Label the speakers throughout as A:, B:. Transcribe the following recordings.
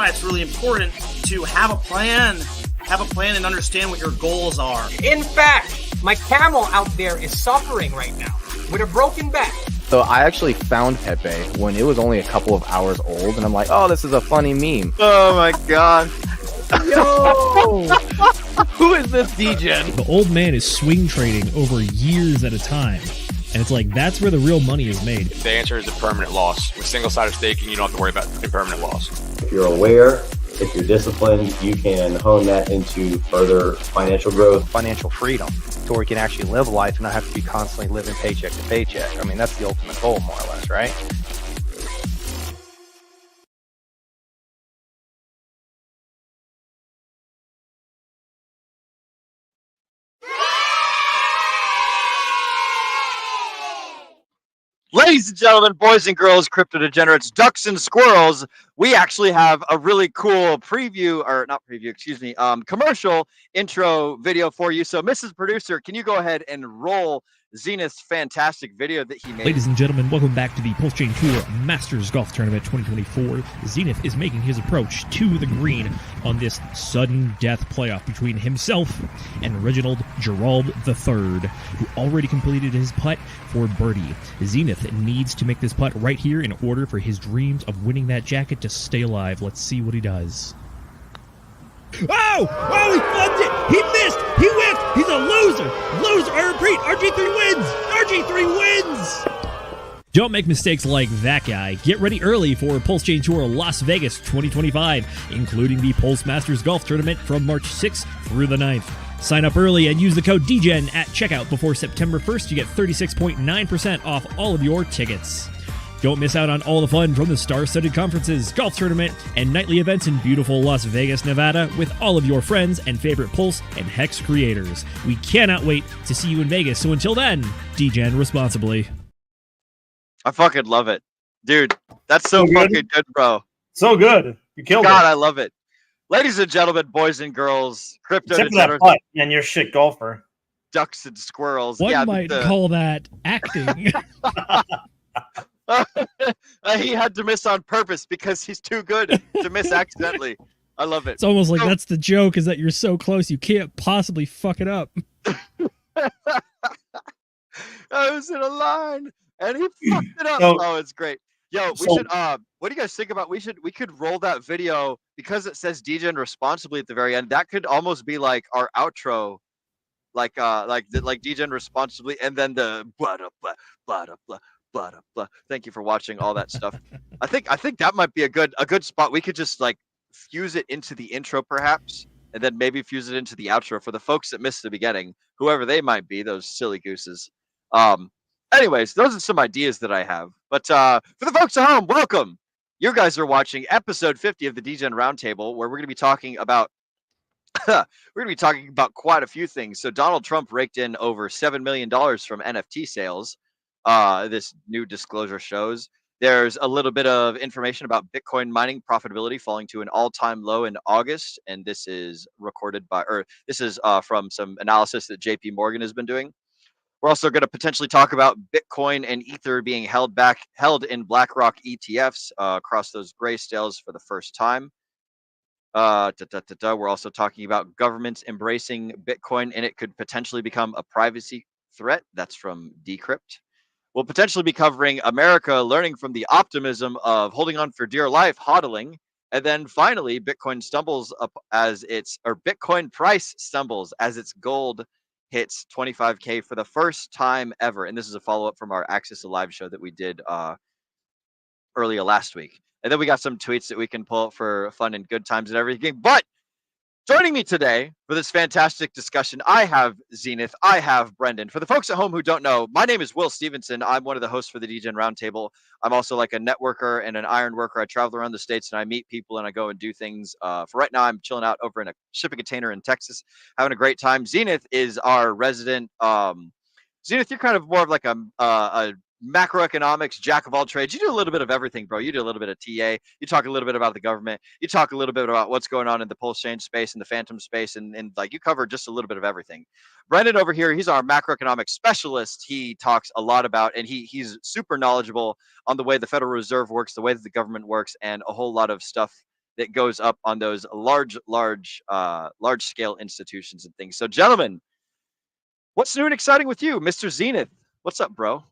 A: why it's really important to have a plan and understand what your goals are.
B: In fact, my camel out there is suffering right now with a broken back.
C: So I actually found Pepe when it was only a couple of hours old, and I'm like, oh, this is a funny meme.
D: Oh my god.
C: Yo! Who is this Degen?
E: The old man is swing trading over years at a time. And it's like, that's where the real money is made.
F: The answer is a permanent loss. With single-sided staking, you don't have to worry about impermanent loss.
G: If you're aware, if you're disciplined, you can hone that into further financial growth.
C: Financial freedom, to where you can actually live life and not have to be constantly living paycheck to paycheck. I mean, that's the ultimate goal, more or less, right?
D: Ladies and gentlemen, boys and girls, crypto degenerates, ducks and squirrels, we actually have a really cool commercial intro video for you. So, Mrs. Producer, can you go ahead and roll Zenith's fantastic video that he made?
E: Ladies and gentlemen, welcome back to the Pulse Chain Tour Masters Golf Tournament 2024. Zenith is making his approach to the green on this sudden death playoff between himself and Reginald Gerald III, who already completed his putt for birdie. Zenith needs to make this putt right here in order for his dreams of winning that jacket to stay alive. Let's see what he does. Oh! Oh, he flubbed it! He missed! He whiffed! He's a loser! Loser! I repeat, RG3 wins! RG3 wins! Don't make mistakes like that guy. Get ready early for Pulse Chain Tour Las Vegas 2025, including the Pulse Masters Golf Tournament from March 6th through the 9th. Sign up early and use the code DGEN at checkout before September 1st to get 36.9% off all of your tickets. Don't miss out on all the fun from the star-studded conferences, golf tournament, and nightly events in beautiful Las Vegas, Nevada with all of your friends and favorite Pulse and Hex creators. We cannot wait to see you in Vegas, so until then, Degen responsibly.
D: I fucking love it. Dude, that's so fucking good, bro.
H: So good. You killed it.
D: God, I love it. Ladies and gentlemen, boys and girls, crypto
H: Except for that putt, and you're a shit golfer.
D: Ducks and squirrels.
E: One might call that acting.
D: He had to miss on purpose because he's too good to miss accidentally. I love it.
E: It's almost like that's the joke, is that you're so close you can't possibly fuck it up.
D: I was in a line and he fucked it up. Oh, it's great. Yo, we should what do you guys think about we could roll that video because it says Degen responsibly at the very end. That could almost be like our outro, like Degen responsibly, and then the blah blah blah blah blah blah blah. Thank you for watching all that stuff. I think that might be a good spot. We could just like fuse it into the intro perhaps, and then maybe fuse it into the outro for the folks that missed the beginning, whoever they might be, those silly gooses. Anyways, those are some ideas that I have. But for the folks at home, welcome. You guys are watching episode 50 of the Degen Roundtable, where we're going to be talking about quite a few things. So Donald Trump raked in over $7 million from NFT sales. This new disclosure shows. There's a little bit of information about Bitcoin mining profitability falling to an all-time low in August, and this is from some analysis that JP Morgan has been doing. We're also going to potentially talk about Bitcoin and Ether being held in BlackRock ETFs across those grayscales for the first time. We're also talking about governments embracing Bitcoin, and it could potentially become a privacy threat. That's from Decrypt. We'll potentially be covering America learning from the optimism of holding on for dear life, hodling. And then finally, Bitcoin price stumbles as its gold hits 25K for the first time ever. And this is a follow-up from our Access Alive show that we did earlier last week. And then we got some tweets that we can pull up for fun and good times and everything. But joining me today for this fantastic discussion, I have Zenith, I have Brendan. For the folks at home who don't know, my name is Will Stevenson. I'm one of the hosts for the Degen Roundtable. I'm also like a networker and an iron worker. I travel around the States and I meet people and I go and do things. For right now, I'm chilling out over in a shipping container in Texas, having a great time. Zenith is our resident. Zenith, you're kind of more of like a macroeconomics jack of all trades. You do a little bit of everything, bro. You do a little bit of TA. You talk a little bit about the government. You talk a little bit about what's going on in the pulse chain space and the phantom space, and like you cover just a little bit of everything. Brendan over here, he's our macroeconomic specialist. He talks a lot about, and he's super knowledgeable on the way the Federal Reserve works, the way that the government works, and a whole lot of stuff that goes up on those large scale institutions and things. So, gentlemen, what's new and exciting with you, Mr. Zenith? What's up, bro?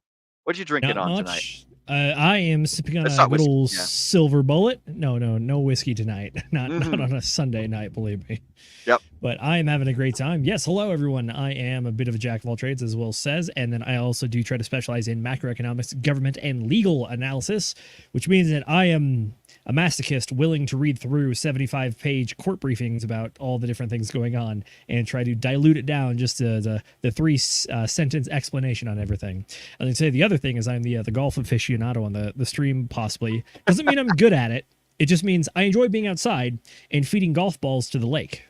D: What you drinking
E: Not
D: on
E: much.
D: tonight?
E: I am sipping on
D: That's
E: a
D: not
E: good
D: whiskey,
E: old
D: yeah.
E: silver bullet. No whiskey tonight. Not on a Sunday night, believe me.
D: Yep.
E: But I am having a great time. Yes, hello everyone. I am a bit of a jack of all trades, as Will says, and then I also do try to specialize in macroeconomics, government, and legal analysis, which means that I am a masochist willing to read through 75-page court briefings about all the different things going on and try to dilute it down just to the three-sentence explanation on everything. And then say the other thing is I'm the golf aficionado on the stream, possibly. Doesn't mean I'm good at it. It just means I enjoy being outside and feeding golf balls to the lake.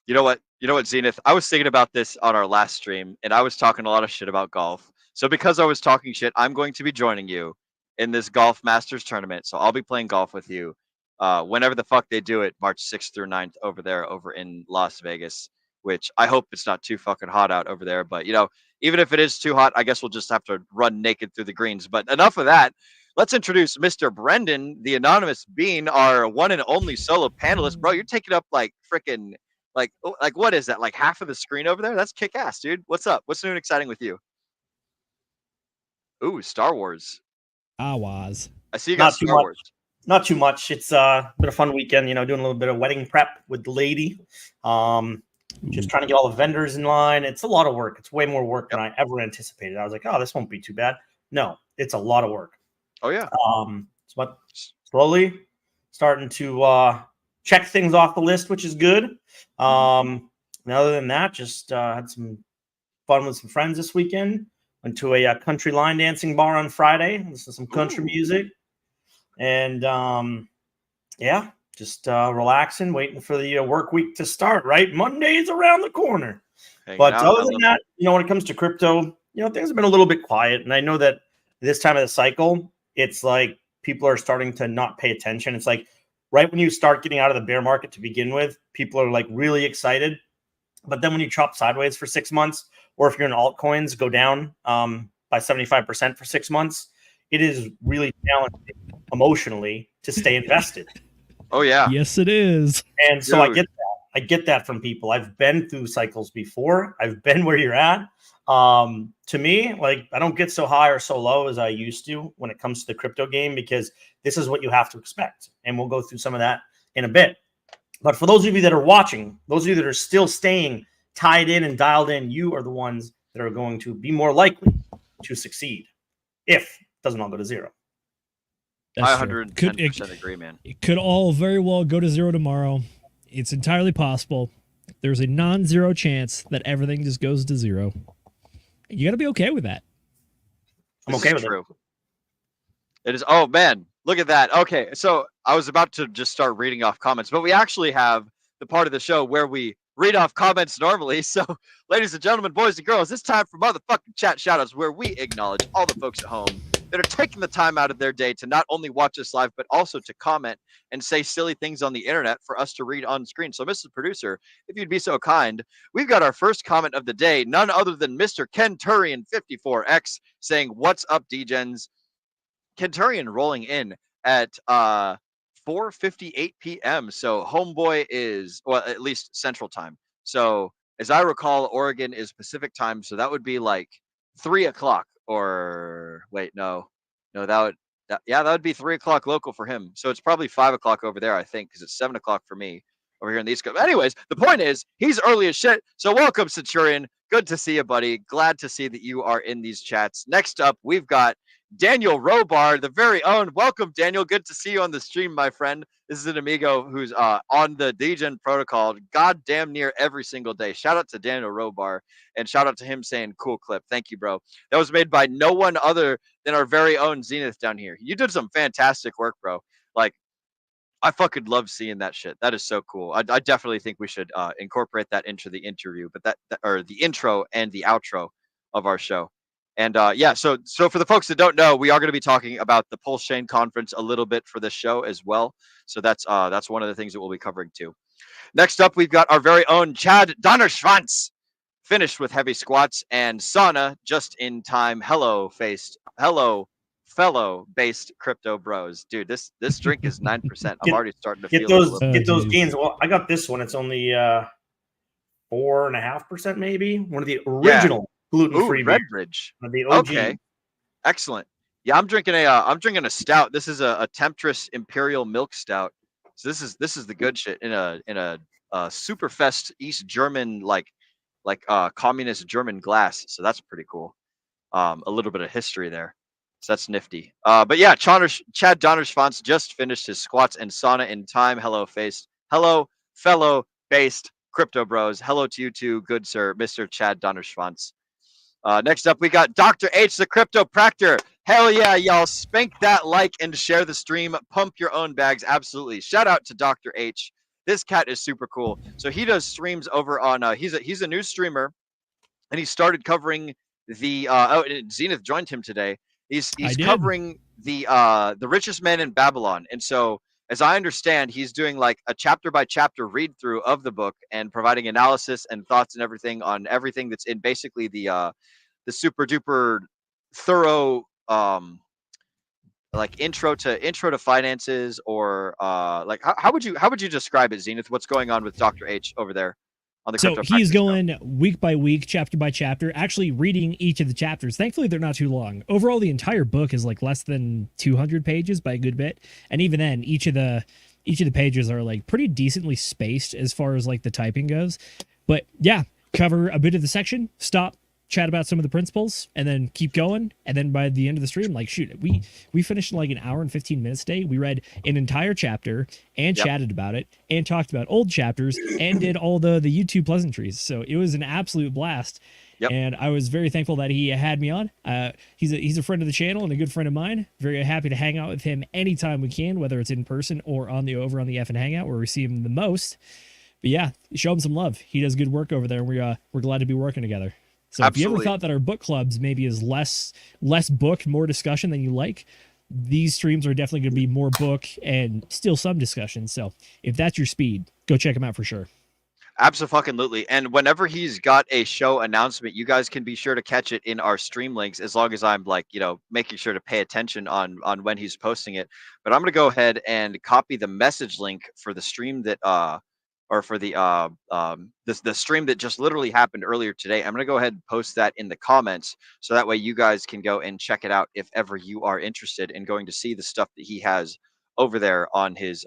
D: You know what, Zenith? I was thinking about this on our last stream, and I was talking a lot of shit about golf. So because I was talking shit, I'm going to be joining you in this Golf Masters tournament. So I'll be playing golf with you whenever the fuck they do it, March 6th through 9th over in Las Vegas, which I hope it's not too fucking hot out over there. But, even if it is too hot, I guess we'll just have to run naked through the greens. But enough of that. Let's introduce Mr. Brendan, the anonymous being our one and only solo panelist. Bro, you're taking up like freaking... Like what is that? Like half of the screen over there? That's kick ass, dude. What's up? What's new and exciting with you? Ooh, Star Wars.
E: I
D: see you got Star Wars.
H: Not too much. It's been a fun weekend, doing a little bit of wedding prep with the lady. Just trying to get all the vendors in line. It's a lot of work. It's way more work than I ever anticipated. I was like, oh, this won't be too bad. No, it's a lot of work.
D: Oh yeah.
H: But slowly starting to check things off the list, which is good. And other than that, just had some fun with some friends this weekend. Went to a country line dancing bar on Friday. Listened to some country music. And just relaxing, waiting for the work week to start, right? Monday's around the corner. But other than that, when it comes to crypto, things have been a little bit quiet. And I know that this time of the cycle, it's like people are starting to not pay attention. It's like, right when you start getting out of the bear market to begin with, people are like really excited. But then when you chop sideways for 6 months, or if you're in altcoins, go down by 75% for 6 months, it is really challenging emotionally to stay invested.
D: Oh, yeah.
E: Yes, it is.
H: And so I get that. I get that from people. I've been through cycles before. I've been where you're at. To me, like, I don't get so high or so low as I used to when it comes to the crypto game, because this is what you have to expect. And we'll go through some of that in a bit. But for those of you that are watching, those of you that are still staying tied in and dialed in, you are the ones that are going to be more likely to succeed if it doesn't all go to zero.
D: I 110% agree, man.
E: It could all very well go to zero tomorrow. It's entirely possible. There's a non-zero chance that everything just goes to zero. You got to be okay with that.
H: I'm okay with
D: it. It is. Oh, man. Look at that. Okay. So I was about to just start reading off comments, but we actually have the part of the show where we read off comments normally. So, ladies and gentlemen, boys and girls, it's time for motherfucking chat shoutouts, where we acknowledge all the folks at home that are taking the time out of their day to not only watch us live, but also to comment and say silly things on the internet for us to read on screen. So, Mrs. Producer, if you'd be so kind, we've got our first comment of the day, none other than Mr. Kenturian54X saying, "What's up, Degens?" Kenturian rolling in at 4:58 p.m. So homeboy is, well, at least Central Time. So as I recall, Oregon is Pacific Time, so that would be like 3 o'clock. Or wait, no, that would be 3 o'clock local for him. So it's probably 5 o'clock over there, I think, because it's 7 o'clock for me over here in the East Coast. Anyways, the point is, he's early as shit. So welcome, Centurion. Good to see you, buddy. Glad to see that you are in these chats. Next up, we've got Daniel Robar, the very own. Welcome, Daniel. Good to see you on the stream, my friend. This is an amigo who's on the Degen protocol goddamn near every single day. Shout out to Daniel Robar, and shout out to him saying, "Cool clip." Thank you, bro. That was made by no one other than our very own Zenith down here. You did some fantastic work, bro. Like, I fucking love seeing that shit. That is so cool. I definitely think we should incorporate that into the interview, but or the intro and the outro of our show. And so for the folks that don't know, we are going to be talking about the Pulse Chain Conference a little bit for this show as well. So that's one of the things that we'll be covering too. Next up, we've got our very own Chad Donnerschwanz, finished with heavy squats, and Sauna just in time. Hello, fellow based crypto bros. Dude, this drink is 9%. I'm already starting to feel
H: get those
D: it a little
H: get those
E: geez.
H: gains. Well, I got this one. It's only 4.5%, maybe. One of the original gluten-free beers.
D: Redbridge.
H: The OG.
D: Okay, excellent. Yeah, I'm drinking a stout. This is a Temptress Imperial Milk Stout. So this is the good shit in a Superfest East German like communist German glass. So that's pretty cool. A little bit of history there. So that's nifty. But yeah, Chad Donnerschwanz just finished his squats and sauna in time. Hello, fellow based crypto bros. Hello to you too, good sir, Mr. Chad Donnerschwanz. Next up, we got Dr. H, the crypto practor. Hell yeah, y'all. Spank that like and share the stream. Pump your own bags. Absolutely. Shout out to Dr. H. This cat is super cool. So he does streams over on, he's a new streamer, and he started covering the, Zenith joined him today. He's covering the richest man in Babylon. And so, as I understand, he's doing like a chapter by chapter read through of the book and providing analysis and thoughts and everything on everything that's in basically the super duper thorough like intro to finances, or like how would you describe it, Zenith? What's going on with Dr. H over there?
E: So he's going week by week, chapter by chapter, actually reading each of the chapters. Thankfully, they're not too long. Overall, the entire book is like less than 200 pages by a good bit. And even then, each of the pages are like pretty decently spaced as far as like the typing goes. But yeah, cover a bit of the section, stop, chat about some of the principles, and then keep going. And then by the end of the stream, like, shoot, we finished in like an hour and 15 minutes today. We read an entire chapter and chatted about it and talked about old chapters and did all the YouTube pleasantries. So it was an absolute blast. And I was very thankful that he had me on. He's a friend of the channel and a good friend of mine. Very happy to hang out with him anytime we can, whether it's in person or over on the F and Hangout where we see him the most. But yeah, show him some love. He does good work over there, and we're glad to be working together. So if you ever thought that our book clubs maybe is less book, more discussion than you like, these streams are definitely going to be more book and still some discussion. So if that's your speed, go check them out for sure.
D: Absolutely. And whenever he's got a show announcement, you guys can be sure to catch it in our stream links, as long as I'm like, making sure to pay attention on when he's posting it. But I'm going to go ahead and copy the message link for the stream that or for the stream that just literally happened earlier today. I'm going to go ahead and post that in the comments, so that way you guys can go and check it out if ever you are interested in going to see the stuff that he has over there on his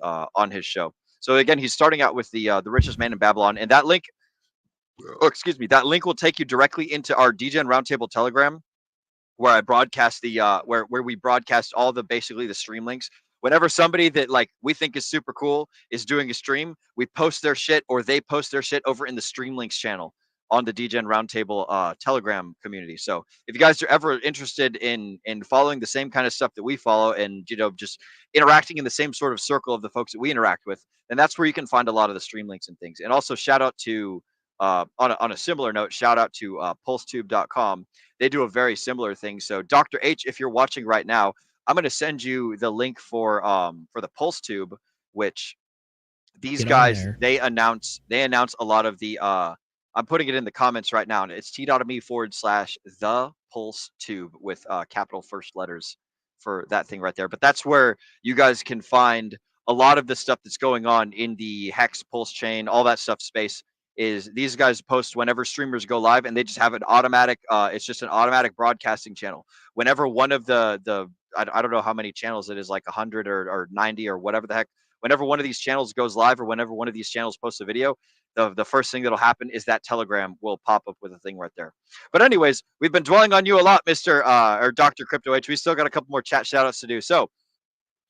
D: show. So again, he's starting out with the richest man in Babylon, and that link, that link will take you directly into our Degen Roundtable Telegram, where I broadcast where we broadcast all basically the stream links. Whenever somebody that like we think is super cool is doing a stream, we post their shit, or they post their shit over in the stream links channel on the Degen Roundtable Telegram community. So if you guys are ever interested in following the same kind of stuff that we follow, and just interacting in the same sort of circle of the folks that we interact with, then that's where you can find a lot of the stream links and things. And also shout out to on a similar note, shout out to pulsetube.com. They do a very similar thing. So Dr. H, if you're watching right now, I'm going to send you the link for the Pulse Tube, which these guys, they announce a lot of the I'm putting it in the comments right now, and it's t.me/the Pulse Tube with capital first letters for that thing right there. But that's where you guys can find a lot of the stuff that's going on in the Hex Pulse chain, all that stuff space. Is these guys post whenever streamers go live, and they just have an automatic it's just an automatic broadcasting channel. Whenever one of the I don't know how many channels it is, like 100 or 90 or whatever the heck, whenever one of these channels goes live, or whenever one of these channels posts a video, the first thing that'll happen is that Telegram will pop up with a thing right there. But anyways, we've been dwelling on you a lot, Mr. Or Dr. Crypto H. We still got a couple more chat shout outs to do. So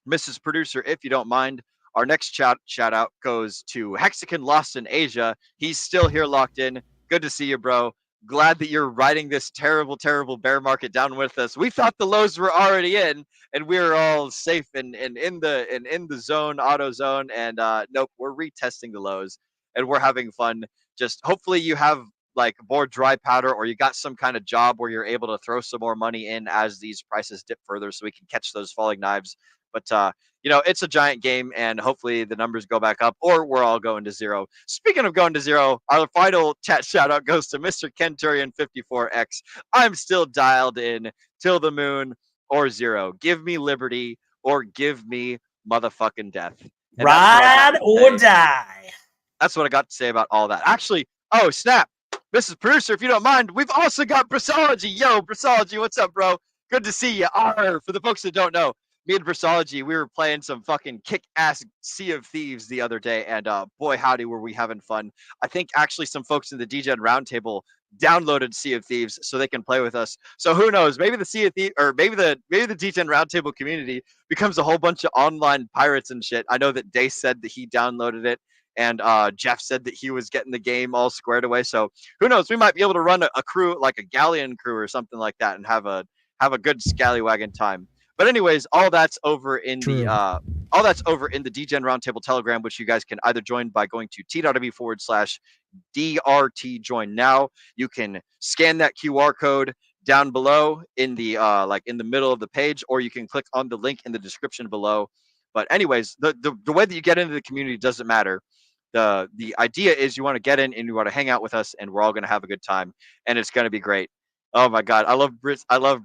D: Mrs. Producer, if you don't mind, our next shout out goes to Hexagon Lost in Asia. He's still here locked in. Good to see you, bro. Glad that you're riding this terrible, terrible bear market down with us. We thought the lows were already in, and we were all safe and in the zone, auto zone. And nope, we're retesting the lows, and we're having fun. Just hopefully you have like more dry powder, or you got some kind of job where you're able to throw some more money in as these prices dip further, so we can catch those falling knives. But it's a giant game, and hopefully the numbers go back up, or we're all going to zero. Speaking of going to zero, our final chat shout out goes to Mr. Kenturian 54X. I'm still dialed in till the moon or 0. Give me liberty or give me motherfucking death. And
H: Ride or die.
D: That's what I got to say about all that. Actually, oh, snap. Mrs. Producer, if you don't mind, we've also got Brasology. Yo, Brasology, what's up, bro? Good to see you. For the folks that don't know, me and Brasology, we were playing some fucking kick-ass Sea of Thieves the other day, and boy, howdy, were we having fun. I think actually some folks in the Degen Roundtable downloaded Sea of Thieves so they can play with us. So who knows? Maybe the Sea of Thieves, or maybe the Degen Roundtable community becomes a whole bunch of online pirates and shit. I know that Dace said that he downloaded it, and Jeff said that he was getting the game all squared away. So who knows? We might be able to run a crew, like a galleon crew or something like that, and have a good scallywagon time. But anyways, all that's over in the Degen Roundtable Telegram, which you guys can either join by going to t.me/DRT join now. You can scan that QR code down below in the in the middle of the page, or you can click on the link in the description below. But anyways, the way that you get into the community doesn't matter. The idea is you want to get in and you want to hang out with us, and we're all going to have a good time, and it's going to be great. Oh my God, I love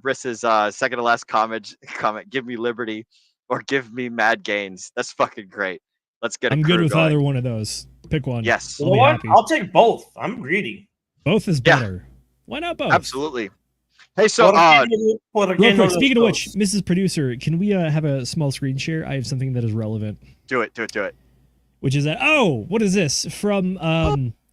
D: Briss's second to last comment. Give me liberty or give me mad gains. That's fucking great. Let's get.
E: I'm good with either one of those. Pick one.
D: Yes.
H: You know what? I'll take both. I'm greedy.
E: Both is better. Yeah. Why not both?
D: Absolutely. Hey, so
E: real quick, speaking of which, Mrs. Producer, can we have a small screen share? I have something that is relevant.
D: Do it.
E: Which is that? Oh, what is this from?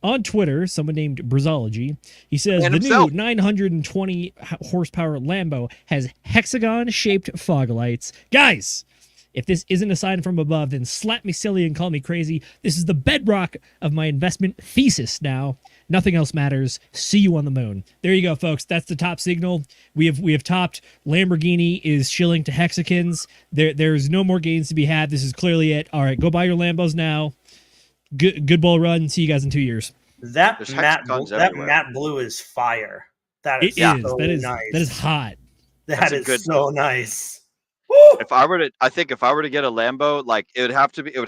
E: On Twitter, someone named Brazology, he says the new 920 horsepower Lambo has hexagon-shaped fog lights. Guys, if this isn't a sign from above, then slap me silly and call me crazy. This is the bedrock of my investment thesis now. Nothing else matters. See you on the moon. There you go, folks. That's the top signal. We have topped. Lamborghini is shilling to hexagons. There's no more gains to be had. This is clearly it. All right, go buy your Lambos now. Good bull run. See you guys in 2 years.
H: That matte blue is fire. That is nice.
E: That is hot.
H: That is so nice.
D: Woo! If I were to get a Lambo, like it would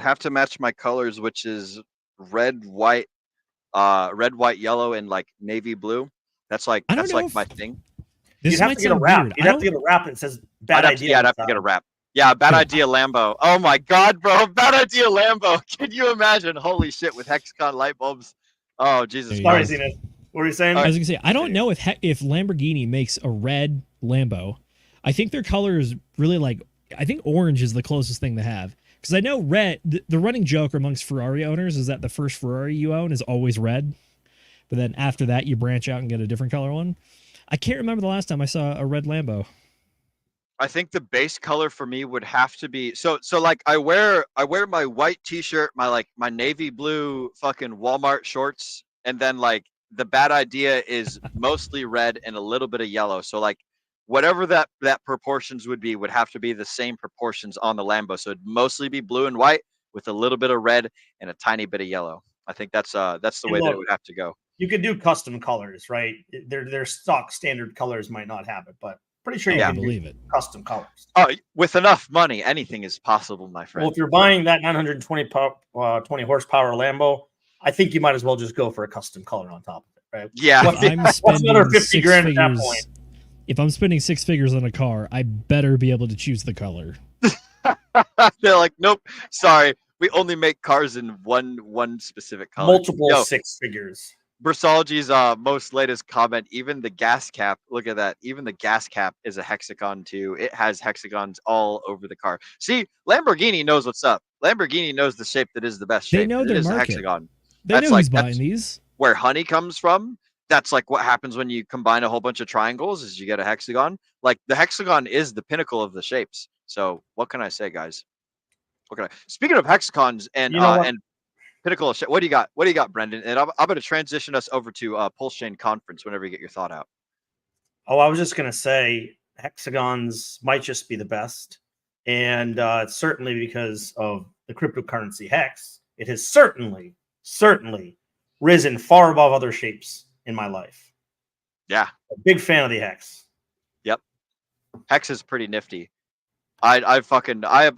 D: have to match my colors, which is red, white, yellow, and like navy blue. That's like my thing.
H: You'd have to get a wrap. You'd have to get a wrap that says bad idea.
D: I'd have to get a wrap. Yeah, bad idea Lambo. Oh my God, bro. Bad idea Lambo. Can you imagine? Holy shit, with hexagon light bulbs. Oh, Jesus.
H: Sorry, Zenith. What were you saying?
E: I was going to say, I don't know if Lamborghini makes a red Lambo. I think their color is really I think orange is the closest thing to have. Because I know red, the running joke amongst Ferrari owners is that the first Ferrari you own is always red. But then after that, you branch out and get a different color one. I can't remember the last time I saw a red Lambo.
D: I think the base color for me would have to be so like I wear my white t-shirt, my navy blue fucking Walmart shorts, and then like the bad idea is mostly red and a little bit of yellow. So like whatever that proportions would have to be the same proportions on the Lambo. So it'd mostly be blue and white with a little bit of red and a tiny bit of yellow. I think that's the way that it would have to go.
H: You could do custom colors, right? Their stock standard colors might not have it, but pretty sure you can believe it. Custom colors.
D: Oh, with enough money, anything is possible, my friend.
H: Well, if you're buying that 920 20 horsepower Lambo, I think you might as well just go for a custom color on top of it, right?
D: Yeah.
H: What's another 50 grand at that point?
E: If I'm spending 6 figures on a car, I better be able to choose the color.
D: They're like, nope, sorry, we only make cars in one specific color.
H: Multiple 6 figures.
D: Brasology's most latest comment, even the gas cap, look at that. Even the gas cap is a hexagon too. It has hexagons all over the car. See, Lamborghini knows what's up. Lamborghini knows the shape that is the best shape.
E: They know their market.
D: Hexagon.
E: They know who's buying these.
D: Where honey comes from. That's like what happens when you combine a whole bunch of triangles is you get a hexagon. Like the hexagon is the pinnacle of the shapes. So what can I say, guys? Speaking of hexagons and pinnacle of shape, what do you got? What do you got, Brendan? And I'm going to transition us over to Pulse Chain Conference whenever you get your thought out.
H: Oh, I was just going to say hexagons might just be the best. And certainly because of the cryptocurrency Hex, it has certainly risen far above other shapes in my life.
D: Yeah.
H: A big fan of the Hex.
D: Yep. Hex is pretty nifty. I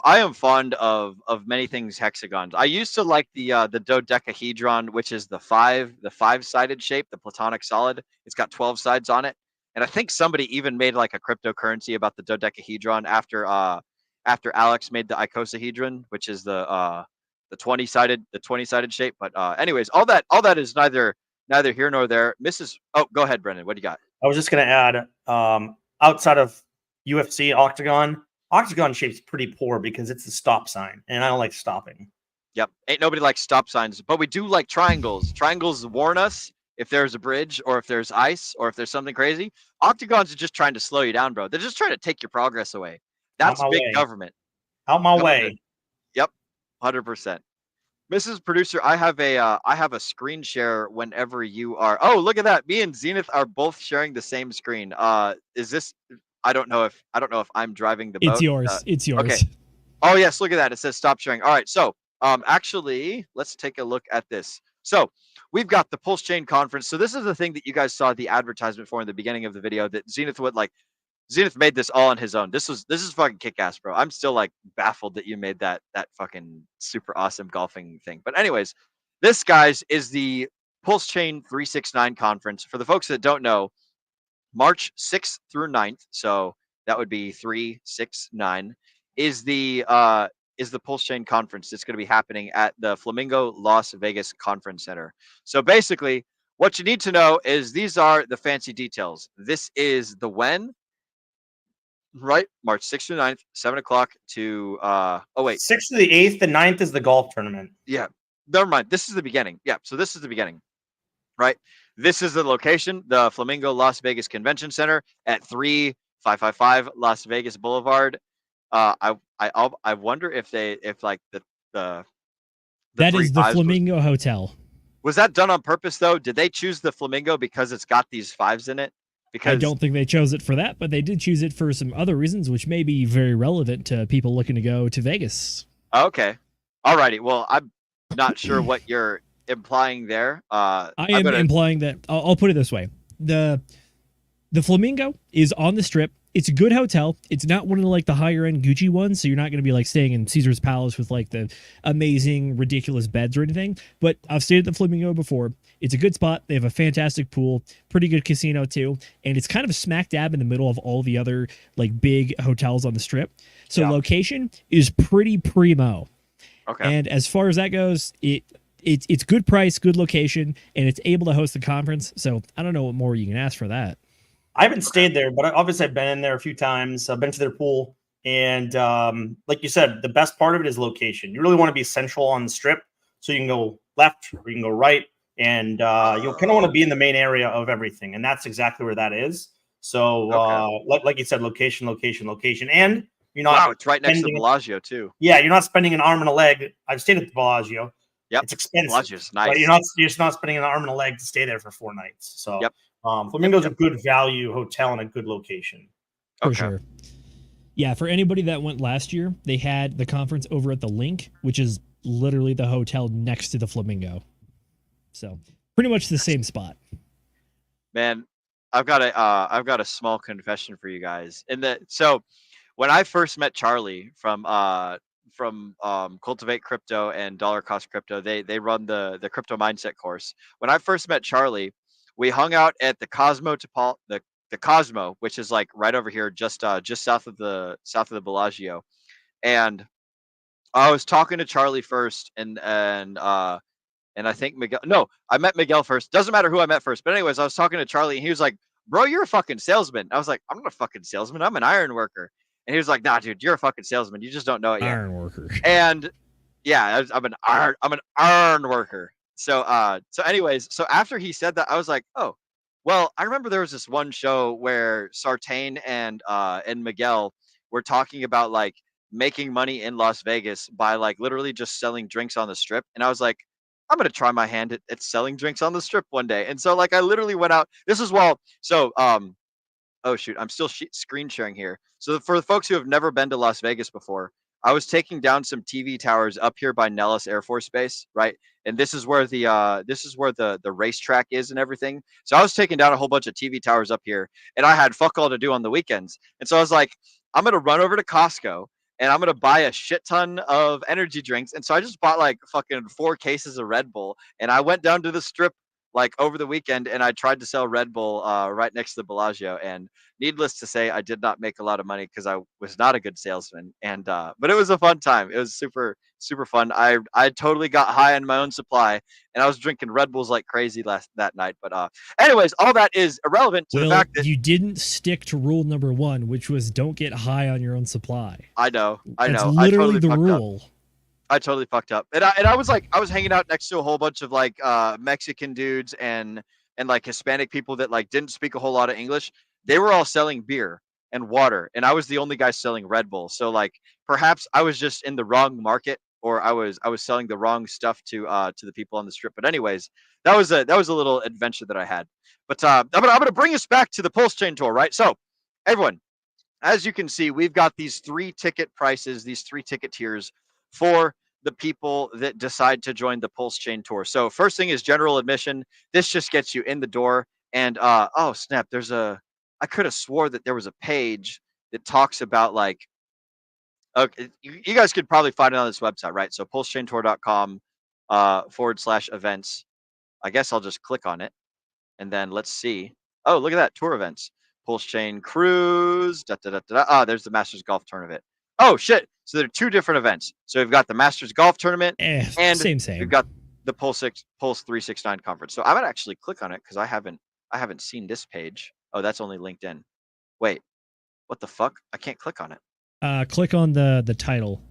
D: am fond of many things hexagons. I used to like the dodecahedron, which is the five-sided shape, the platonic solid. It's got 12 sides on it. And I think somebody even made like a cryptocurrency about the dodecahedron after Alex made the icosahedron, which is the 20-sided shape. But anyways, all that is neither here nor there. Go ahead, Brendan. What do you got?
H: I was just going to add, outside of UFC octagon shape's pretty poor because it's a stop sign, and I don't like stopping.
D: Yep, ain't nobody likes stop signs, but we do like triangles. Triangles warn us if there's a bridge or if there's ice or if there's something crazy. Octagons are just trying to slow you down, bro. They're just trying to take your progress away. That's big government.
H: Out my way.
D: Yep, 100%. Mrs. Producer, I have a screen share whenever you are. Oh, look at that. Me and Zenith are both sharing the same screen. Is this? I don't know if I'm driving the boat.
E: It's yours. It's yours.
D: Okay. Oh yes, look at that. It says stop sharing. All right. So actually, let's take a look at this. So we've got the Pulse Chain Conference. So this is the thing that you guys saw the advertisement for in the beginning of the video that Zenith made this all on his own. This is fucking kick-ass, bro. I'm still like baffled that you made that fucking super awesome golfing thing. But anyways, this, guys, is the Pulse Chain 369 conference. For the folks that don't know, March 6th through 9th, so that would be 369, is the Pulse Chain conference. It's going to be happening at the Flamingo Las Vegas Conference Center. So basically, what you need to know is these are the fancy details. This is the when. Right, March 6th to 9th, 7 o'clock to
H: 6th to the 8th, the 9th is the golf tournament.
D: Yeah, never mind. This is the beginning. Yeah, so this is the beginning. Right, this is the location, the Flamingo Las Vegas Convention Center at 3555 Las Vegas Boulevard. I wonder if the
E: that is the Flamingo Hotel.
D: Was that done on purpose though? Did they choose the Flamingo because it's got these 5s in it? Because
E: I don't think they chose it for that, but they did choose it for some other reasons, which may be very relevant to people looking to go to Vegas.
D: Okay. Alrighty. Well, I'm not sure what you're implying there.
E: I am implying that I'll put it this way. The Flamingo is on the Strip. It's a good hotel. It's not one of the, like the higher end Gucci ones, so you're not going to be like staying in Caesar's Palace with like the amazing, ridiculous beds or anything. But I've stayed at the Flamingo before. It's a good spot. They have a fantastic pool, pretty good casino too, and it's kind of smack dab in the middle of all the other like big hotels on the Strip. So location is pretty primo.
D: Okay.
E: And as far as that goes, it's good price, good location, and it's able to host the conference. So I don't know what more you can ask for that.
H: I haven't stayed there, but obviously I've been in there a few times. I've been to their pool, and like you said, the best part of it is location. You really want to be central on the Strip, so you can go left or you can go right, and you'll kind of want to be in the main area of everything, and that's exactly where that is. So, like you said, location, and you're not.
D: Wow, it's right next to the Bellagio too.
H: Yeah, you're not spending an arm and a leg. I've stayed at the Bellagio.
D: Yep,
H: it's expensive.
D: Bellagio's nice.
H: But you're just not spending an arm and a leg to stay there for 4 nights. So, Flamingo's a good value hotel and a good location.
E: For sure. Yeah, for anybody that went last year, they had the conference over at the Link, which is literally the hotel next to the Flamingo. So pretty much the same spot.
D: Man, I've got a small confession for you guys. So when I first met Charlie from Cultivate Crypto and Dollar Cost Crypto, they run the crypto mindset course. When I first met Charlie, we hung out at the Cosmo the Cosmo, which is like right over here, just south of the Bellagio. And I was talking to Charlie first, and I think Miguel. No, I met Miguel first. Doesn't matter who I met first. But anyways, I was talking to Charlie, and he was like, "Bro, you're a fucking salesman." I was like, "I'm not a fucking salesman. I'm an iron worker." And he was like, "Nah, dude, you're a fucking salesman. You just don't know it yet."
E: Iron worker.
D: And yeah, I'm an iron worker. So anyways, so after he said that, I was like, "Oh, well, I remember there was this one show where Sartain and Miguel were talking about like making money in Las Vegas by like literally just selling drinks on the Strip." And I was like, I'm going to try my hand at selling drinks on the Strip one day. And so like I literally went out. This is oh shoot, I'm still screen sharing here. So for the folks who have never been to Las Vegas before, I was taking down some TV towers up here by Nellis Air Force Base, right? And this is where the racetrack is and everything. So I was taking down a whole bunch of TV towers up here, and I had fuck all to do on the weekends. And so I was like, I'm gonna run over to Costco and I'm gonna buy a shit ton of energy drinks. And so I just bought like fucking 4 cases of Red Bull, and I went down to the Strip like over the weekend, and I tried to sell Red Bull right next to the Bellagio, and needless to say, I did not make a lot of money because I was not a good salesman. And but it was a fun time. It was super fun. I totally got high on my own supply, and I was drinking Red Bulls like crazy that night. But anyways, all that is irrelevant to the fact that
E: you didn't stick to rule number 1, which was don't get high on your own supply.
D: I know.
E: That's literally the rule.
D: I totally fucked up. And I was like, I was hanging out next to a whole bunch of like Mexican dudes and like Hispanic people that like didn't speak a whole lot of English. They were all selling beer and water, and I was the only guy selling Red Bull. So like perhaps I was just in the wrong market, or I was selling the wrong stuff to the people on the strip. But anyways, that was a little adventure that I had. But I'm gonna bring us back to the Pulse Chain Tour, right? So everyone, as you can see, we've got these 3 ticket prices, these 3 ticket tiers for the people that decide to join the Pulse Chain Tour. So first thing is general admission. This just gets you in the door. And oh snap, I could have swore that there was a page that talks about like, okay, you guys could probably find it on this website, right? So pulsechaintour.com /events. I guess I'll just click on it, and then let's see. Oh, look at that, tour events, Pulse Chain Cruise. There's the Masters Golf Tournament. Oh shit! So there are 2 different events. So we've got the Masters Golf Tournament, and
E: same.
D: We've got the Pulse 369 conference. So I'm gonna actually click on it because I haven't seen this page. Oh, that's only LinkedIn. Wait, what the fuck? I can't click on it.
E: Click on the title.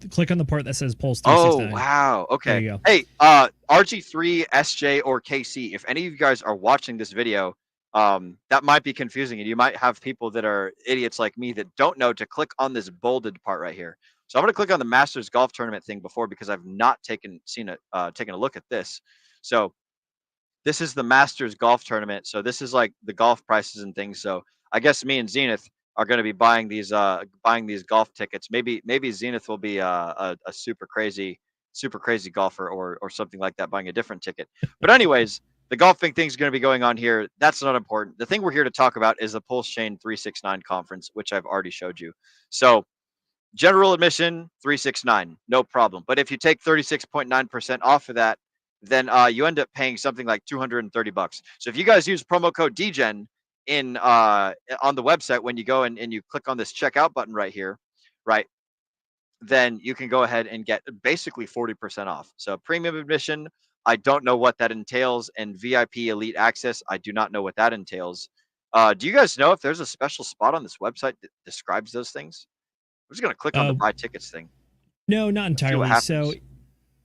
E: Click on the part that says Pulse 369.
D: Oh wow. Okay.
E: There you go.
D: Hey, RG3, SJ, or KC. If any of you guys are watching this video, that might be confusing, and you might have people that are idiots like me that don't know to click on this bolded part right here. So I'm going to click on the Masters Golf Tournament thing before, because I've not taken a look at this. So this is the Masters Golf Tournament. So this is like the golf prices and things. So I guess me and Zenith are going to be buying these golf tickets. Maybe Zenith will be a super crazy golfer or something like that, buying a different ticket. But anyways, the golfing thing is going to be going on here. That's not important. The thing we're here to talk about is the Pulse Chain 369 conference, which I've already showed you. So general admission 369, no problem. But if you take 36.9% off of that, then you end up paying something like $230. So if you guys use promo code Degen on the website, when you go and you click on this checkout button right here, right, then you can go ahead and get basically 40% off. So premium admission, I don't know what that entails, and VIP elite access, I do not know what that entails. Do you guys know if there's a special spot on this website that describes those things? I'm just going to click on the buy tickets thing.
E: No, not entirely. So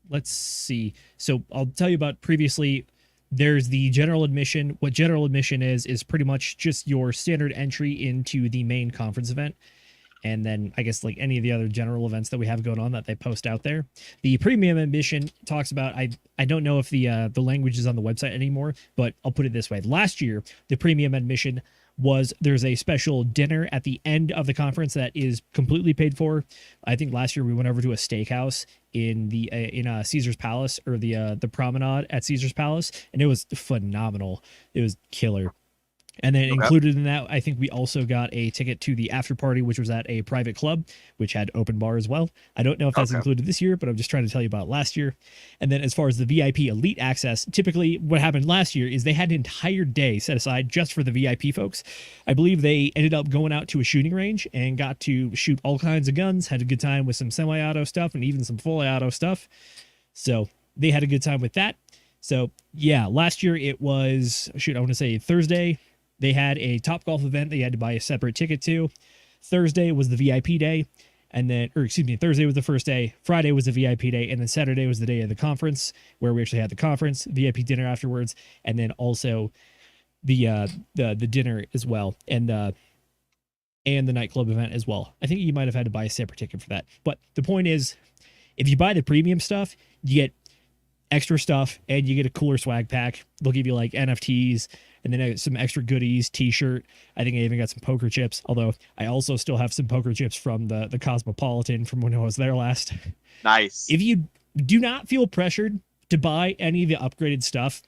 E: let's see. So I'll tell you about previously. There's the general admission. What general admission is pretty much just your standard entry into the main conference event. And then I guess like any of the other general events that we have going on that they post out there. The premium admission talks about, I don't know if the language is on the website anymore, but I'll put it this way. Last year, the premium admission was there's a special dinner at the end of the conference that is completely paid for. I think last year we went over to a steakhouse in Caesar's Palace, or the promenade at Caesar's Palace, and it was phenomenal. It was killer. And then included in that, I think we also got a ticket to the after party, which was at a private club, which had open bar as well. I don't know if that's included this year, but I'm just trying to tell you about last year. And then as far as the VIP elite access, typically what happened last year is they had an entire day set aside just for the VIP folks. I believe they ended up going out to a shooting range and got to shoot all kinds of guns, had a good time with some semi-auto stuff and even some full auto stuff. So they had a good time with that. So yeah, last year it was, I want to say Thursday. They had a Top Golf event that you had to buy a separate ticket to. Thursday was the VIP day. And then, Thursday was the first day. Friday was the VIP day. And then Saturday was the day of the conference, where we actually had the conference, VIP dinner afterwards. And then also the dinner as well. And the nightclub event as well. I think you might have had to buy a separate ticket for that. But the point is, if you buy the premium stuff, you get extra stuff and you get a cooler swag pack. They'll give you like NFTs and then some extra goodies, t-shirt. I think I even got some poker chips, although I also still have some poker chips from the Cosmopolitan from when I was there last.
D: Nice.
E: If you do not feel pressured to buy any of the upgraded stuff,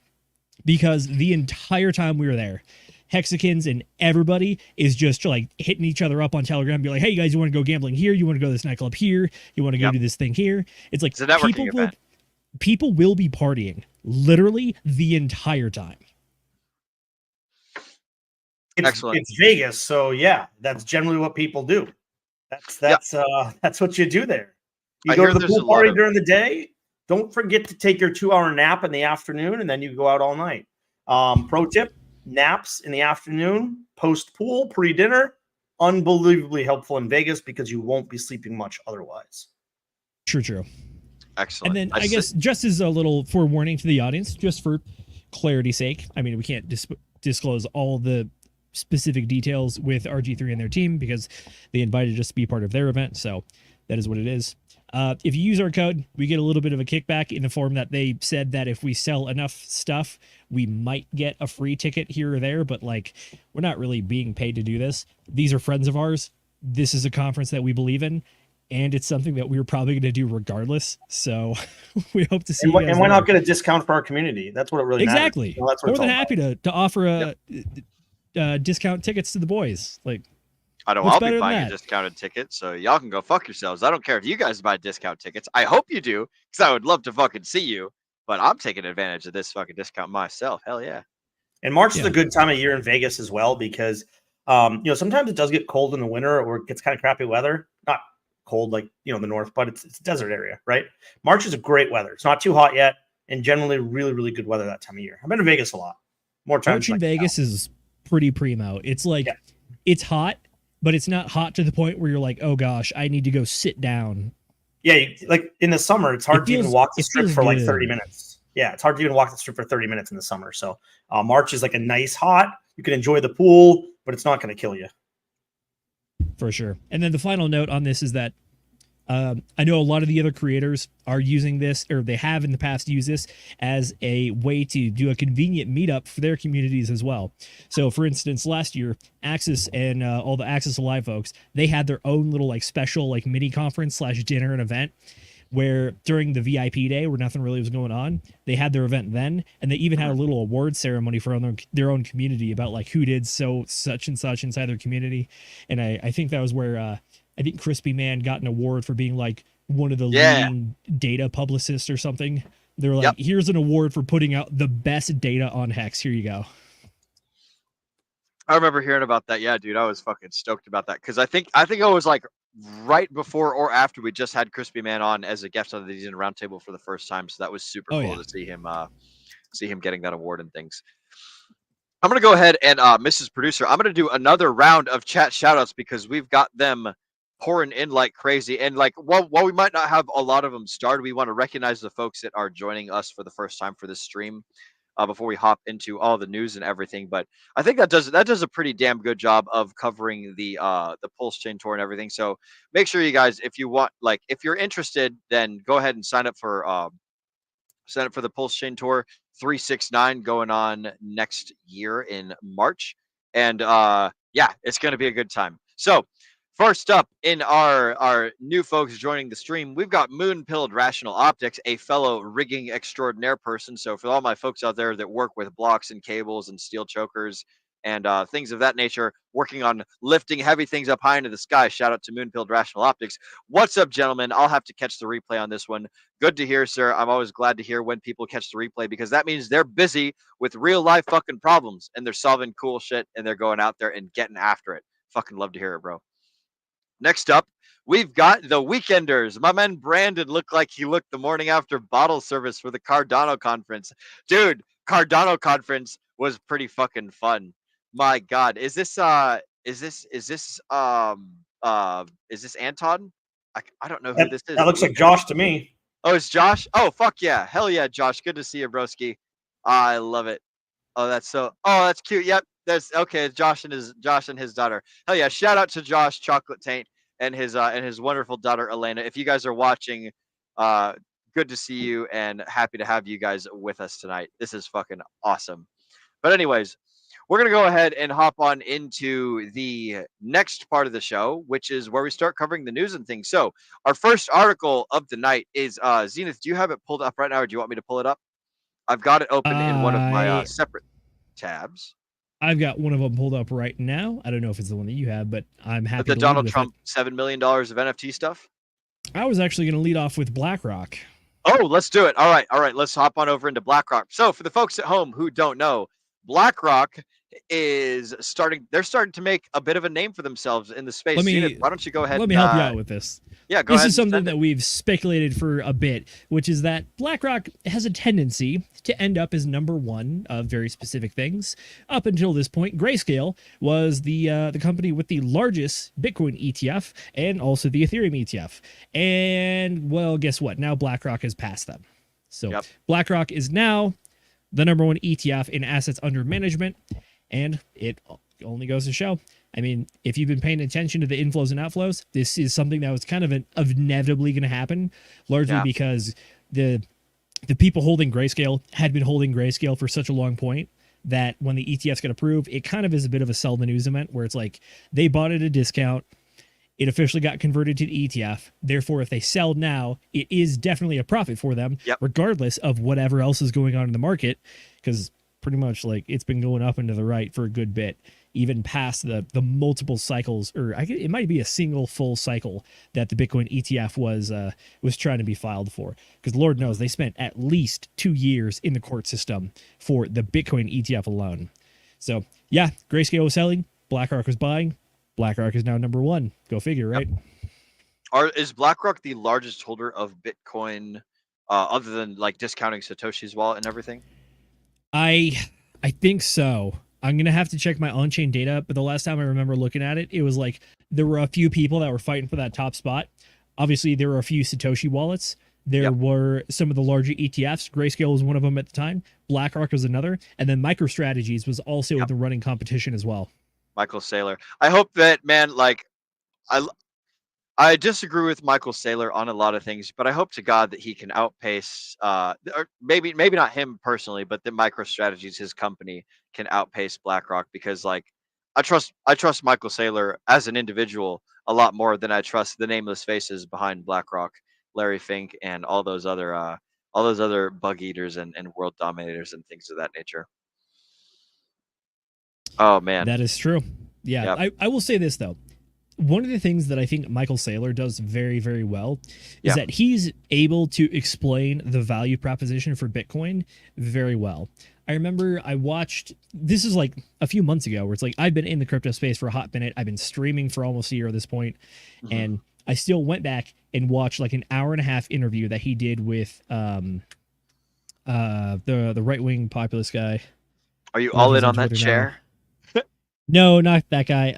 E: because the entire time we were there, Hexicans and everybody is just like hitting each other up on Telegram, be like, hey, you guys, you want to go gambling here? You want to go to this nightclub here? You want to go do this thing here? It's like
D: it's a networking event.
E: people will be partying literally the entire time.
D: Excellent.
H: It's Vegas, so yeah, that's generally what people do. That's what you do there. You go to the pool party during the day. Don't forget to take your 2-hour nap in the afternoon, and then you go out all night. Pro tip: naps in the afternoon, post pool, pre dinner, unbelievably helpful in Vegas because you won't be sleeping much otherwise.
E: True.
D: Excellent.
E: And then I guess just as a little forewarning to the audience, just for clarity's sake, I mean, we can't disclose all the specific details with RG3 and their team because they invited us to be part of their event. So that is what it is. If you use our code, we get a little bit of a kickback in the form that they said that if we sell enough stuff, we might get a free ticket here or there. But like, we're not really being paid to do this. These are friends of ours. This is a conference that we believe in. And it's something that we're probably going to do regardless. So we hope to see.
H: And why not get a discount for our community? That's what it really matters.
E: Exactly.
H: Well, that's what
E: more than happy to offer discount tickets to the boys. Like,
D: I'll be buying a discounted ticket, so y'all can go fuck yourselves. I don't care if you guys buy discount tickets. I hope you do, because I would love to fucking see you. But I'm taking advantage of this fucking discount myself. Hell yeah.
H: And March is a good time of year in Vegas as well because, sometimes it does get cold in the winter or it gets kind of crappy weather. Not cold like, the north, but it's a desert area, right? March is a great weather. It's not too hot yet and generally really, really good weather that time of year. I've been to Vegas a lot. More times.
E: March in Vegas is pretty primo. It's like, it's hot, but it's not hot to the point where you're like, oh gosh, I need to go sit down.
H: Yeah, like in the summer, it's hard to even walk the strip for like 30 minutes. Yeah, it's hard to even walk the strip for 30 minutes in the summer. So March is like a nice hot. You can enjoy the pool, but it's not going to kill you.
E: For sure. And then the final note on this is that I know a lot of the other creators are using this, or they have in the past used this as a way to do a convenient meetup for their communities as well. So for instance, last year, Axis and all the Axis Alive folks, they had their own little like special like mini conference / dinner and event where during the VIP day where nothing really was going on, they had their event then, and they even had a little award ceremony for their own community about like who did such and such inside their community. And I think that was where I think Crispy Man got an award for being like one of the leading data publicists or something. They were like, here's an award for putting out the best data on Hex. Here you go.
D: I remember hearing about that. Yeah, dude, I was fucking stoked about that because I think it was like right before or after we just had Crispy Man on as a guest on the Degen Roundtable for the first time. So that was super cool to see him getting that award and things. I'm gonna go ahead and Mrs. Producer, I'm gonna do another round of chat shoutouts because we've got them pouring in like crazy. And like while we might not have a lot of them started, we want to recognize the folks that are joining us for the first time for this stream before we hop into all the news and everything. But I think that does a pretty damn good job of covering the Pulse Chain Tour and everything. So make sure you guys, if you want, like if you're interested, then go ahead and sign up for the Pulse Chain Tour 369 going on next year in March. And it's going to be a good time. So first up in our new folks joining the stream, we've got Moon-Pilled Rational Optics, a fellow rigging extraordinaire person. So for all my folks out there that work with blocks and cables and steel chokers and things of that nature, working on lifting heavy things up high into the sky, shout out to Moon-Pilled Rational Optics. What's up, gentlemen? I'll have to catch the replay on this one. Good to hear, sir. I'm always glad to hear when people catch the replay because that means they're busy with real life fucking problems and they're solving cool shit and they're going out there and getting after it. Fucking love to hear it, bro. Next up, we've got the Weekenders. My man Brandon looked like he looked the morning after bottle service for the Cardano conference. Dude, Cardano conference was pretty fucking fun. My God, is this Anton? I don't know who this is.
H: That looks like Josh to me.
D: Oh, it's Josh? Oh, fuck yeah. Hell yeah, Josh. Good to see you, broski. I love it. Oh, that's cute. Yep. That's okay. Josh and his daughter. Hell yeah! Shout out to Josh Chocolate Taint and his wonderful daughter Elena. If you guys are watching, good to see you and happy to have you guys with us tonight. This is fucking awesome. But anyways, we're gonna go ahead and hop on into the next part of the show, which is where we start covering the news and things. So our first article of the night is Zenith. Do you have it pulled up right now, or do you want me to pull it up? I've got it open in one of my separate tabs.
E: I've got one of them pulled up right now. I don't know if it's the one that you have, but I'm happy.
D: The Donald Trump $7 million of NFT stuff.
E: I was actually going to lead off with BlackRock.
D: Oh, let's do it. All right. Let's hop on over into BlackRock. So for the folks at home who don't know, BlackRock is starting. They're starting to make a bit of a name for themselves in the space. Zenith, why don't you go ahead?
E: Let me help you out with this.
D: Yeah, go ahead.
E: This is something that we've speculated for a bit, which is that BlackRock has a tendency to end up as number one of very specific things. Up until this point, Grayscale was the company with the largest Bitcoin ETF and also the Ethereum ETF. And well, guess what? Now BlackRock has passed them. So BlackRock is now the number one ETF in assets under management, and it only goes to show. I mean, if you've been paying attention to the inflows and outflows, this is something that was kind of inevitably going to happen, largely because the people holding Grayscale had been holding Grayscale for such a long point that when the ETFs get approved, it kind of is a bit of a sell the news event where it's like they bought at a discount. It officially got converted to the ETF. Therefore, if they sell now, it is definitely a profit for them, regardless of whatever else is going on in the market, because pretty much like it's been going up and to the right for a good bit, even past the multiple cycles, or it might be a single full cycle that the Bitcoin ETF was trying to be filed for. Because Lord knows they spent at least 2 years in the court system for the Bitcoin ETF alone. So yeah, Grayscale was selling, BlackRock was buying. BlackRock is now number one. Go figure, right?
D: Is BlackRock the largest holder of Bitcoin, other than like discounting Satoshi's wallet and everything?
E: I think so. I'm going to have to check my on-chain data, but the last time I remember looking at it, it was like there were a few people that were fighting for that top spot. Obviously, there were a few Satoshi wallets. There were some of the larger ETFs. Grayscale was one of them at the time. BlackRock was another. And then MicroStrategies was also the running competition as well.
D: Michael Saylor. I hope that, man, like, I disagree with Michael Saylor on a lot of things, but I hope to God that he can outpace, or maybe not him personally, but that MicroStrategies, his company, can outpace BlackRock, because like I trust Michael Saylor as an individual a lot more than I trust the nameless faces behind BlackRock, Larry Fink, and all those other bug eaters and world dominators and things of that nature. Oh man,
E: that is true. Yeah, I will say this though. One of the things that I think Michael Saylor does very, very well is that he's able to explain the value proposition for Bitcoin very well. I remember I watched, this is like a few months ago, where it's like I've been in the crypto space for a hot minute. I've been streaming for almost a year at this point, and I still went back and watched like an hour-and-a-half interview that he did with the right-wing populist guy.
D: Are you all in on that chair?
E: No, not that guy.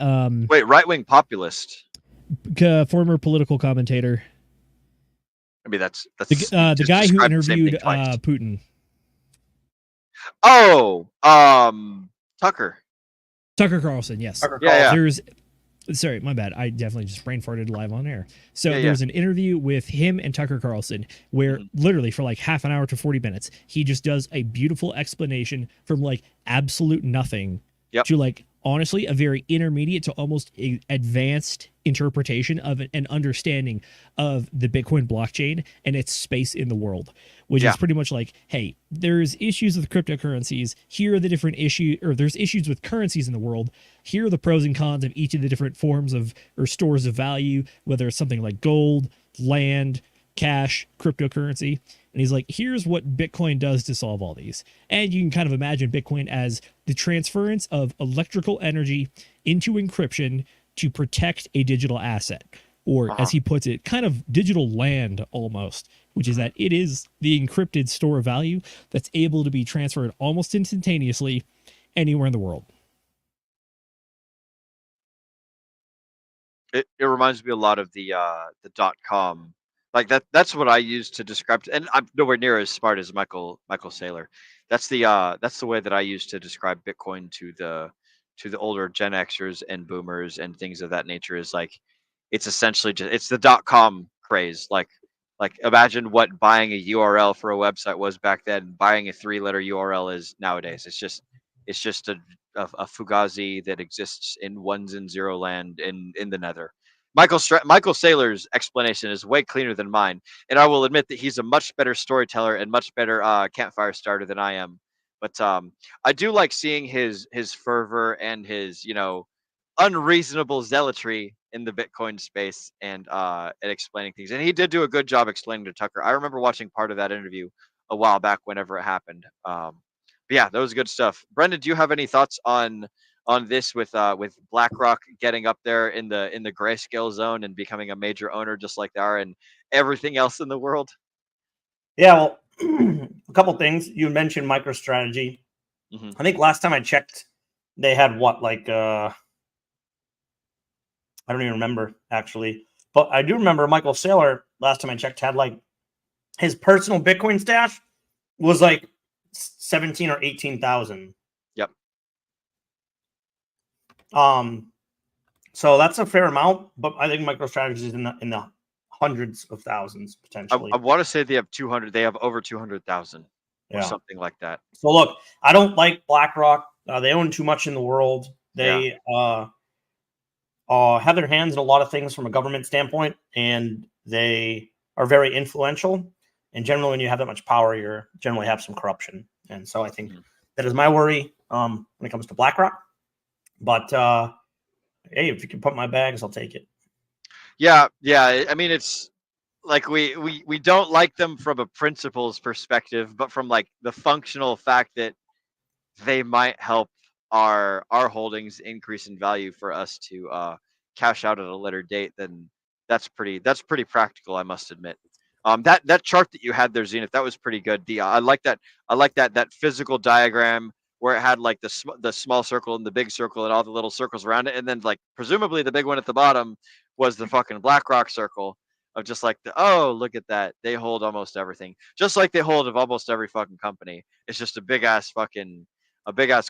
D: Wait, right-wing populist?
E: Former political commentator.
D: Maybe that's
E: the guy who interviewed Putin.
D: Oh, Tucker
E: Carlson. Yes.
D: Yeah.
E: Sorry, my bad. I definitely just brain farted live on air. So there's an interview with him and Tucker Carlson where literally for like half an hour to 40 minutes, he just does a beautiful explanation from like absolute nothing to like honestly a very intermediate to almost advanced interpretation of an understanding of the Bitcoin blockchain and its space in the world, which is pretty much like, hey, there's issues with cryptocurrencies. Here are the different issues, or there's issues with currencies in the world. Here are the pros and cons of each of the different forms of or stores of value, whether it's something like gold, land, cash, cryptocurrency. And he's like, here's what Bitcoin does to solve all these. And you can kind of imagine Bitcoin as the transference of electrical energy into encryption to protect a digital asset. Or as he puts it, kind of digital land almost, which is that it is the encrypted store of value that's able to be transferred almost instantaneously anywhere in the world.
D: It reminds me a lot of the .com. Like that's what I use to describe, and I'm nowhere near as smart as Michael Saylor. That's the way that I use to describe Bitcoin to the older Gen Xers and boomers and things of that nature. Is like it's essentially just it's the .com craze. Like imagine what buying a URL for a website was back then. Buying a 3-letter URL is nowadays. It's just a fugazi that exists in ones and zero land in the nether. Michael Saylor's explanation is way cleaner than mine, and I will admit that he's a much better storyteller and much better campfire starter than I am. But I do like seeing his fervor and his unreasonable zealotry in the Bitcoin space and explaining things. And he did do a good job explaining to Tucker. I remember watching part of that interview a while back whenever it happened. But yeah, that was good stuff. Brendan, do you have any thoughts on this with BlackRock getting up there in the grayscale zone and becoming a major owner just like they are in everything else in the world?
H: Yeah, well, a couple things. You mentioned MicroStrategy.
D: Mm-hmm.
H: I think last time I checked, they had what, like, I don't even remember actually, but I do remember Michael Saylor, last time I checked, had like his personal Bitcoin stash was like 17 or 18,000.
D: Yep.
H: So that's a fair amount, but I think MicroStrategy is in the hundreds of thousands potentially.
D: I want to say they have 200. They have over 200,000 or something like that.
H: So look, I don't like BlackRock. They own too much in the world. They have their hands in a lot of things from a government standpoint, and they are very influential. And generally, when you have that much power, you generally have some corruption. And so I think that is my worry when it comes to BlackRock. But hey, if you can pump my bags, I'll take it.
D: Yeah. I mean, it's like we don't like them from a principles perspective, but from like the functional fact that they might help our holdings increase in value for us to cash out at a later date, then that's pretty practical, I must admit. That chart that you had there, Zenith, that was pretty good. I like that physical diagram where it had like the small circle and the big circle and all the little circles around it, and then like presumably the big one at the bottom was the fucking BlackRock circle of just like oh, look at that, they hold almost everything, just like they hold of almost every fucking company. It's just a big ass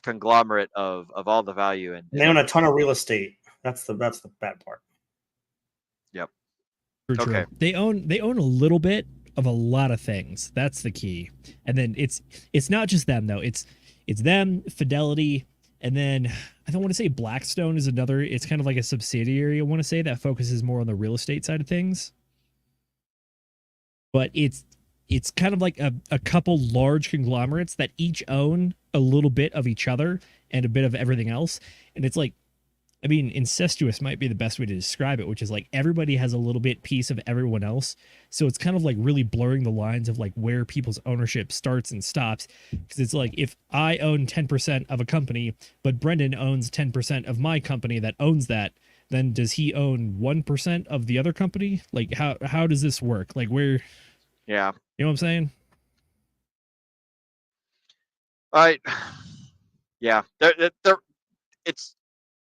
D: conglomerate of all the value, and
H: they own a ton of real estate. That's the bad part.
D: Yep.
E: True.
D: Okay.
E: They own a little bit of a lot of things. That's the key. And then it's not just them though. It's them, Fidelity, and then I don't want to say Blackstone is another. It's kind of like a subsidiary, I want to say, that focuses more on the real estate side of things. But it's kind of like a couple large conglomerates that each own a little bit of each other and a bit of everything else. And it's like, I mean, incestuous might be the best way to describe it, which is like everybody has a little bit piece of everyone else. So it's kind of like really blurring the lines of like where people's ownership starts and stops. Because it's like, if I own 10% of a company, but Brendan owns 10% of my company that owns that, then does he own 1% of the other company? Like, how does this work? Like, where?
D: Yeah.
E: You know what I'm saying?
D: All right. Yeah. It's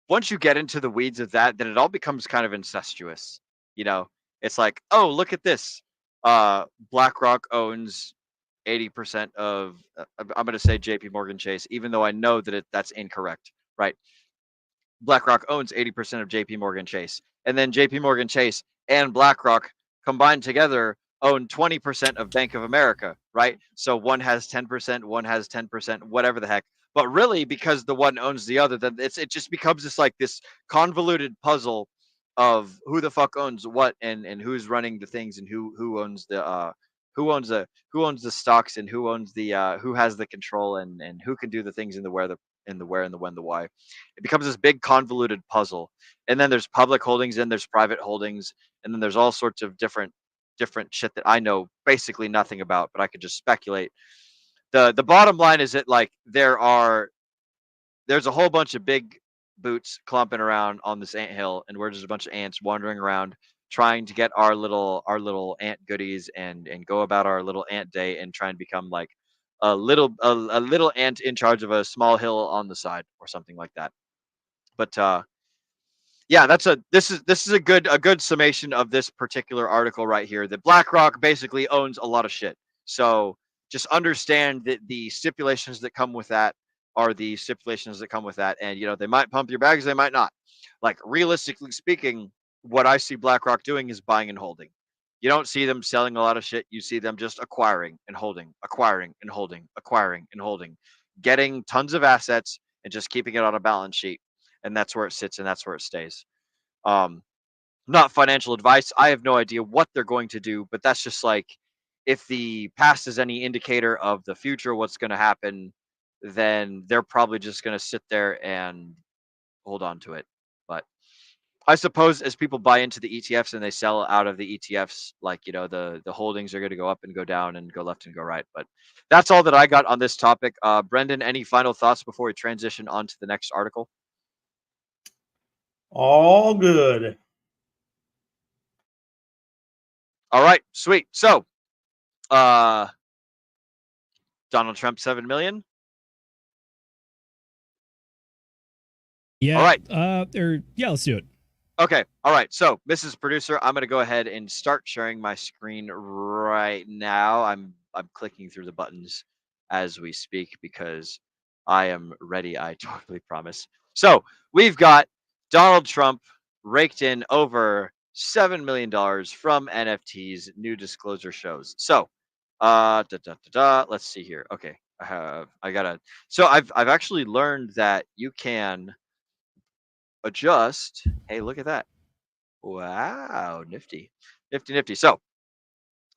D: once you get into the weeds of that, then it all becomes kind of incestuous. You know, it's like, oh, look at this. BlackRock owns 80% of, I'm going to say JP Morgan Chase, even though I know that that's incorrect, right? BlackRock owns 80% of JP Morgan Chase. And then JP Morgan Chase and BlackRock combined together own 20% of Bank of America, right? So one has 10%, one has 10%, whatever the heck. But really, because the one owns the other, then it just becomes this convoluted puzzle of who the fuck owns what, and who's running the things, and who owns the stocks, and who owns the who has the control, and who can do the things in the where, and the when, the why. It becomes this big convoluted puzzle. And then there's public holdings, and there's private holdings, and then there's all sorts of different shit that I know basically nothing about, but I could just speculate. The bottom line is that like there's a whole bunch of big boots clumping around on this anthill, and we're just a bunch of ants wandering around trying to get our little ant goodies and go about our little ant day and try and become like a little ant in charge of a small hill on the side or something like that. But yeah, this is a good summation of this particular article right here. That BlackRock basically owns a lot of shit. So just understand that the stipulations that come with that are the stipulations that come with that. And they might pump your bags, they might not. Like, realistically speaking, what I see BlackRock doing is buying and holding. You don't see them selling a lot of shit. You see them just acquiring and holding, acquiring and holding, acquiring and holding, getting tons of assets and just keeping it on a balance sheet. And that's where it sits, and that's where it stays. Not financial advice. I have no idea what they're going to do, but that's just like, if the past is any indicator of the future, what's going to happen, then they're probably just going to sit there and hold on to it. But I suppose as people buy into the ETFs and they sell out of the ETFs, like, the holdings are going to go up and go down and go left and go right. But that's all that I got on this topic. Brendan, any final thoughts before we transition on to the next article?
H: All good.
D: All right, sweet. So, Donald Trump, 7 million.
E: Yeah.
D: All right.
E: Let's do it.
D: Okay. All right. So, Mrs. Producer, I'm going to go ahead and start sharing my screen right now. I'm clicking through the buttons as we speak because I am ready. I totally promise. So, we've got Donald Trump raked in over $7 million from NFTs, new disclosure shows. So, let's see here. Okay. So I've actually learned that you can adjust. Hey, look at that. Wow, nifty. So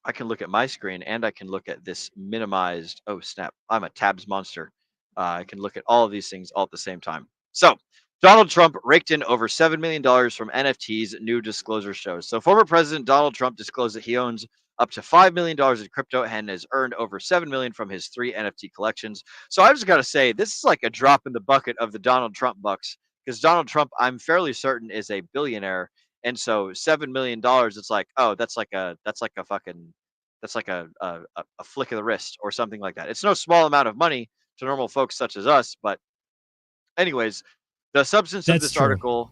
D: I can look at my screen and I can look at this minimized. Oh, snap. I'm a tabs monster. I can look at all of these things all at the same time. So Donald Trump raked in over $7 million from NFTs, new disclosure shows. So former President Donald Trump disclosed that he owns up to $5 million in crypto and has earned over $7 million from his 3 NFT collections. So I just got to say, this is like a drop in the bucket of the Donald Trump bucks, because Donald Trump, I'm fairly certain, is a billionaire. And so $7 million, it's like, oh, that's like a flick of the wrist or something like that. It's no small amount of money to normal folks such as us. But anyways, the substance of this article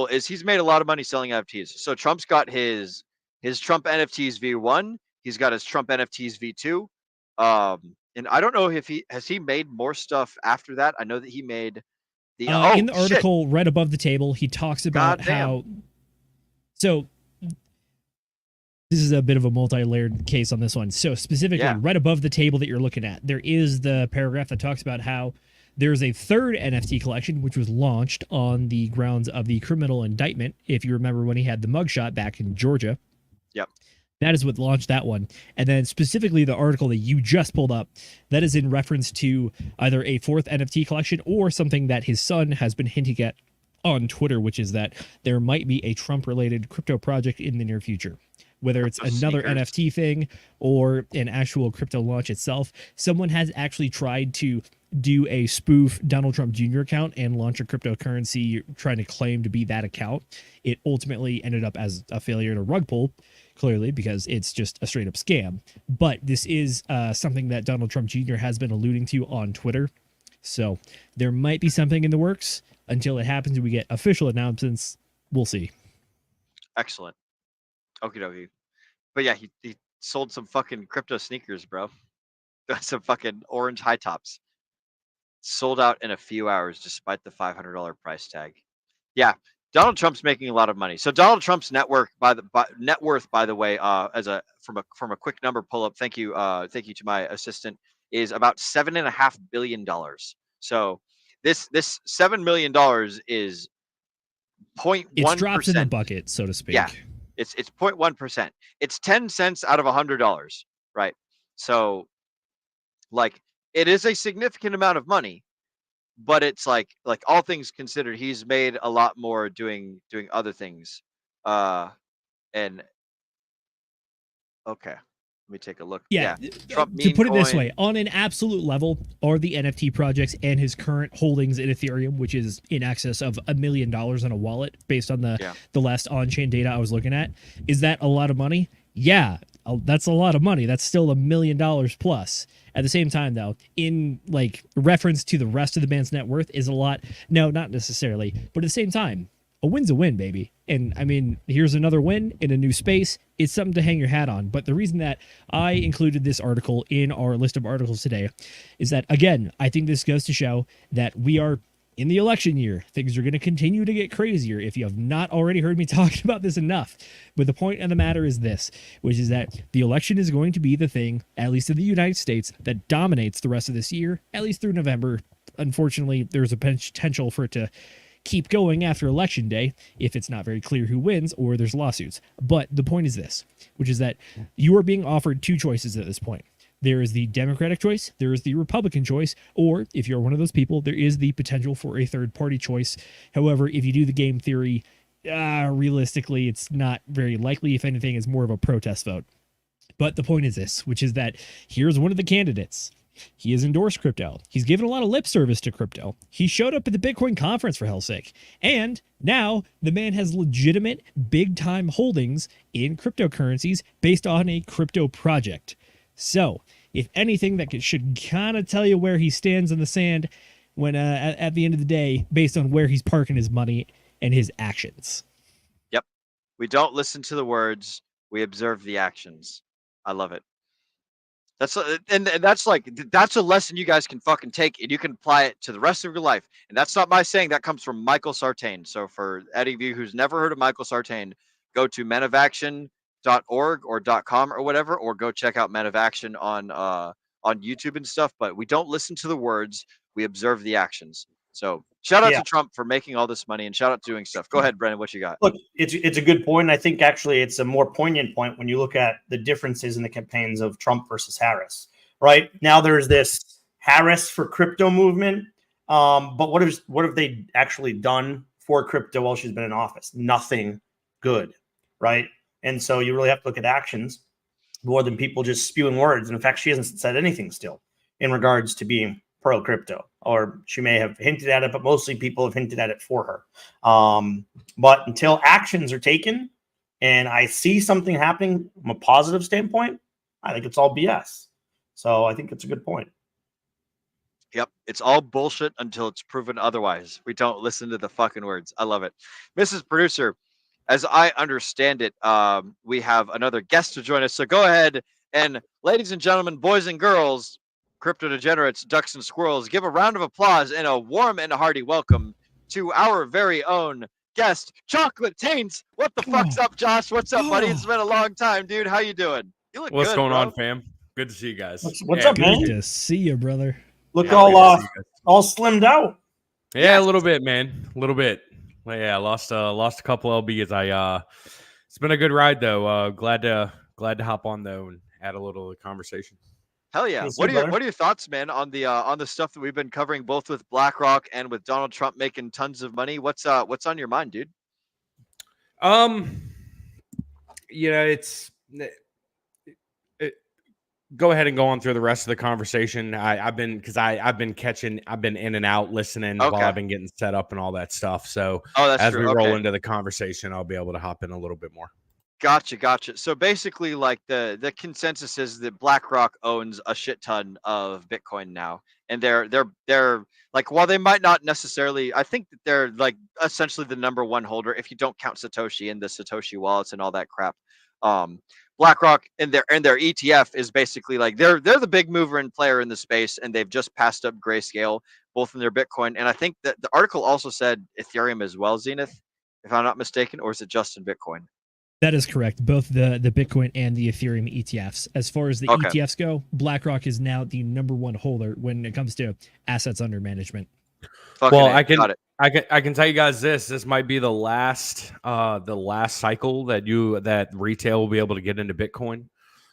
D: is he's made a lot of money selling NFTs. So Trump's got his Trump NFTs V1. He's got his Trump NFTs V2. And I don't know if he made more stuff after that. I know that he made the
E: in the article right above the table, he talks about how. So this is a bit of a multi-layered case on this one. So specifically, right above the table that you're looking at, there is the paragraph that talks about how there's a third NFT collection, which was launched on the grounds of the criminal indictment. If you remember when he had the mugshot back in Georgia.
D: Yep.
E: That is what launched that one. And then specifically the article that you just pulled up, that is in reference to either a fourth NFT collection or something that his son has been hinting at on Twitter, which is that there might be a Trump-related crypto project in the near future. Whether it's another NFT thing or an actual crypto launch itself, someone has actually tried to do a spoof Donald Trump Jr. account and launch a cryptocurrency trying to claim to be that account. It ultimately ended up as a failure and a rug pull, clearly, because it's just a straight up scam. But this is something that Donald Trump Jr. has been alluding to on Twitter. So there might be something in the works. Until it happens and we get official announcements, we'll see.
D: Excellent. Okie dokie. But yeah, he sold some fucking crypto sneakers, bro. Some fucking orange high tops. Sold out in a few hours despite the $500 price tag. Yeah, Donald Trump's making a lot of money. So Donald Trump's net worth, by the way, from a quick number pull up, thank you to my assistant, is about $7.5 billion. So this $7 million is 0.1%.
E: It's drops in the bucket, so to speak.
D: Yeah, it's 0.1%. It's 10 cents out of $100, right? So, like, it is a significant amount of money, but it's like all things considered, he's made a lot more doing other things. And okay. Let me take a look.
E: Yeah.
D: Trump
E: to put it this
D: coin.
E: way, on an absolute level, are the NFT projects and his current holdings in Ethereum, which is in excess of $1 million on a wallet, based on the last on-chain data I was looking at. Is that a lot of money? Yeah, that's a lot of money. That's still $1 million plus. At the same time, though, in like reference to the rest of the band's net worth is a lot. No, not necessarily. But at the same time, a win's a win, baby. And I mean, here's another win in a new space. It's something to hang your hat on. But the reason that I included this article in our list of articles today is that, again, I think this goes to show that we are in the election year. Things are going to continue to get crazier if you have not already heard me talking about this enough. But the point of the matter is this, which is that the election is going to be the thing, at least in the United States, that dominates the rest of this year, at least through November. Unfortunately, there's a potential for it to keep going after election day if it's not very clear who wins or there's lawsuits. But the point is this, which is that you are being offered two choices at this point. There is the Democratic choice, there is the Republican choice, or if you're one of those people, there is the potential for a third party choice. However, if you do the game theory, realistically, it's not very likely. If anything, it's more of a protest vote. But the point is this, which is that here's one of the candidates. He has endorsed crypto. He's given a lot of lip service to crypto. He showed up at the Bitcoin conference, for hell's sake. And now the man has legitimate big-time holdings in cryptocurrencies based on a crypto project. So, if anything, that should kind of tell you where he stands in the sand when at the end of the day, based on where he's parking his money and his actions.
D: Yep. We don't listen to the words. We observe the actions. I love it. That's that's a lesson you guys can fucking take, and you can apply it to the rest of your life. And that's not my saying. That comes from Michael Sartain. So for any of you who's never heard of Michael Sartain, go to menofaction.org or .com or whatever, or go check out Men of Action on YouTube and stuff. But we don't listen to the words. We observe the actions. So shout out to Trump for making all this money, and shout out to doing stuff. Go ahead, Brennan. What you got?
H: Look, it's a good point. I think actually it's a more poignant point when you look at the differences in the campaigns of Trump versus Harris. Right now, there's this Harris for crypto movement, but what have they actually done for crypto while she's been in office? Nothing good, right? And so you really have to look at actions more than people just spewing words. And in fact, she hasn't said anything still in regards to being pro crypto, or she may have hinted at it, but mostly people have hinted at it for her. But until actions are taken and I see something happening from a positive standpoint, I think it's all BS. So I think it's a good point.
D: Yep. It's all bullshit until it's proven otherwise. We don't listen to the fucking words. I love it. Mrs. Producer, as I understand it, we have another guest to join us. So go ahead and, ladies and gentlemen, boys and girls, crypto degenerates, ducks and squirrels, give a round of applause and a warm and hearty welcome to our very own guest, Chocolate Taints. What the fuck's up, Josh? What's up, buddy? It's been a long time, dude. How you doing? You look
I: What's
D: good,
I: going
D: bro.
I: on, fam? Good to see you guys.
H: What's up, man?
E: Good to see you, brother.
H: Look all slimmed out.
I: Yeah, a little bit, man. A little bit. Well, yeah, I lost a couple lbs. It's been a good ride though. Glad to hop on though and add a little conversation.
D: Hell yeah! What are your thoughts, man, on the stuff that we've been covering, both with BlackRock and with Donald Trump making tons of money? What's on your mind, dude?
I: Go ahead and go on through the rest of the conversation. I've been in and out listening while I've been getting set up and all that stuff. So as we roll into the conversation, I'll be able to hop in a little bit more.
D: Gotcha. So basically, like the consensus is that BlackRock owns a shit ton of Bitcoin now, and they're like, while they might not necessarily, I think that they're like essentially the number one holder if you don't count Satoshi and the Satoshi wallets and all that crap. BlackRock and their ETF is basically like they're the big mover and player in the space, and they've just passed up Grayscale both in their Bitcoin, and I think that the article also said Ethereum as well, Zenith, if I'm not mistaken, or is it just in Bitcoin?
E: That is correct. Both the Bitcoin and the Ethereum ETFs. As far as the ETFs go, BlackRock is now the number one holder when it comes to assets under management.
I: I can tell you guys this might be the last cycle that retail will be able to get into Bitcoin,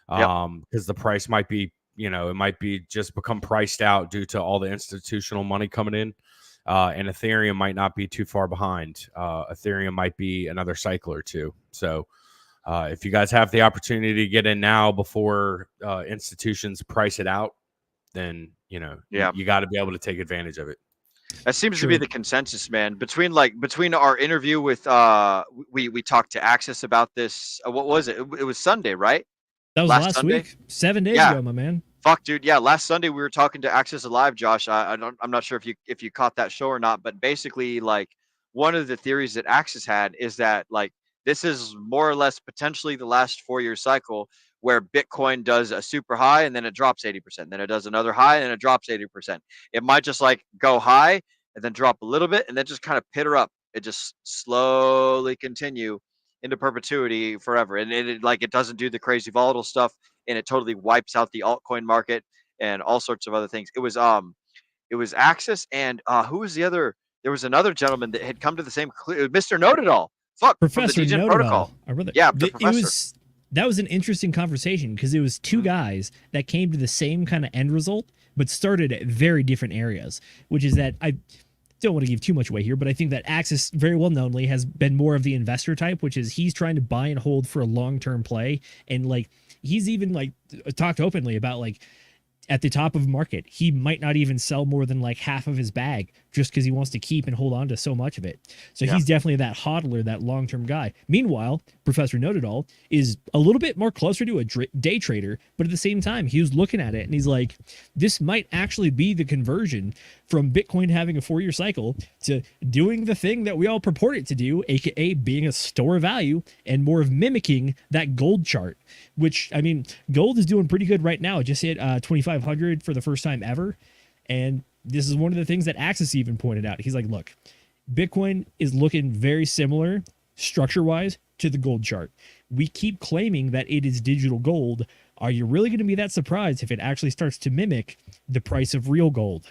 I: because the price might be, it might be just become priced out due to all the institutional money coming in, and Ethereum might not be too far behind. Ethereum might be another cycle or two. So if you guys have the opportunity to get in now before institutions price it out, then you got to be able to take advantage of it.
D: That seems to be the consensus, man. Between our interview with we talked to Axis about this. What was it? It was Sunday, right?
E: That was last week, 7 days ago, my man.
D: Fuck, dude. Yeah, last Sunday we were talking to Axis Alive, Josh. I'm not sure if you caught that show or not, but basically, like, one of the theories that Axis had is that, like, this is more or less potentially the last 4-year cycle where Bitcoin does a super high and then it drops 80%. Then it does another high and it drops 80%. It might just like go high and then drop a little bit and then just kind of pitter up. It just slowly continue into perpetuity forever. And it doesn't do the crazy volatile stuff, and it totally wipes out the altcoin market and all sorts of other things. It was Axis and who was the other? There was another gentleman that had come to the same conclusion. Mr. Know-It-All. Fuck,
E: Professor
D: from the Degen
E: Know-It-All.
D: protocol.
E: The
D: professor.
E: that was an interesting conversation because it was two guys that came to the same kind of end result, but started at very different areas, which is that I don't want to give too much away here, but I think that Axis very well knownly has been more of the investor type, which is he's trying to buy and hold for a long-term play. And like, he's even like talked openly about like, at the top of market, he might not even sell more than like half of his bag just because he wants to keep and hold on to so much of it. So he's definitely that hodler, that long-term guy. Meanwhile, Professor Know-It-All is a little bit more closer to a day trader, but at the same time, he was looking at it and he's like, this might actually be the conversion from Bitcoin having a 4-year cycle to doing the thing that we all purport it to do, aka being a store of value and more of mimicking that gold chart, which, I mean, gold is doing pretty good right now. It just hit 2,500 for the first time ever. And this is one of the things that Axis even pointed out. He's like, look, Bitcoin is looking very similar structure-wise to the gold chart. We keep claiming that it is digital gold. Are you really going to be that surprised if it actually starts to mimic the price of real gold?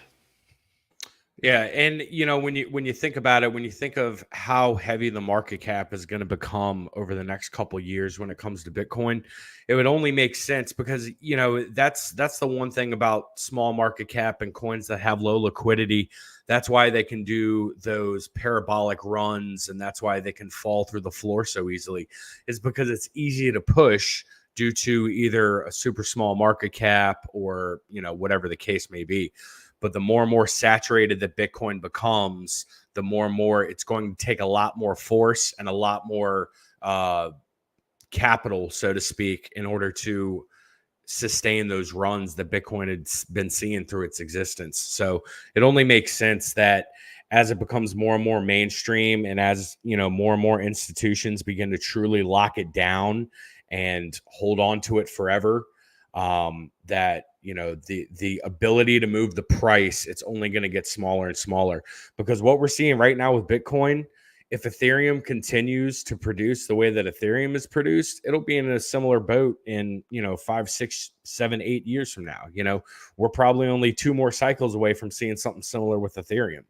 I: Yeah, and you know, when you think about it, when you think of how heavy the market cap is going to become over the next couple of years when it comes to Bitcoin, it would only make sense because, you know, that's the one thing about small market cap and coins that have low liquidity. That's why they can do those parabolic runs, and that's why they can fall through the floor so easily, is because it's easy to push due to either a super small market cap or, you know, whatever the case may be. But the more and more saturated that Bitcoin becomes, the more and more it's going to take a lot more force and a lot more capital, so to speak, in order to sustain those runs that Bitcoin had been seeing through its existence. So it only makes sense that as it becomes more and more mainstream and as, you know, more and more institutions begin to truly lock it down and hold on to it forever, that, you know, the ability to move the price, it's only going to get smaller and smaller. Because what we're seeing right now with Bitcoin, if Ethereum continues to produce the way that Ethereum is produced, it'll be in a similar boat in, you know, 5, 6, 7, 8 years from now. You know, we're probably only 2 more cycles away from seeing something similar with Ethereum.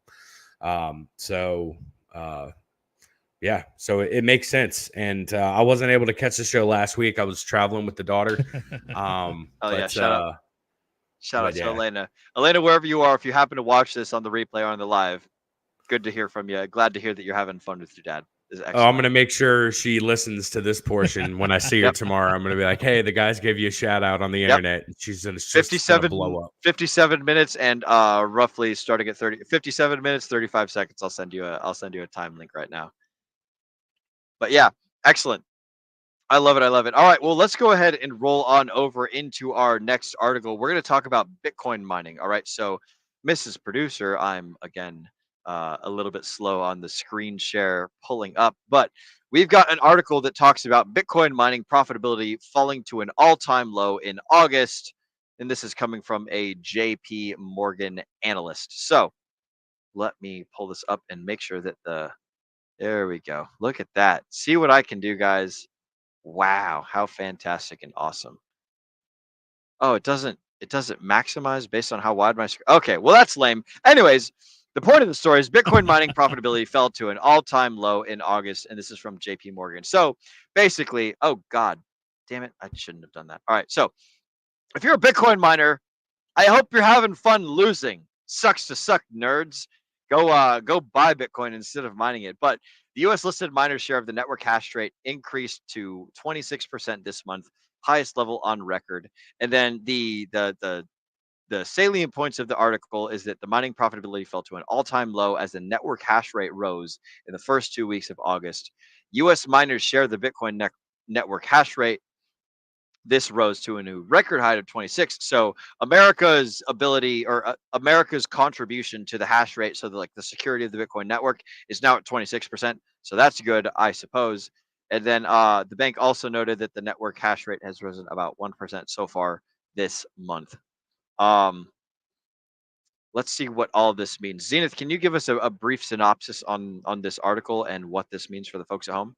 I: Yeah, so it makes sense. And I wasn't able to catch the show last week. I was traveling with the daughter.
D: Shout out to Elena. Elena, wherever you are, if you happen to watch this on the replay or on the live, good to hear from you. Glad to hear that you're having fun with your dad.
I: I'm going to make sure she listens to this portion when I see her tomorrow. I'm going to be like, hey, the guys gave you a shout out on the internet. And she's going to blow up.
D: 57 minutes and roughly starting at 57 minutes, 35 seconds. I'll send you a time link right now. But yeah, excellent. I love it. I love it. All right. Well, let's go ahead and roll on over into our next article. We're going to talk about Bitcoin mining. All right. So, Mrs. Producer, I'm again a little bit slow on the screen share pulling up, but we've got an article that talks about Bitcoin mining profitability falling to an all-time low in August. And this is coming from a JP Morgan analyst. So let me pull this up and make sure that there we go. Look at that. See what I can do, guys. Wow, how fantastic and awesome. Oh, it doesn't maximize based on how wide my screen. Okay, well, that's lame. Anyways, the point of the story is Bitcoin mining profitability fell to an all-time low in August, and this is from JP Morgan. So basically, oh God, damn it, I shouldn't have done that. All right, so if you're a Bitcoin miner, I hope you're having fun losing. Sucks to suck, nerds. Go buy Bitcoin instead of mining it. But the U.S. listed miner share of the network hash rate increased to 26% this month, highest level on record. And then the salient points of the article is that the mining profitability fell to an all-time low as the network hash rate rose in the first 2 weeks of August. U.S. miners share of the Bitcoin network hash rate. This rose to a new record high of 26. So America's ability or America's contribution to the hash rate, so the security of the Bitcoin network, is now at 26%. So that's good, I suppose. And then the bank also noted that the network hash rate has risen about 1% so far this month. Let's see what all this means. Zenith, can you give us a brief synopsis on this article and what this means for the folks at home?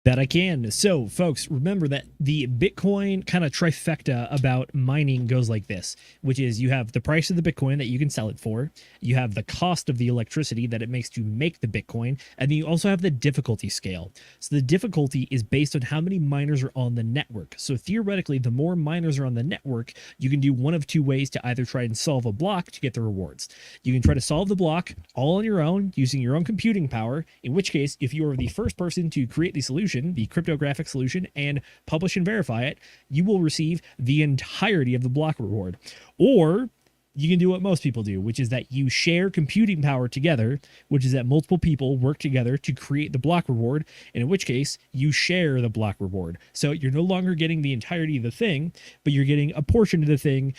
E: That I can. So, folks, remember that the Bitcoin kind of trifecta about mining goes like this, which is you have the price of the Bitcoin that you can sell it for, you have the cost of the electricity that it makes to make the Bitcoin, and then you also have the difficulty scale. So the difficulty is based on how many miners are on the network. So theoretically, the more miners are on the network, you can do one of two ways to either try and solve a block to get the rewards. You can try to solve the block all on your own using your own computing power, in which case, if you are the first person to create the solution, the cryptographic solution, and publish and verify it, you will receive the entirety of the block reward. Or you can do what most people do, which is that you share computing power together, which is that multiple people work together to create the block reward, and in which case you share the block reward. So you're no longer getting the entirety of the thing, but you're getting a portion of the thing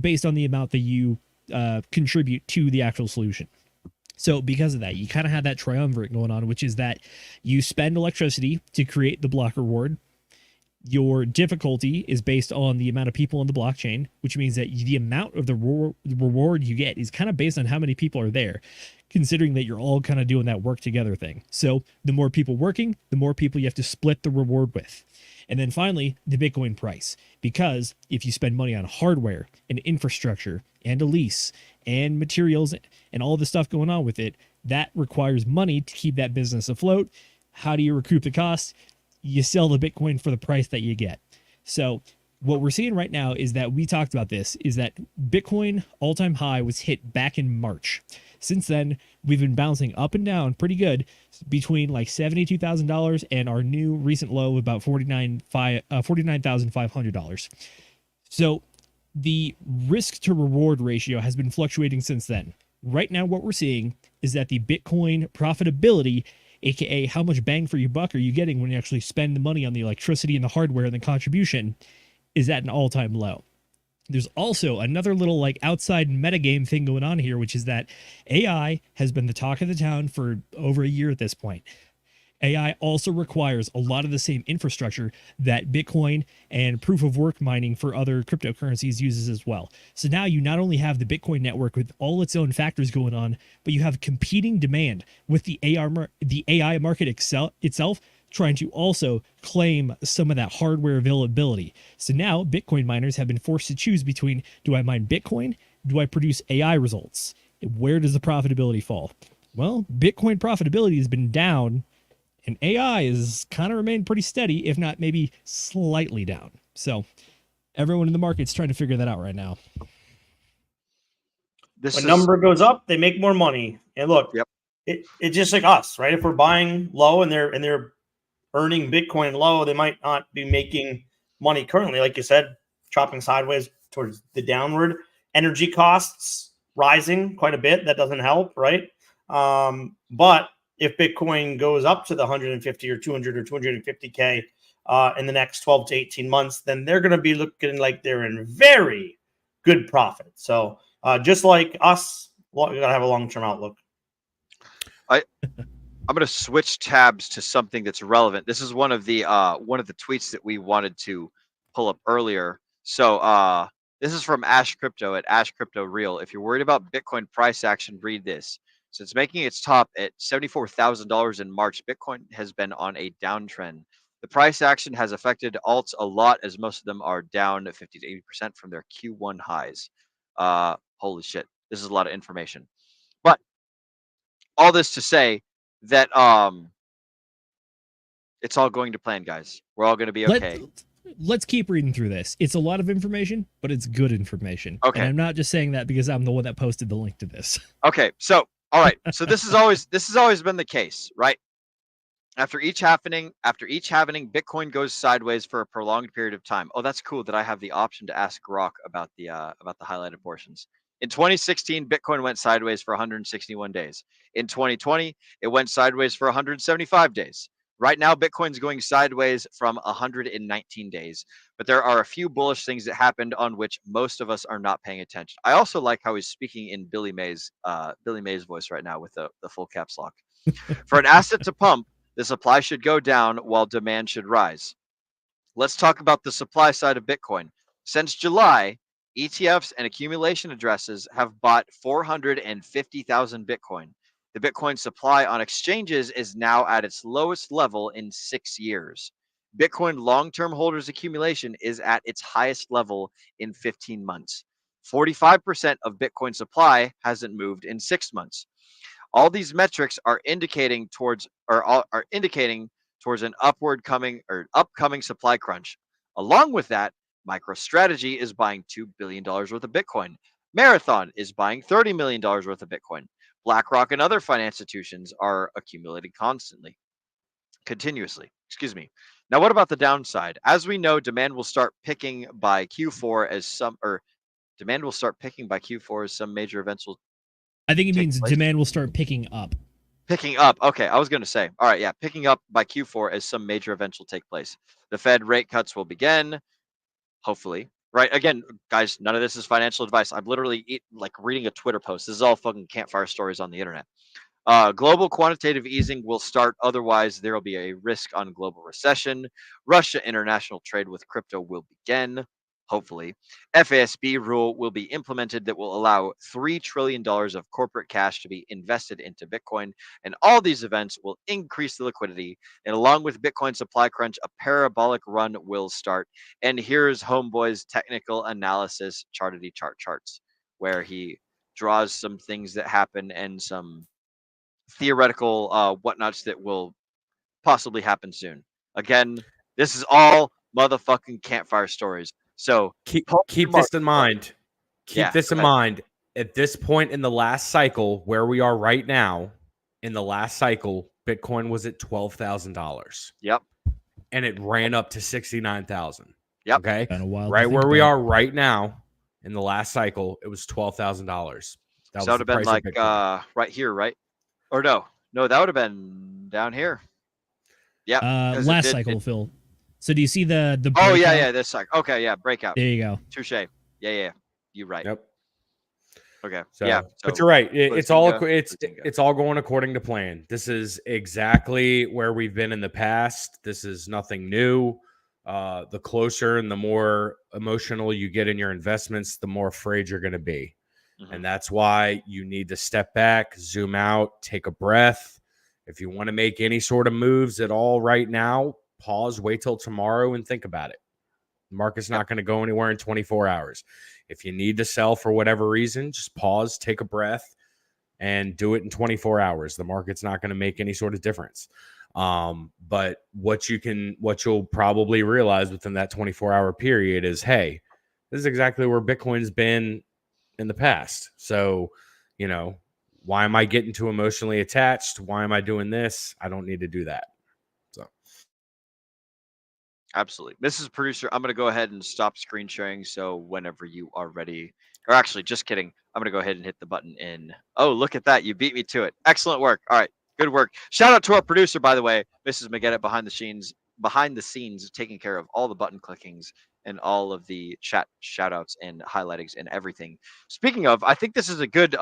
E: based on the amount that you contribute to the actual solution. So because of that, you kind of have that triumvirate going on, which is that you spend electricity to create the block reward. Your difficulty is based on the amount of people on the blockchain, which means that the amount of the reward you get is kind of based on how many people are there, considering that you're all kind of doing that work together thing. So the more people working, the more people you have to split the reward with. And then finally, the Bitcoin price, because if you spend money on hardware and infrastructure and a lease and materials and all the stuff going on with it, that requires money to keep that business afloat. How do you recoup the cost? You sell the Bitcoin for the price that you get. So what we're seeing right now is that we talked about this, is that Bitcoin all-time high was hit back in March. Since then, we've been bouncing up and down pretty good between like $72,000 and our new recent low of about $49,500. So the risk to reward ratio has been fluctuating since then. Right now, what we're seeing is that the Bitcoin profitability, aka how much bang for your buck are you getting when you actually spend the money on the electricity and the hardware and the contribution, is at an all-time low. There's also another little like outside metagame thing going on here, which is that AI has been the talk of the town for over a year at this point. AI also requires a lot of the same infrastructure that Bitcoin and proof of work mining for other cryptocurrencies uses as well. So now you not only have the Bitcoin network with all its own factors going on, but you have competing demand with the AI market itself trying to also claim some of that hardware availability. So now Bitcoin miners have been forced to choose between, do I mine Bitcoin? Do I produce AI results? Where does the profitability fall? Well, Bitcoin profitability has been down, and AI has kind of remained pretty steady, if not maybe slightly down. So everyone in the market's trying to figure that out right now.
H: When number goes up, they make more money. And look, it's just like us, right? If we're buying low and they're earning Bitcoin low, they might not be making money currently. Like you said, chopping sideways towards the downward. Energy costs rising quite a bit. That doesn't help, right? But if Bitcoin goes up to the 150 or 200 or 250K in the next 12 to 18 months, then they're going to be looking like they're in very good profit. So just like us, we got to have a long-term outlook.
D: I'm going to switch tabs to something that's relevant. This is one of the tweets that we wanted to pull up earlier. So this is from Ash Crypto at Ash Crypto Real. If you're worried about Bitcoin price action, read this. Since making its top at $74,000 in March, Bitcoin has been on a downtrend. The price action has affected alts a lot, as most of them are down 50 to 80% from their Q1 highs. Holy shit, this is a lot of information. But all this to say that it's all going to plan, guys. We're all going to be okay.
E: Let's keep reading through this. It's a lot of information, but it's good information.
D: Okay.
E: And I'm not just saying that because I'm the one that posted the link to this.
D: Okay, so all right. So this has always been the case, right? After each halvening, Bitcoin goes sideways for a prolonged period of time. Oh, that's cool that I have the option to ask Grok about the highlighted portions. In 2016, Bitcoin went sideways for 161 days. In 2020, it went sideways for 175 days. Right now, Bitcoin's going sideways from 119 days. But there are a few bullish things that happened on which most of us are not paying attention. I also like how he's speaking in Billy Mays' voice right now with the full caps lock. For an asset to pump, the supply should go down while demand should rise. Let's talk about the supply side of Bitcoin. Since July, ETFs and accumulation addresses have bought 450,000 Bitcoin. The Bitcoin supply on exchanges is now at its lowest level in 6 years. Bitcoin long-term holders accumulation is at its highest level in 15 months. 45% of Bitcoin supply hasn't moved in 6 months. All these metrics are indicating towards an upcoming supply crunch. Along with that, MicroStrategy is buying $2 billion worth of Bitcoin. Marathon is buying $30 million worth of Bitcoin. BlackRock and other financial institutions are accumulating continuously. Excuse me. Now, what about the downside? As we know, demand will start picking by Q4 as some major events will.
E: I think it means place. Demand will start picking up.
D: Picking up. Okay, I was going to say. All right, yeah, picking up by Q4 as some major events will take place. The Fed rate cuts will begin, hopefully. Right. Again, guys, none of this is financial advice. I'm literally like reading a Twitter post. This is all fucking campfire stories on the internet. Global quantitative easing will start. Otherwise, there will be a risk on global recession. Russia international trade with crypto will begin. Hopefully, FASB rule will be implemented that will allow $3 trillion of corporate cash to be invested into Bitcoin. And all these events will increase the liquidity. And along with Bitcoin supply crunch, a parabolic run will start. And here's Homeboy's technical analysis charts, where he draws some things that happen and some theoretical whatnots that will possibly happen soon. Again, this is all motherfucking campfire stories. So
I: keep this in mind. Keep this in mind. At this point in the last cycle, where we are right now, in the last cycle, Bitcoin was at $12,000.
D: Yep.
I: And it ran up to 69,000.
D: Yep.
I: Okay. Right where we are right now in the last cycle, it was $12,000.
D: That would have been like right here, right? Or no, that would have been down here. Yeah.
E: Last cycle, Phil. So do you see the
D: breakout? Oh yeah, this cycle. Okay, yeah, breakout.
E: There you go.
D: Touche. Yeah. You're right.
I: Yep.
D: Okay.
I: So, but you're right. It's all going according to plan. This is exactly where we've been in the past. This is nothing new. The closer and the more emotional you get in your investments, the more afraid you're going to be. Mm-hmm. And that's why you need to step back, zoom out, take a breath. If you want to make any sort of moves at all right now, pause, wait till tomorrow and think about it. The market's not going to go anywhere in 24 hours. If you need to sell for whatever reason, just pause, take a breath, and do it in 24 hours. The market's not going to make any sort of difference. But what you'll probably realize within that 24-hour period is, hey, this is exactly where Bitcoin's been in the past. So, why am I getting too emotionally attached? Why am I doing this? I don't need to do that. So,
D: absolutely. Mrs. Producer, I'm going to go ahead and stop screen sharing. So whenever you are ready, or actually just kidding, I'm going to go ahead and hit the button in. Oh, look at that. You beat me to it. Excellent work. All right. Good work. Shout out to our producer, by the way, Mrs. McGetta, behind the scenes, taking care of all the button clickings and all of the chat shout outs and highlightings and everything. Speaking of, I think this is a good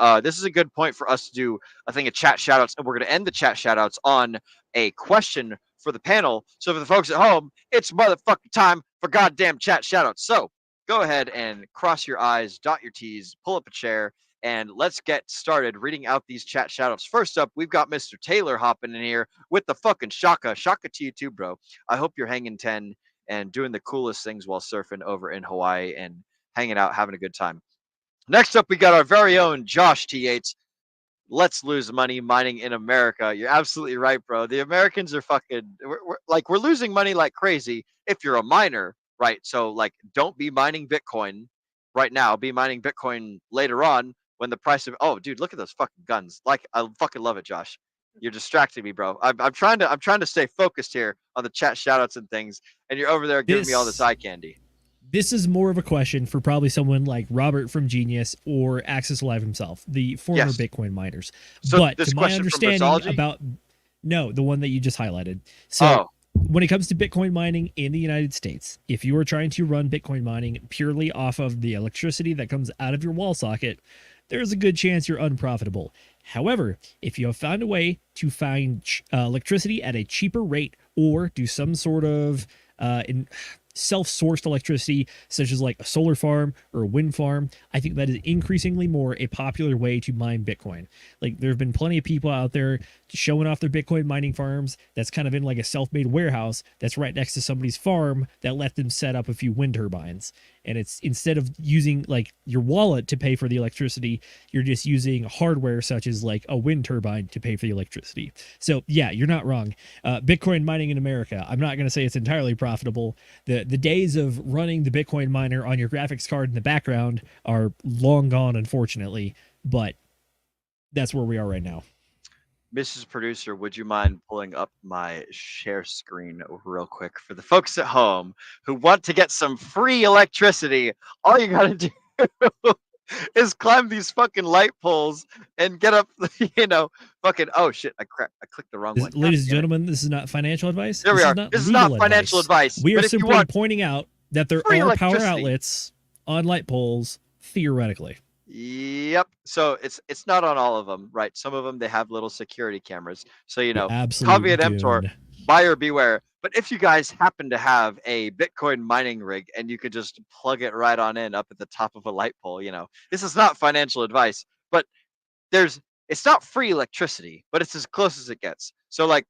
D: point for us to do, I think, a chat shout outs, and we're going to end the chat shout outs on a question for the panel. So for the folks at home, it's motherfucking time for goddamn chat shout outs. So go ahead and cross your I's, dot your T's, pull up a chair, and let's get started reading out these chat shout-outs. First up, we've got Mr. Taylor hopping in here with the fucking shaka. Shaka to you too, bro. I hope you're hanging 10 and doing the coolest things while surfing over in Hawaii and hanging out, having a good time. Next up, we got our very own Josh T8. Let's lose money mining in America. You're absolutely right, bro. The Americans are we're losing money like crazy if you're a miner, right? So, don't be mining Bitcoin right now. Be mining Bitcoin later on. When the price of dude, look at those fucking guns! I fucking love it, Josh. You're distracting me, bro. I'm trying to stay focused here on the chat shoutouts and things, and you're over there giving me all this eye candy.
E: This is more of a question for probably someone like Robert from Genius or Access Live himself, the former Bitcoin miners.
D: So
E: but to my understanding the one that you just highlighted. So when it comes to Bitcoin mining in the United States, if you are trying to run Bitcoin mining purely off of the electricity that comes out of your wall socket, there's a good chance you're unprofitable. However, if you have found a way to find electricity at a cheaper rate or do some sort of self-sourced electricity, such as like a solar farm or a wind farm, I think that is increasingly more a popular way to mine Bitcoin. Like there have been plenty of people out there showing off their Bitcoin mining farms that's kind of in like a self-made warehouse that's right next to somebody's farm that let them set up a few wind turbines. And it's instead of using like your wallet to pay for the electricity, you're just using hardware such as like a wind turbine to pay for the electricity. So yeah, you're not wrong. Bitcoin mining in America, I'm not going to say it's entirely profitable. The days of running the Bitcoin miner on your graphics card in the background are long gone, unfortunately, but that's where we are right now.
D: Mrs. Producer, would you mind pulling up my share screen real quick for the folks at home who want to get some free electricity? All you gotta do is climb these fucking light poles and get up, fucking, oh shit, I clicked the wrong one.
E: Ladies and gentlemen, this is not financial advice.
D: There we are. This is not financial advice.
E: We are simply pointing out that there are power outlets on light poles, theoretically.
D: Yep. So it's not on all of them, right? Some of them, they have little security cameras. So, caveat emptor, buyer beware. But if you guys happen to have a Bitcoin mining rig and you could just plug it right on in up at the top of a light pole, this is not financial advice, but it's not free electricity, but it's as close as it gets. So like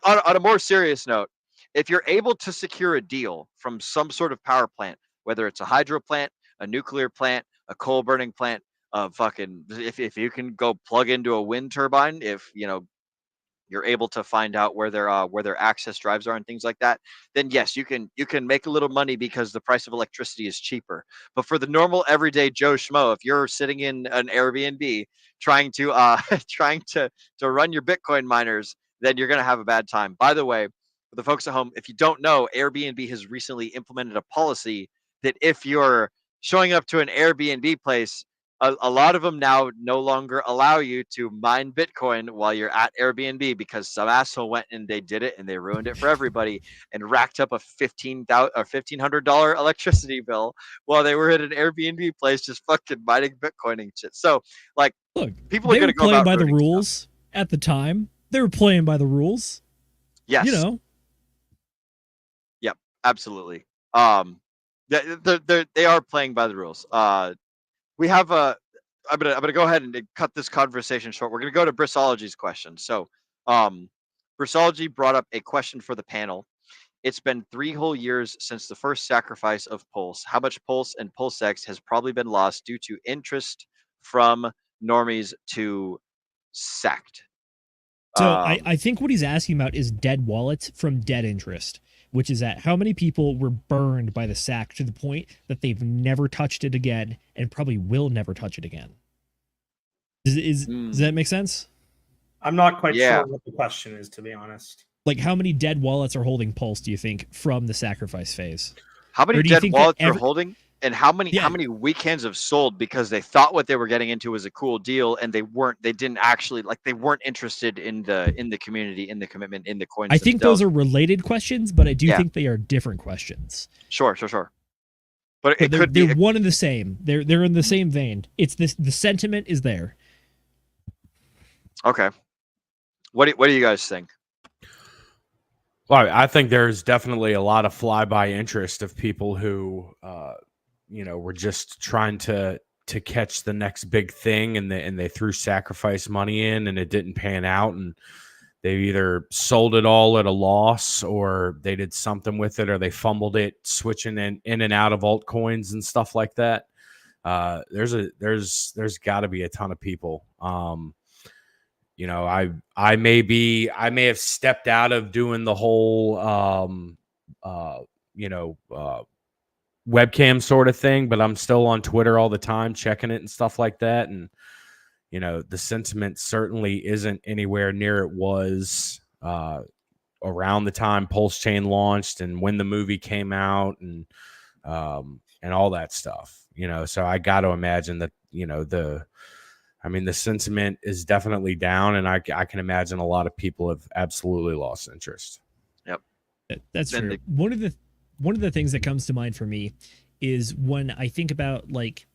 D: on a more serious note, if you're able to secure a deal from some sort of power plant, whether it's a hydro plant, a nuclear plant, a coal burning plant, if you can go plug into a wind turbine, if you're able to find out where their access drives are and things like that, then yes, you can make a little money because the price of electricity is cheaper. But for the normal everyday Joe Schmo, if you're sitting in an Airbnb trying to run your Bitcoin miners, then you're gonna have a bad time. By the way, for the folks at home, if you don't know, Airbnb has recently implemented a policy that if you're showing up to an Airbnb place, a lot of them now no longer allow you to mine Bitcoin while you're at Airbnb because some asshole went and they did it and they ruined it for everybody and racked up a $1,500 electricity bill while they were at an Airbnb place just fucking mining Bitcoin and shit. So like,
E: look,
D: people are going to go
E: playing by the
D: ruining
E: rules
D: stuff.
E: At the time. They were playing by the rules.
D: Yes. Yep, absolutely. They are playing by the rules. We have I'm gonna go ahead and cut this conversation short. We're gonna go to Brissology's question. So, Brissology brought up a question for the panel. It's been 3 whole years since the first sacrifice of Pulse. How much Pulse and PulseX has probably been lost due to interest from normies to sacked?
E: So I think what he's asking about is dead wallets from dead interest, which is that how many people were burned by the sack to the point that they've never touched it again and probably will never touch it again. Does that make sense?
H: I'm not quite sure what the question is, to be honest.
E: Like how many dead wallets are holding Pulse, do you think, from the sacrifice phase?
D: How many dead wallets are holding? And how many weak hands have sold because they thought what they were getting into was a cool deal and they weren't interested in the community, in the commitment, in the coins.
E: I think those are related questions, but I do think they are different questions.
D: Sure. But it could be
E: one and the same. They're in the same vein. It's this, the sentiment is there.
D: Okay. What do you guys think?
I: Well, I think there's definitely a lot of flyby interest of people who were just trying to catch the next big thing, and they threw sacrifice money in, and it didn't pan out, and they either sold it all at a loss, or they did something with it, or they fumbled it, switching in and out of altcoins and stuff like that. There's got to be a ton of people. I may have stepped out of doing the whole webcam sort of thing, but I'm still on Twitter all the time, checking it and stuff like that. And, the sentiment certainly isn't anywhere near it was around the time Pulse Chain launched and when the movie came out and all that stuff, so I got to imagine that, the sentiment is definitely down, and I can imagine a lot of people have absolutely lost interest.
D: Yep.
E: That's true. One of the things that comes to mind for me is when I think about like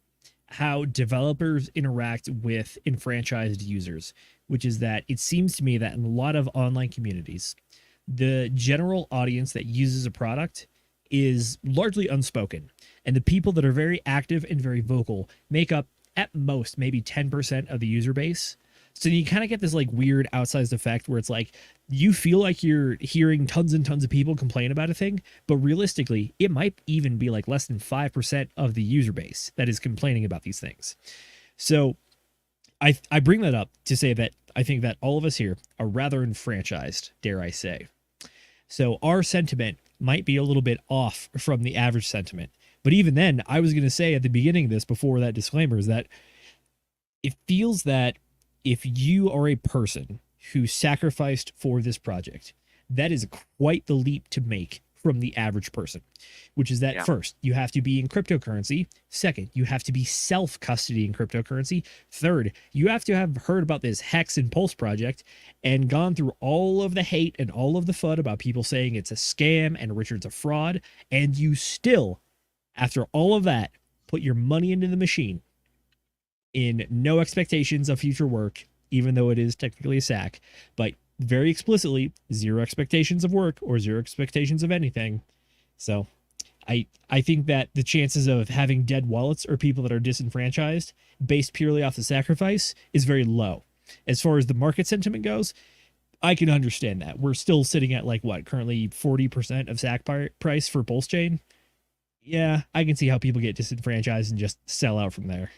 E: how developers interact with enfranchised users, which is that it seems to me that in a lot of online communities, the general audience that uses a product is largely unspoken. And the people that are very active and very vocal make up at most maybe 10% of the user base. So you kind of get this like weird outsized effect where it's like you feel like you're hearing tons and tons of people complain about a thing, but realistically, it might even be like less than 5% of the user base that is complaining about these things. So I bring that up to say that I think that all of us here are rather enfranchised, dare I say. So our sentiment might be a little bit off from the average sentiment. But even then, I was going to say at the beginning of this, before that disclaimer, is that it feels that if you are a person who sacrificed for this project, that is quite the leap to make from the average person, which is that first, you have to be in cryptocurrency. Second, you have to be self-custody in cryptocurrency. Third, you have to have heard about this Hex and Pulse project and gone through all of the hate and all of the FUD about people saying it's a scam and Richard's a fraud. And you still, after all of that, put your money into the machine in no expectations of future work, even though it is technically a SAC, but very explicitly, zero expectations of work or zero expectations of anything. So I think that the chances of having dead wallets or people that are disenfranchised based purely off the sacrifice is very low. As far as the market sentiment goes, I can understand that. We're still sitting at like what, currently 40% of SAC price for Pulse Chain. Yeah, I can see how people get disenfranchised and just sell out from there.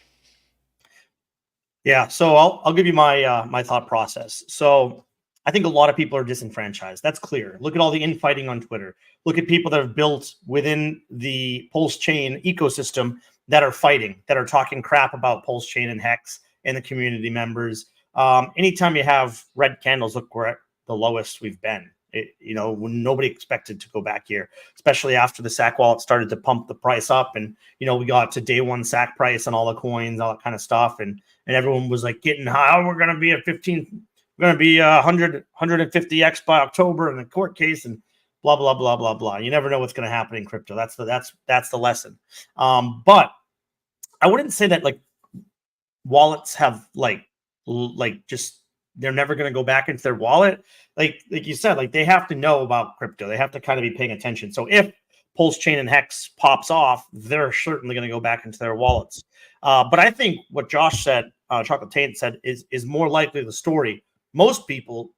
H: Yeah, so I'll give you my my thought process. So I think a lot of people are disenfranchised. That's clear. Look at all the infighting on Twitter. Look at people that have built within the Pulse Chain ecosystem that are fighting, that are talking crap about Pulse Chain and Hex and the community members. Anytime you have red candles, look, we're at the lowest we've been. When nobody expected to go back here, especially after the SAC wallet started to pump the price up, and we got to day one SAC price and all the coins, all that kind of stuff, and everyone was like getting high. We're going to be at 15. We're going to be 150x by October in the court case, and blah blah blah blah blah. You never know what's going to happen in crypto. That's the lesson. But I wouldn't say that like wallets have like just they're never going to go back into their wallet. Like you said, like they have to know about crypto. They have to kind of be paying attention. So if Pulse Chain and Hex pops off, they're certainly going to go back into their wallets. But I think what Josh said, Chocolate Taint said, is more likely the story. Most people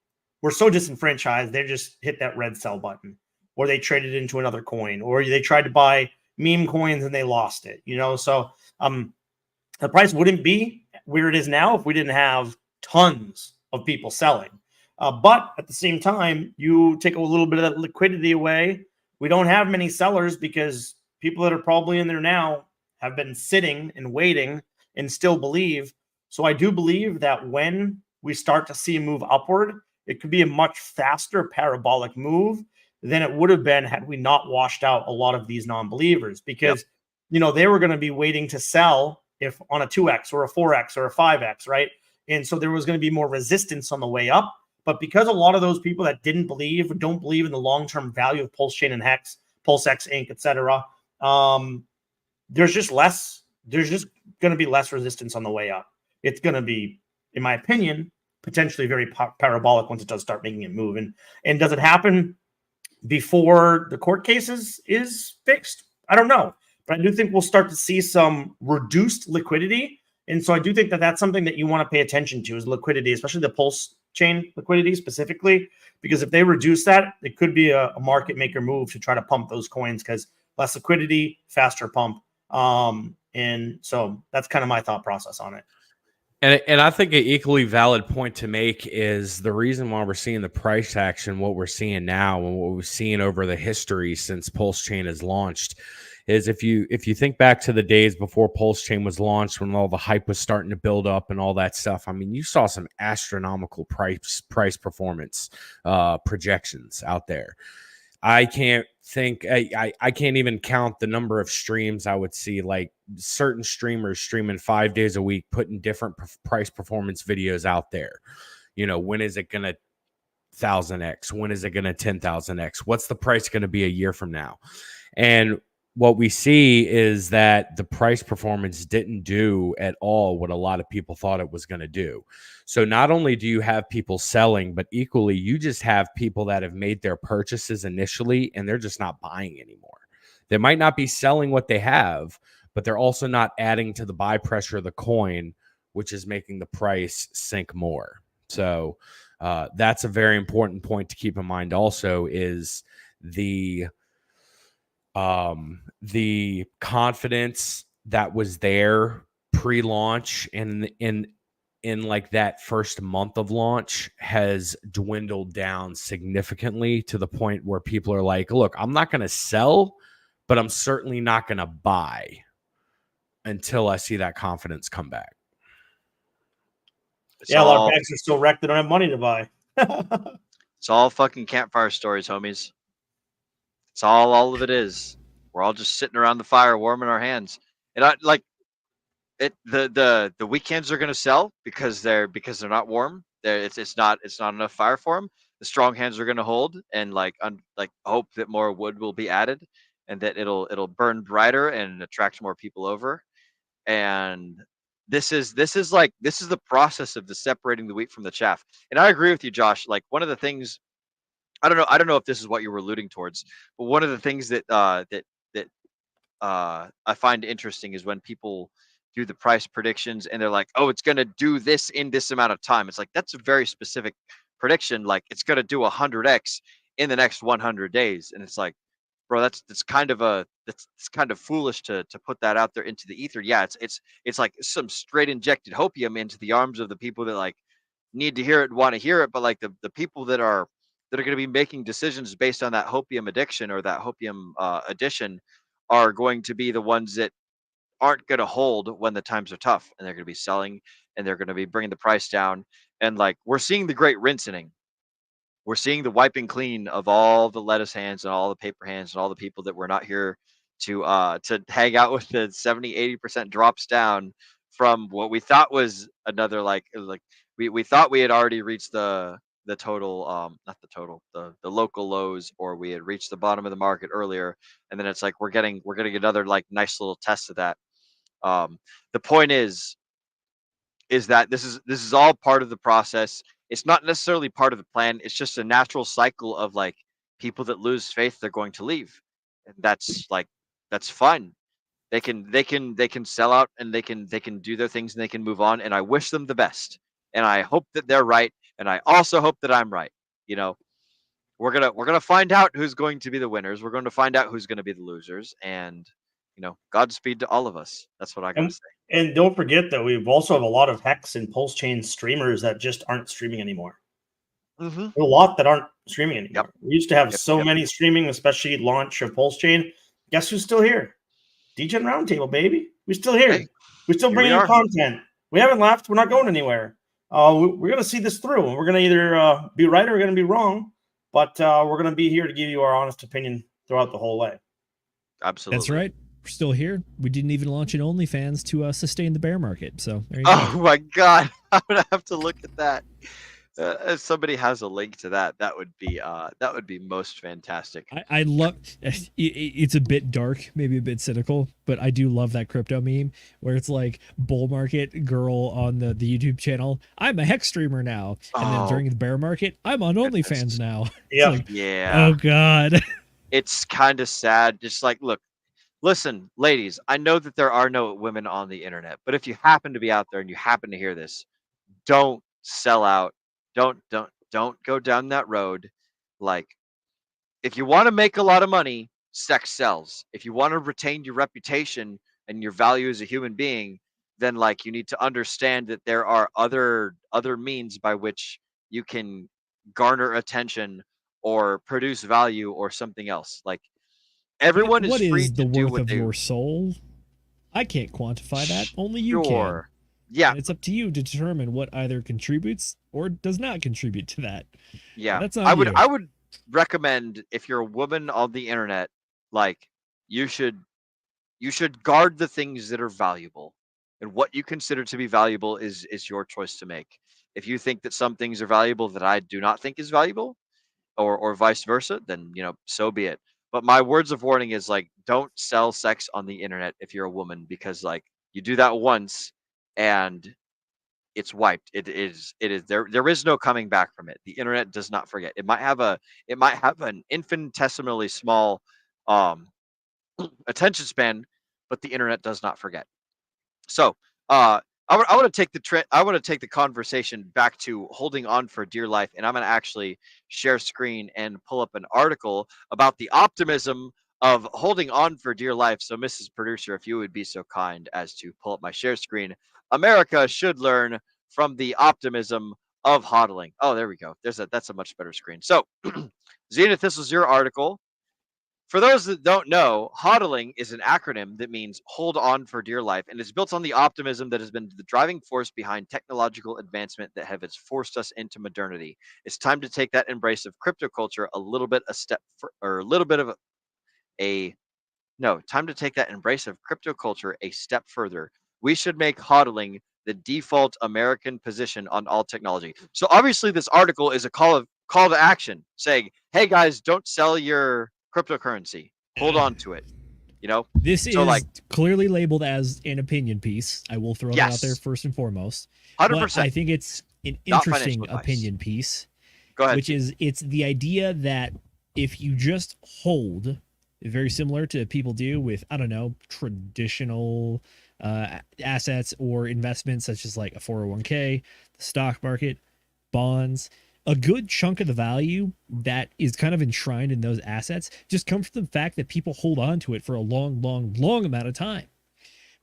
H: were so disenfranchised, they just hit that red sell button, or they traded into another coin, or they tried to buy meme coins and they lost it. So the price wouldn't be where it is now if we didn't have tons of people selling. But at the same time, you take a little bit of that liquidity away. We don't have many sellers because people that are probably in there now have been sitting and waiting and still believe. So I do believe that when we start to see a move upward, it could be a much faster parabolic move than it would have been had we not washed out a lot of these non-believers, because they were going to be waiting to sell if on a 2x or a 4x or a 5x, right? And so there was going to be more resistance on the way up. But because a lot of those people that don't believe in the long-term value of Pulse Chain and Hex, Pulse X Inc., etc., there's just going to be less resistance on the way up. It's going to be, in my opinion, potentially very parabolic once it does start making it move. And does it happen before the court cases is fixed? I don't know. But I do think we'll start to see some reduced liquidity. And so I do think that that's something that you want to pay attention to, is liquidity, especially the Pulse Chain liquidity specifically, because if they reduce that, it could be a market maker move to try to pump those coins, because less liquidity, faster pump. And so that's kind of my thought process on it.
I: And I think an equally valid point to make is the reason why we're seeing the price action, what we're seeing now and what we've seen over the history since Pulse Chain has launched, is if you think back to the days before Pulse Chain was launched, when all the hype was starting to build up and all that stuff. I mean, you saw some astronomical price performance projections out there. I can't even count the number of streams I would see, like certain streamers streaming 5 days a week, putting different price performance videos out there. When is it going to 1,000x? When is it going to 10,000x? What's the price going to be a year from now? And what we see is that the price performance didn't do at all what a lot of people thought it was going to do. So not only do you have people selling, but equally you just have people that have made their purchases initially and they're just not buying anymore. They might not be selling what they have, but they're also not adding to the buy pressure of the coin, which is making the price sink more. So that's a very important point to keep in mind also, is the confidence that was there pre-launch and in like that first month of launch has dwindled down significantly to the point where people are like, look, I'm not going to sell, but I'm certainly not going to buy until I see that confidence come back.
H: A lot of banks are still wrecked. They don't have money to buy.
D: It's all fucking campfire stories, homies. It's all of it is. We're all just sitting around the fire, warming our hands. And I like it. The weak hands are gonna sell because they're not warm. It's not enough fire for them. The strong hands are gonna hold and like hope that more wood will be added and that it'll burn brighter and attract more people over. And this is the process of separating the wheat from the chaff. And I agree with you, Josh. Like one of the things, I don't know if this is what you were alluding towards, but one of the things that I find interesting is when people do the price predictions and they're like, oh, it's going to do this in this amount of time. It's like, that's a very specific prediction. Like it's going to do 100x in the next 100 days. And it's like, bro, that's kind of foolish to put that out there into the ether. Yeah, it's like some straight injected hopium into the arms of the people that like need to hear it, want to hear it, but like the people that are going to be making decisions based on that hopium addiction or that hopium addition are going to be the ones that aren't going to hold when the times are tough, and they're going to be selling and they're going to be bringing the price down. And like we're seeing the great rinsing. We're seeing the wiping clean of all the lettuce hands and all the paper hands and all the people that were not here to hang out with the 70-80% drops down from what we thought was another like we thought we had already reached the total not the total, the local lows, or we had reached the bottom of the market earlier, and then it's like we're getting another like nice little test of that. The point is that this is all part of the process. It's not necessarily part of the plan. It's just a natural cycle of like people that lose faith, they're going to leave. And that's fine. They can sell out and they can do their things and they can move on. And I wish them the best. And I hope that they're right. And I also hope that I'm right. You know, we're gonna find out who's going to be the winners. We're going to find out who's going to be the losers. And Godspeed to all of us. That's what I gotta say.
H: And don't forget that we've also have a lot of Hex and Pulse Chain streamers that just aren't streaming anymore.
D: Mm-hmm.
H: A lot that aren't streaming anymore. Yep. We used to have so many streaming, especially launch of Pulse Chain. Guess who's still here? Degen Roundtable, baby. We're still here. Hey, we're still bringing you content. We haven't left. We're not going anywhere. We're going to see this through. We're going to either be right or we're going to be wrong. But we're going to be here to give you our honest opinion throughout the whole way.
D: Absolutely.
E: That's right. We're still here. We didn't even launch an OnlyFans to sustain the bear market. So there you go.
D: Oh my God, I'm gonna have to look at that. If somebody has a link to that, that would be most fantastic.
E: I love. It's a bit dark, maybe a bit cynical, but I do love that crypto meme where it's like bull market girl on the YouTube channel. I'm a Hex streamer now, and then during the bear market, I'm on OnlyFans now.
H: Yeah,
E: like,
D: yeah.
E: Oh God.
D: It's kind of sad. Just like, look. Listen, ladies, I know that there are no women on the internet, but if you happen to be out there and you happen to hear this, don't sell out. Don't go down that road. Like, if you want to make a lot of money, sex sells. If you want to retain your reputation and your value as a human being, then like you need to understand that there are other means by which you can garner attention or produce value or something else. Like, everyone is free to do what they...
E: What is the worth of your soul? I can't quantify that. Only you can.
D: Yeah.
E: And it's up to you to determine what either contributes or does not contribute to that.
D: Yeah.
E: That's on
D: you.
E: I
D: would recommend, if you're a woman on the internet, like you should guard the things that are valuable. And what you consider to be valuable is your choice to make. If you think that some things are valuable that I do not think is valuable, or vice versa, then so be it. But my words of warning is like, don't sell sex on the internet if you're a woman, because like you do that once and it's wiped. It is there is no coming back from it. The internet does not forget. It might have an infinitesimally small attention span, but the internet does not forget. So I want to take the conversation back to holding on for dear life, and I'm going to actually share screen and pull up an article about the optimism of holding on for dear life. So, Mrs. Producer, if you would be so kind as to pull up my share screen, America should learn from the optimism of hodling. Oh, there we go. That's a much better screen. So, Zenith, this was your article. For those that don't know, hodling is an acronym that means hold on for dear life, and it's built on the optimism that has been the driving force behind technological advancement that has forced us into modernity. It's time to take that embrace of crypto culture time to take that embrace of crypto culture a step further. We should make hodling the default American position on all technology. So obviously this article is a call to action saying, hey guys, don't sell your cryptocurrency. Hold on to it. You know,
E: this is clearly labeled as an opinion piece. I will throw that out there first and foremost.
D: 100%.
E: But I think it's an interesting opinion piece.
D: Go ahead.
E: Which is, it's the idea that if you just hold, very similar to people do with, I don't know, traditional assets or investments such as like a 401k, the stock market, bonds, a good chunk of the value that is kind of enshrined in those assets just comes from the fact that people hold on to it for a long, long, long amount of time.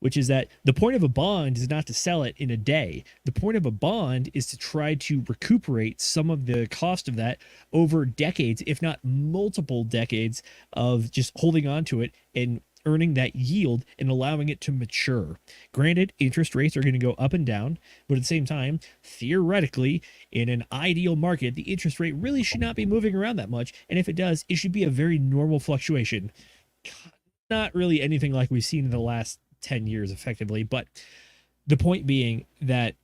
E: Which is that the point of a bond is not to sell it in a day. The point of a bond is to try to recuperate some of the cost of that over decades, if not multiple decades, of just holding on to it and earning that yield and allowing it to mature. Granted, interest rates are going to go up and down, but at the same time, theoretically, in an ideal market, the interest rate really should not be moving around that much. And if it does, it should be a very normal fluctuation. Not really anything like we've seen in the last 10 years effectively, but the point being that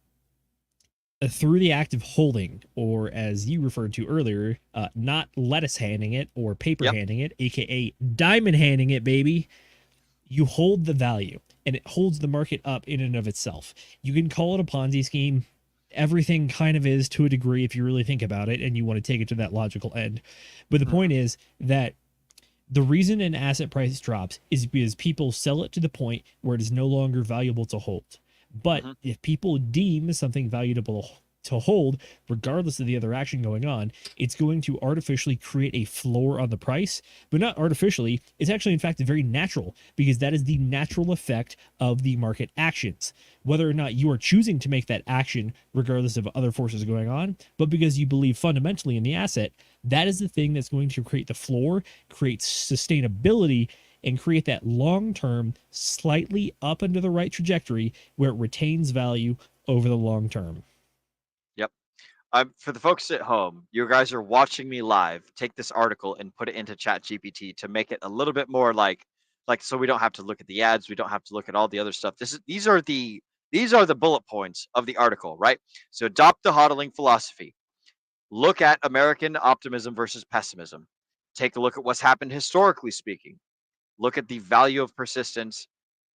E: through the act of holding, or as you referred to earlier, not lettuce handing it or paper handing it, aka diamond handing it, baby, you hold the value and it holds the market up in and of itself. You can call it a Ponzi scheme. Everything kind of is to a degree if you really think about it and you want to take it to that logical end. But the point is that the reason an asset price drops is because people sell it to the point where it is no longer valuable to hold. But if people deem something valuable to hold, regardless of the other action going on, it's going to artificially create a floor on the price, but not artificially. It's actually, in fact, very natural, because that is the natural effect of the market actions. Whether or not you are choosing to make that action, regardless of other forces going on, but because you believe fundamentally in the asset, that is the thing that's going to create the floor, create sustainability, and create that long-term, slightly up and to the right trajectory where it retains value over the long term.
D: Yep. For the folks at home, you guys are watching me live. Take this article and put it into ChatGPT to make it a little bit more like so we don't have to look at the ads, we don't have to look at all the other stuff. These are the bullet points of the article, right? So adopt the hodling philosophy. Look at American optimism versus pessimism. Take a look at what's happened historically speaking. Look at the value of persistence.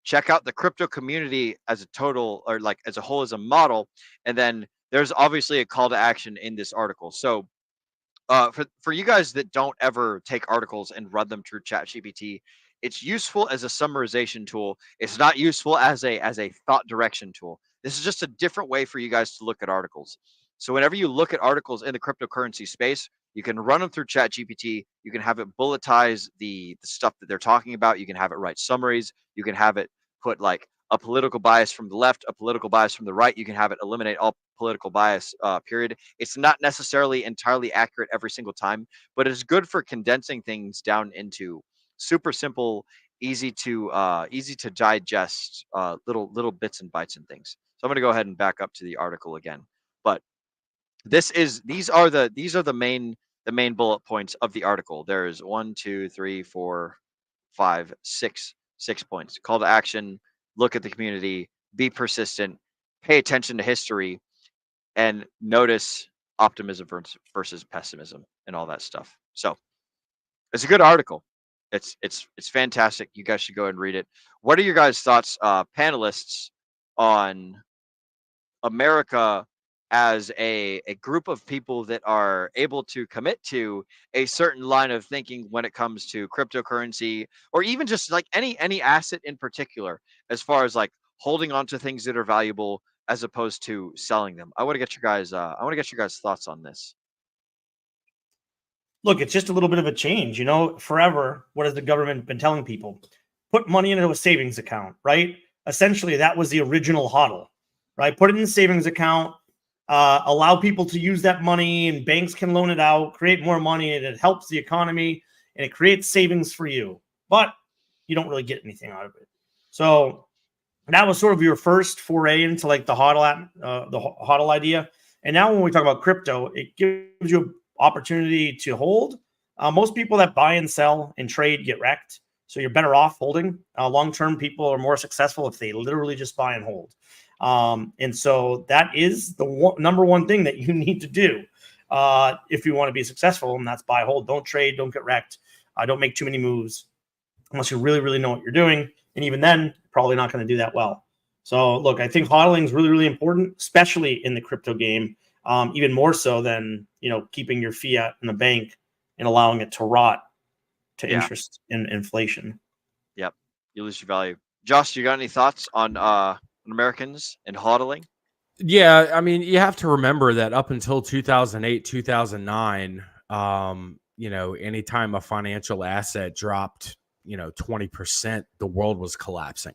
D: Check out the crypto community as a total, or like as a whole, as a model. And then there's obviously a call to action in this article. So for you guys that don't ever take articles and run them through ChatGPT, it's useful as a summarization tool. It's not useful as a thought direction tool. This is just a different way for you guys to look at articles. So whenever you look at articles in the cryptocurrency space, you can run them through ChatGPT. You can have it bulletize the stuff that they're talking about. You can have it write summaries. You can have it put like a political bias from the left, a political bias from the right. You can have it eliminate all political bias, period. It's not necessarily entirely accurate every single time, but it's good for condensing things down into super simple, easy to digest little bits and bytes and things. So I'm going to go ahead and back up to the article again. But these are the main bullet points of the article. There's 1, 2, 3, 4, 5, 6 points. Call to action, look at the community, be persistent, pay attention to history, and notice optimism versus pessimism and all that stuff. So it's a good article. It's fantastic. You guys should go and read it. What are your guys' thoughts, panelists, on America as a group of people that are able to commit to a certain line of thinking when it comes to cryptocurrency, or even just like any asset in particular, as far as like holding on to things that are valuable as opposed to selling them. I want to get your guys thoughts on this.
H: Look, it's just a little bit of a change. You know, forever, what has the government been telling people? Put money into a savings account, right? Essentially, that was the original HODL, right? Put it in a savings account, allow people to use that money, and banks can loan it out, create more money, and it helps the economy, and it creates savings for you. But you don't really get anything out of it. So that was sort of your first foray into like the HODL idea. And now when we talk about crypto, it gives you opportunity to hold. Most people that buy and sell and trade get wrecked. So you're better off holding. Long-term people are more successful if they literally just buy and hold. And so that is the number one thing that you need to do if you want to be successful, and that's buy, hold. Don't trade, don't get wrecked. Don't make too many moves unless you really, really know what you're doing. And even then, probably not going to do that well. So look, I think hodling is really, really important, especially in the crypto game. Even more so than, keeping your fiat in the bank and allowing it to rot to interest and inflation.
D: Yep. You lose your value. Josh, you got any thoughts on Americans and hodling?
I: Yeah, I mean, you have to remember that up until 2008, 2009, anytime a financial asset dropped, 20%, the world was collapsing.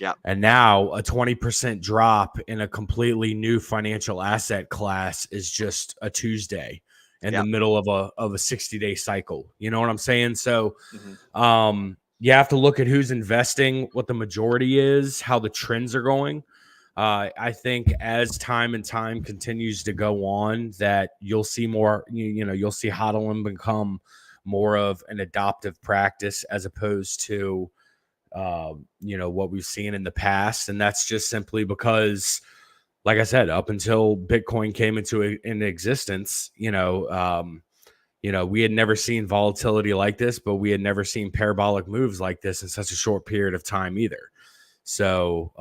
D: Yeah.
I: And now a 20% drop in a completely new financial asset class is just a Tuesday in the middle of a 60-day cycle. You know what I'm saying? So you have to look at who's investing, what the majority is, how the trends are going. I think as time continues to go on, that you'll see more, you'll see hodling become more of an adoptive practice as opposed to what we've seen in the past. And that's just simply because, like I said, up until Bitcoin came into existence, we had never seen volatility like this, but we had never seen parabolic moves like this in such a short period of time either. So,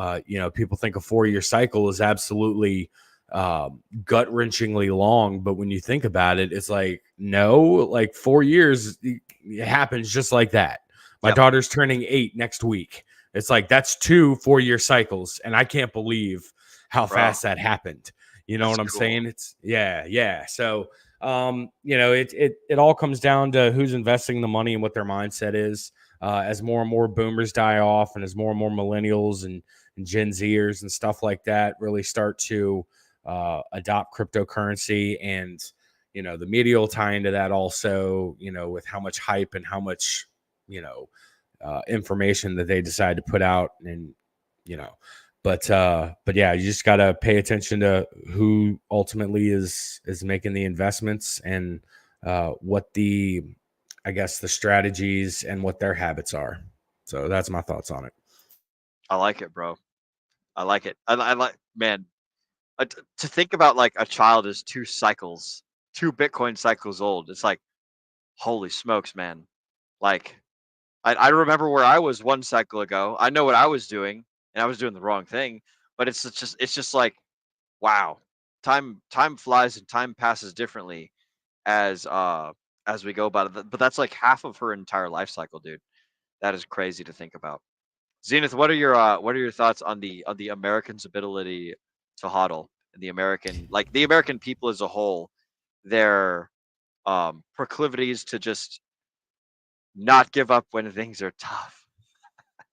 I: people think a 4-year cycle is absolutely gut-wrenchingly long, but when you think about it, it's like, no, like 4 years, it happens just like that. My daughter's turning 8 next week. It's like, that's 2 4-year cycles. And I can't believe how fast that happened. You know what I'm saying? It's yeah. So, it all comes down to who's investing the money and what their mindset is. As more and more boomers die off, and as more and more millennials and Gen Zers and stuff like that really start to adopt cryptocurrency, and, the media will tie into that also, with how much hype and how much, information that they decide to put out, and, but yeah, you just got to pay attention to who ultimately is making the investments, and what the strategies and what their habits are. So that's my thoughts on it.
D: I like it, bro. I like it. I like, man, to think about like a child is 2 Bitcoin cycles old. It's like, holy smokes, man. Like, I remember where I was 1 cycle ago. I know what I was doing, and I was doing the wrong thing, but it's just like, wow, time flies and time passes differently as we go about it. But that's like half of her entire life cycle, dude. That is crazy to think about. Zenith, what are your thoughts on the Americans' ability to hodl, and the American people as a whole, their proclivities to just not give up when things are tough?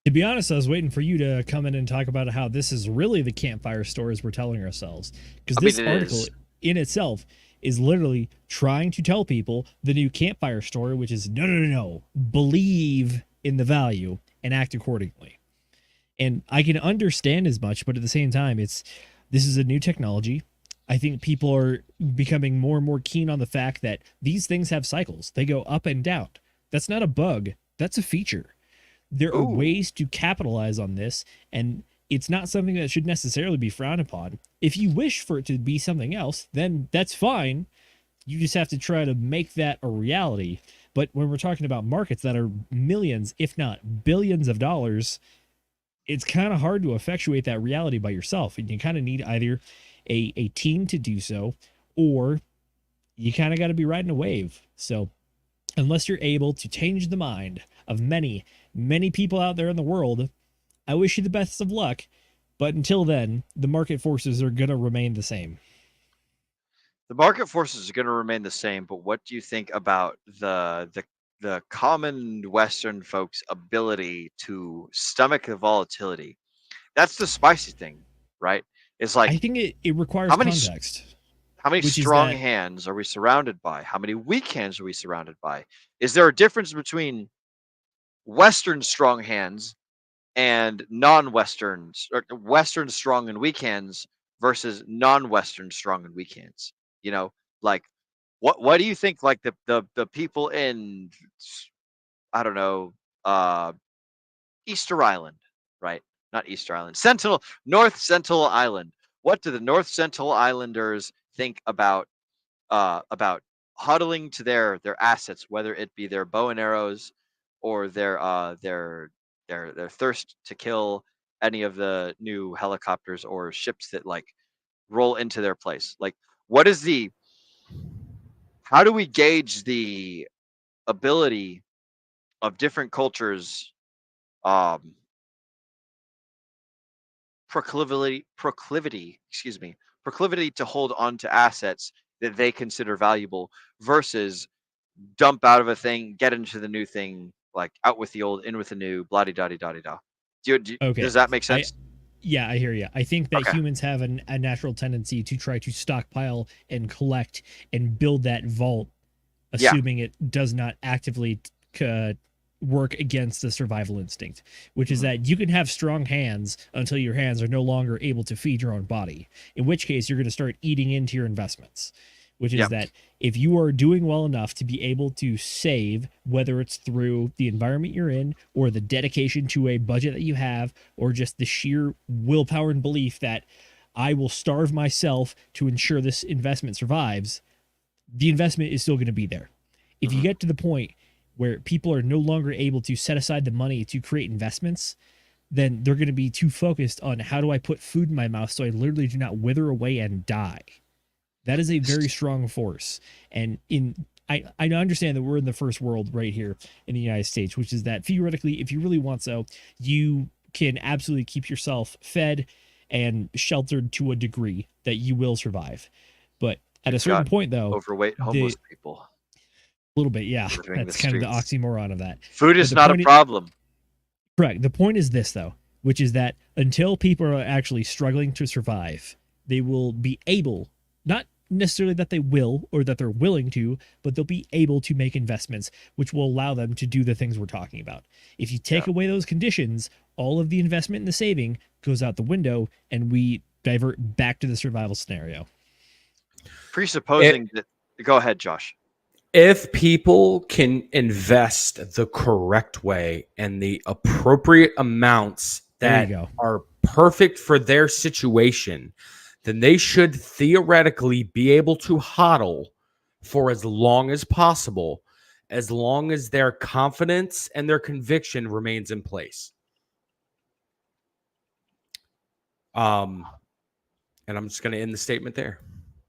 E: To be honest, I was waiting for you to come in and talk about how this is really the campfire stories we're telling ourselves, because this article in itself is literally trying to tell people the new campfire story, which is no, believe in the value and act accordingly. And I can understand as much, but at the same time, this is a new technology. I think people are becoming more and more keen on the fact that these things have cycles. They go up and down. That's not a bug. That's a feature. There are ways to capitalize on this, and it's not something that should necessarily be frowned upon. If you wish for it to be something else, then that's fine. You just have to try to make that a reality. But when we're talking about markets that are millions, if not billions of dollars, it's kind of hard to effectuate that reality by yourself. And you kind of need either a team to do so, or you kind of got to be riding a wave. So unless you're able to change the mind of many, many people out there in the world, I wish you the best of luck. But until then, the market forces are going to remain the same.
D: The market forces are going to remain the same, but what do you think about the common Western folks' ability to stomach the volatility? That's the spicy thing, right? It's like,
E: I think it requires context.
D: How many strong hands are we surrounded by? How many weak hands are we surrounded by? Is there a difference between Western strong hands and non-Western, or Western strong and weak hands versus non-Western strong and weak hands? You know, like what do you think? Like the people in, I don't know, Easter Island, right? Not Easter Island, North Sentinel Island. What do the North Sentinel Islanders think about huddling to their assets, whether it be their bow and arrows or their thirst to kill any of the new helicopters or ships that like roll into their place? Like, how do we gauge the ability of different cultures, proclivity to hold on to assets that they consider valuable versus dump out of a thing, get into the new thing, like out with the old, in with the new, blah da da da da. Does that make sense?
E: Yeah, I hear you. I think that humans have a natural tendency to try to stockpile and collect and build that vault, assuming it does not actively work against the survival instinct, which is that you can have strong hands until your hands are no longer able to feed your own body, in which case you're going to start eating into your investments, which is that if you are doing well enough to be able to save, whether it's through the environment you're in or the dedication to a budget that you have, or just the sheer willpower and belief that I will starve myself to ensure this investment survives, the investment is still going to be there. If you get to the point where people are no longer able to set aside the money to create investments, then they're going to be too focused on how do I put food in my mouth so I literally do not wither away and die. That is a very strong force. And I understand that we're in the first world right here in the United States, which is that theoretically, if you really want so, you can absolutely keep yourself fed and sheltered to a degree that you will survive. But at a certain point, though,
D: overweight homeless people.
E: A little bit, yeah. That's kind of the oxymoron of that.
D: Food is not a problem.
E: Correct. The point is this, though, which is that until people are actually struggling to survive, they will be able, not necessarily that they will or that they're willing to, but they'll be able to make investments which will allow them to do the things we're talking about. If you take away those conditions, all of the investment and the saving goes out the window, and we divert back to the survival scenario.
D: Presupposing that, go ahead, Josh.
I: If people can invest the correct way and the appropriate amounts that are perfect for their situation, then they should theoretically be able to hodl for as long as possible, as long as their confidence and their conviction remains in place. And I'm just going to end the statement there.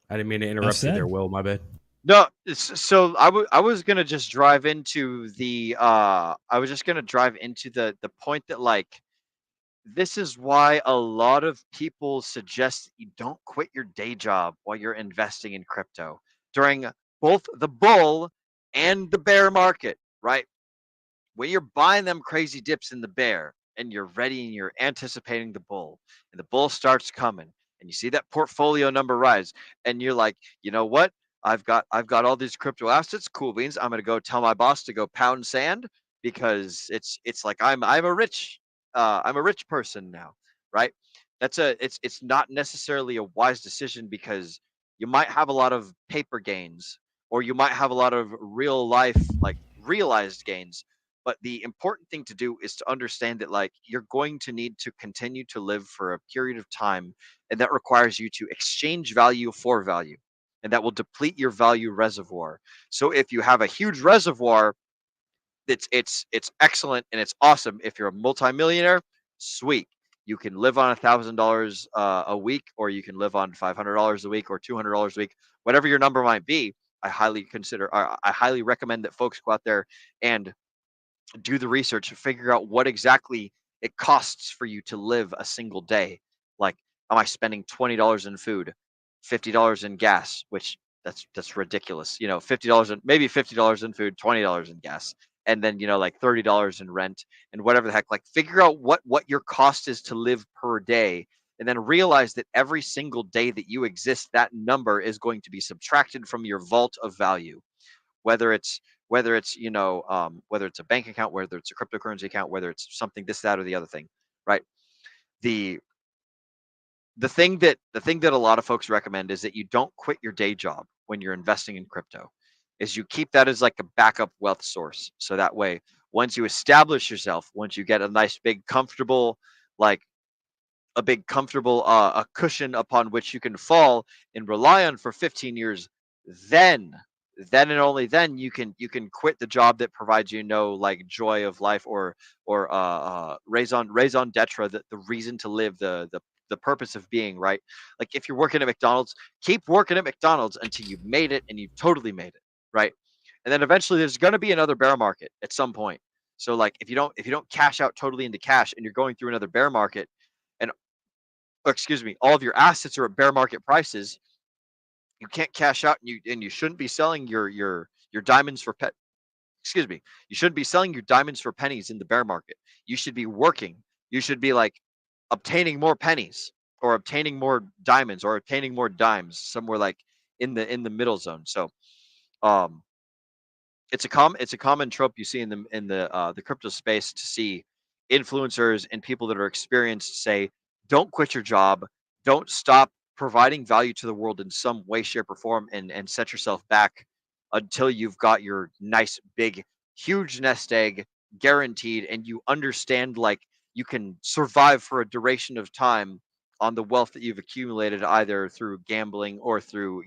I: I didn't mean to interrupt you there, Will. My bad.
D: No, so I was gonna just drive into the the point that, like, this is why a lot of people suggest that you don't quit your day job while you're investing in crypto during both the bull and the bear market, right? When you're buying them crazy dips in the bear and you're ready and you're anticipating the bull, and the bull starts coming and you see that portfolio number rise and you're like, you know what? I've got all these crypto assets. Cool beans. I'm gonna go tell my boss to go pound sand because it's like I'm a rich person now, right? It's not necessarily a wise decision because you might have a lot of paper gains or you might have a lot of real life, like, realized gains. But the important thing to do is to understand that, like, you're going to need to continue to live for a period of time, and that requires you to exchange value for value, and that will deplete your value reservoir. So if you have a huge reservoir, it's excellent and it's awesome. If you're a multimillionaire, sweet. You can live on $1,000 a week, or you can live on $500 a week or $200 a week, whatever your number might be. I highly recommend that folks go out there and do the research and figure out what exactly it costs for you to live a single day. Like, am I spending $20 in food, $50 in gas, which that's ridiculous. $50 and maybe $50 in food, $20 in gas, and then like $30 in rent and whatever the heck. Like, figure out what your cost is to live per day, and then realize that every single day that you exist, that number is going to be subtracted from your vault of value, whether it's whether it's a bank account, whether it's a cryptocurrency account, whether it's something, this, that, or the other thing, right? The thing that a lot of folks recommend is that you don't quit your day job when you're investing in crypto. Is you keep that as like a backup wealth source. So that way, once you establish yourself, once you get a nice big comfortable, like a cushion upon which you can fall and rely on for 15 years, then and only then you can quit the job that provides you no like joy of life or raison d'etre, the reason to live, the purpose of being, right? Like, if you're working at McDonald's, keep working at McDonald's until you've made it and you've totally made it, right? And then eventually there's going to be another bear market at some point. So like, if you don't cash out totally into cash and you're going through another bear market, and all of your assets are at bear market prices, you can't cash out, and you shouldn't be selling your diamonds for you shouldn't be selling your diamonds for pennies in the bear market. You should be working. You should be like obtaining more pennies or obtaining more diamonds or obtaining more dimes somewhere like in the middle zone. So it's a common trope you see in the crypto space, to see influencers and people that are experienced say, don't quit your job, don't stop providing value to the world in some way, shape, or form, and set yourself back until you've got your nice, big, huge nest egg guaranteed, and you understand like you can survive for a duration of time on the wealth that you've accumulated, either through gambling or through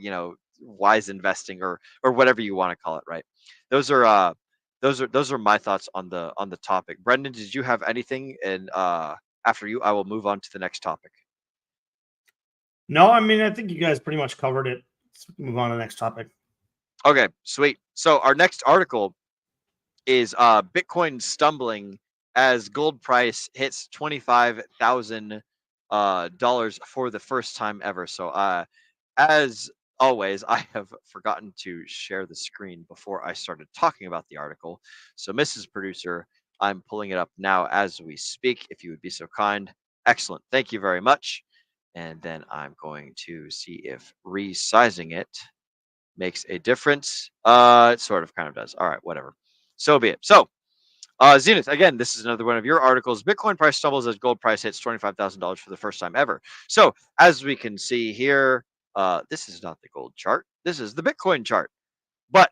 D: wise investing or whatever you want to call it, right? Those are my thoughts on the topic. Brendan, did you have anything? And after you, I will move on to the next topic.
H: No, I mean, I think you guys pretty much covered it. Let's move on to the next topic.
D: Okay, sweet. So our next article is Bitcoin stumbling as gold price hits $25,000 for the first time ever. So as always, I have forgotten to share the screen before I started talking about the article. So Mrs. Producer, I'm pulling it up now as we speak, if you would be so kind. Excellent. Thank you very much. And then I'm going to see if resizing it makes a difference. It sort of kind of does. All right, whatever. So be it. So Zenith, again, this is another one of your articles. Bitcoin price stumbles as gold price hits $25,000 for the first time ever. So as we can see here, this is not the gold chart. This is the Bitcoin chart. But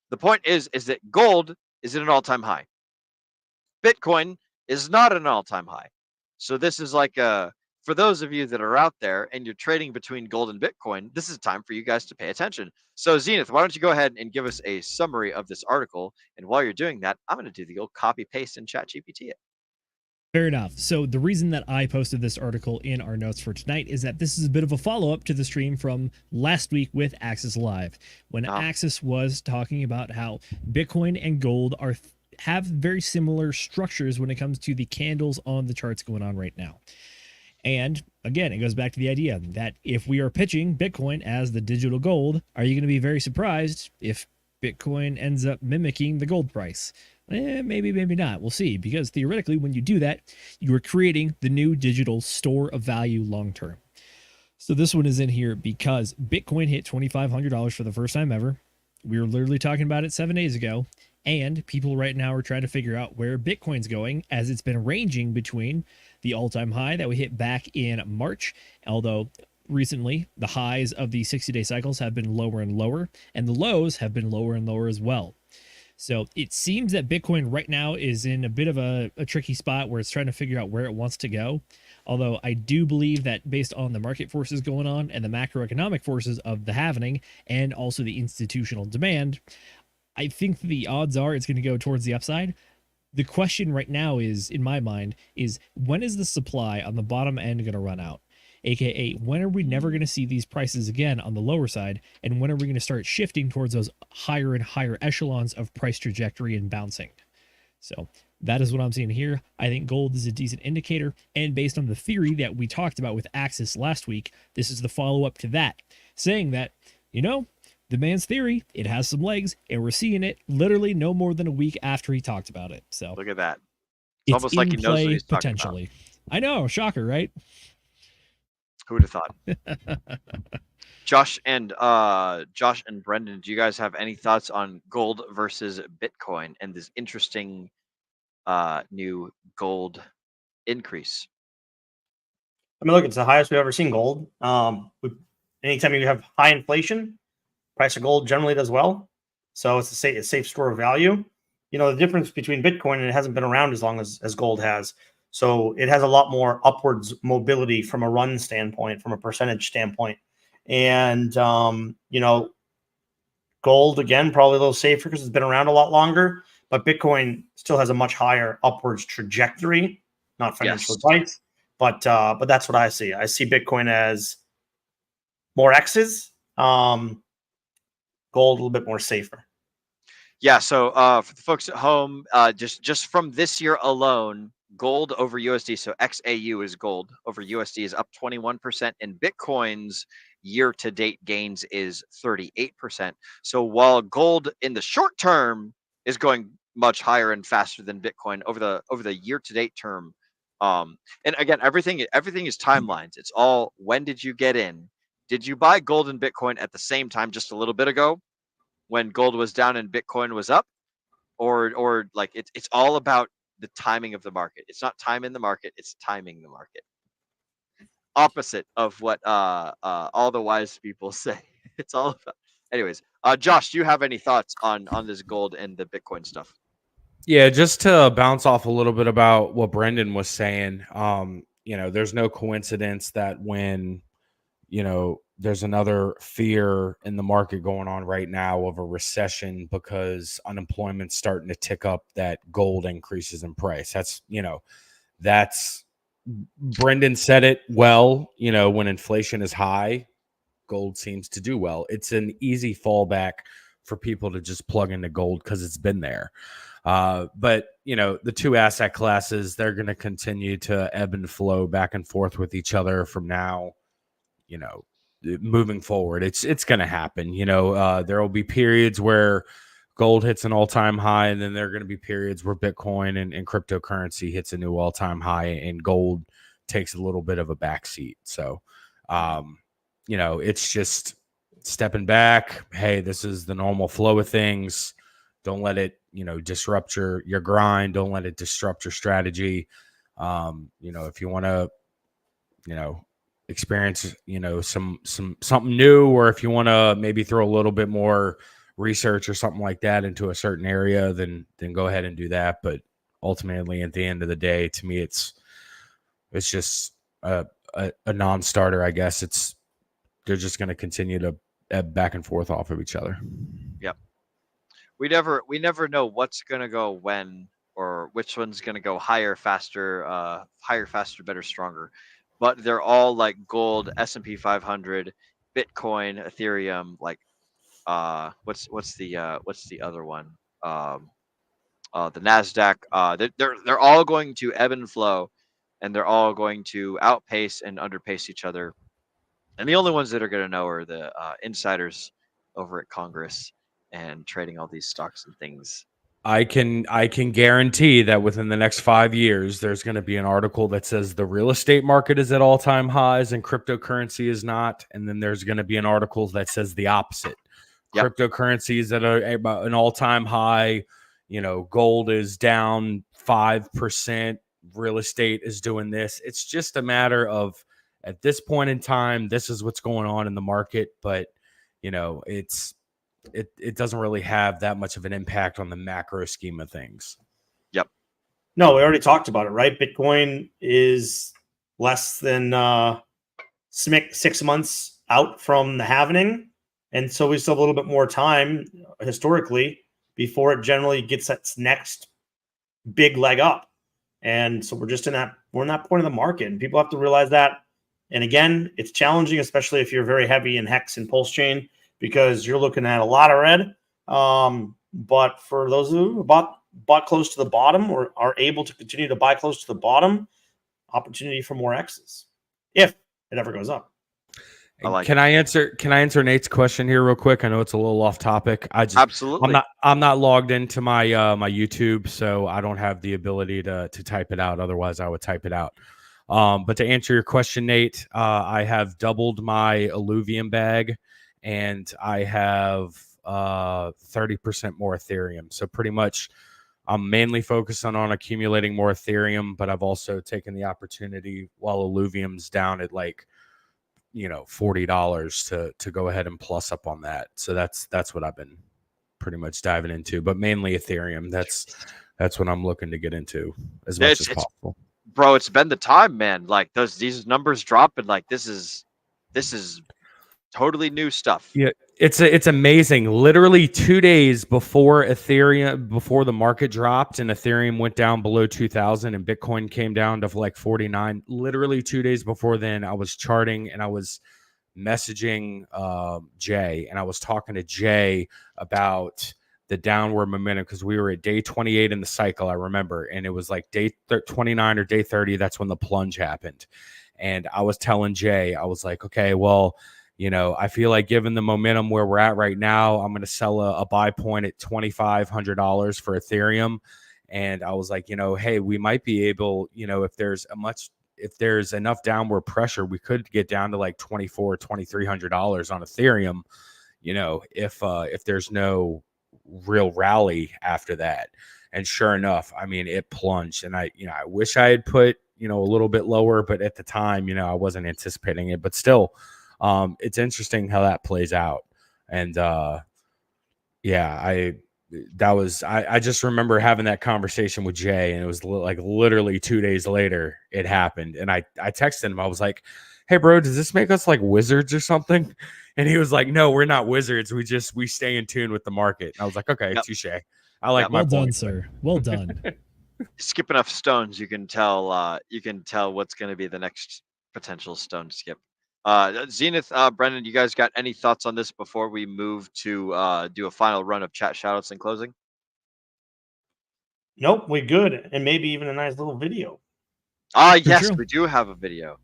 D: the point is that gold is at an all-time high. Bitcoin is not at an all-time high. So this is like for those of you that are out there and you're trading between gold and Bitcoin, this is time for you guys to pay attention. So Zenith, why don't you go ahead and give us a summary of this article? And while you're doing that, I'm going to do the old copy paste and ChatGPT it.
E: Fair enough. So the reason that I posted this article in our notes for tonight is that this is a bit of a follow-up to the stream from last week with Axis Live, when Axis was talking about how Bitcoin and gold have very similar structures when it comes to the candles on the charts going on right now. And again, it goes back to the idea that if we are pitching Bitcoin as the digital gold, are you going to be very surprised if Bitcoin ends up mimicking the gold price? Maybe, maybe not. We'll see. Because theoretically, when you do that, you are creating the new digital store of value long term. So this one is in here because Bitcoin hit $2,500 for the first time ever. We were literally talking about it 7 days ago. And people right now are trying to figure out where Bitcoin's going, as it's been ranging between the all-time high that we hit back in March, although recently the highs of the 60-day cycles have been lower and lower, and the lows have been lower and lower as well. So it seems that Bitcoin right now is in a bit of a tricky spot where it's trying to figure out where it wants to go. Although I do believe that based on the market forces going on and the macroeconomic forces of the halvening and also the institutional demand, I think the odds are it's going to go towards the upside. The question right now is, in my mind, is when is the supply on the bottom end going to run out? AKA, when are we never going to see these prices again on the lower side? And when are we going to start shifting towards those higher and higher echelons of price trajectory and bouncing? So that is what I'm seeing here. I think gold is a decent indicator. And based on the theory that we talked about with Axis last week, this is the follow-up to that, saying that, you know, the man's theory, it has some legs, and we're seeing it literally no more than a week after he talked about it. So
D: look at that.
E: It's
D: almost like he knows what he's
E: potentially. I know, shocker, right?
D: Who would have thought? Josh and Brendan, do you guys have any thoughts on gold versus Bitcoin and this interesting new gold increase?
H: I mean, look, it's the highest we've ever seen gold. Anytime you have high inflation, price of gold generally does well. So it's a safe store of value. You know, the difference between Bitcoin and it hasn't been around as long as gold has. So it has a lot more upwards mobility from a run standpoint, from a percentage standpoint. And, you know, gold, again, probably a little safer because it's been around a lot longer. But Bitcoin still has a much higher upwards trajectory, not financial advice. But that's what I see. I see Bitcoin as more X's, gold a little bit more safer.
D: Yeah. So for the folks at home, just from this year alone, gold over USD. So XAU is gold over USD is up 21%, and Bitcoin's year-to-date gains is 38%. So while gold in the short term is going much higher and faster than Bitcoin over the year-to-date term, and again, everything is timelines. It's all, when did you get in? Did you buy gold and Bitcoin at the same time just a little bit ago when gold was down and Bitcoin was up? Or like it's all about the timing of the market. It's not time in the market, it's timing the market. Opposite of what all the wise people say. It's all about. Anyways, Josh, do you have any thoughts on this gold and the Bitcoin stuff?
I: Yeah, just to bounce off a little bit about what Brendan was saying, you know, there's no coincidence that when, you know, there's another fear in the market going on right now of a recession because unemployment's starting to tick up, that gold increases in price. That's, you know, that's Brendan said it well, you know, when inflation is high, gold seems to do well. It's an easy fallback for people to just plug into gold because it's been there. But, you know, the two asset classes, they're going to continue to ebb and flow back and forth with each other from now, you know, moving forward. It's going to happen. You know, there will be periods where gold hits an all-time high, and then there are going to be periods where Bitcoin and cryptocurrency hits a new all-time high and gold takes a little bit of a backseat. So, you know, it's just stepping back. Hey, this is the normal flow of things. Don't let it, you know, disrupt your grind. Don't let it disrupt your strategy. You know, if you want to, you know, experience, you know, something new, or if you want to maybe throw a little bit more research or something like that into a certain area, then go ahead and do that. But ultimately, at the end of the day, to me, it's just a non-starter, I guess. They're just going to continue to ebb back and forth off of each other.
D: Yep. We never know what's going to go when, or which one's going to go higher, faster, better, stronger. But they're all like gold, S&P 500, Bitcoin, Ethereum, like what's the other one? The Nasdaq. They're all going to ebb and flow, and they're all going to outpace and underpace each other. And the only ones that are going to know are the insiders over at Congress and trading all these stocks and things.
I: I can guarantee that within the next 5 years, there's going to be an article that says the real estate market is at all-time highs and cryptocurrency is not. And then there's going to be an article that says the opposite. Yep. Cryptocurrency is at an all-time high. You know, gold is down 5%. Real estate is doing this. It's just a matter of, at this point in time, this is what's going on in the market. But, you know, it doesn't really have that much of an impact on the macro scheme of things.
D: Yep.
H: No, we already talked about it, right? Bitcoin is less than 6 months out from the halvening. And so we still have a little bit more time historically before it generally gets its next big leg up. And so we're in that point of the market, and people have to realize that. And again, it's challenging, especially if you're very heavy in Hex and Pulse Chain, because you're looking at a lot of red. But for those who bought close to the bottom or are able to continue to buy close to the bottom, opportunity for more X's if it ever goes up.
I: Can I answer Nate's question here real quick? I know it's a little off topic.
D: Absolutely.
I: I'm not logged into my my YouTube, so I don't have the ability to type it out. Otherwise, I would type it out. But to answer your question, Nate, I have doubled my Illuvium bag, and I have 30% more Ethereum. So pretty much, I'm mainly focusing on accumulating more Ethereum, but I've also taken the opportunity while Illuvium's down at like, $40 to go ahead and plus up on that. So that's what I've been pretty much diving into, but mainly Ethereum. That's what I'm looking to get into as much as possible.
D: Bro, it's been the time, man. Like these numbers drop, and like this is totally new stuff.
I: Yeah, it's amazing. Literally 2 days before before the market dropped and Ethereum went down below 2,000 and Bitcoin came down to like 49. Literally 2 days before then, I was charting and I was messaging Jay, and I was talking to Jay about the downward momentum, because we were at day 28 in the cycle, I remember, and it was like day 29 or day 30. That's when the plunge happened. And I was telling Jay, I was like, okay, well, I feel like given the momentum where we're at right now, I'm going to sell a buy point at $2,500 for Ethereum. And I was like, hey, we might be able, if there's enough downward pressure, we could get down to like $2,400, $2,300 on Ethereum, if there's no real rally after that. And sure enough, I mean, it plunged, and I wish I had put, a little bit lower, but at the time, I wasn't anticipating it, but still, it's interesting how that plays out. And I just remember having that conversation with Jay, and it was like literally 2 days later it happened. And I texted him. I was like, hey bro, does this make us like wizards or something? And he was like, no, we're not wizards. We stay in tune with the market. And I was like, okay, touche. I like my
E: well done,
I: point.
E: sir. Well done.
D: Skip enough stones, you can tell what's going to be the next potential stone to skip. Zenith, Brendan, you guys got any thoughts on this before we move to do a final run of chat shoutouts and closing?
H: Nope, we're good. And maybe even a nice little video.
D: Yes,
E: sure.
D: we do have a video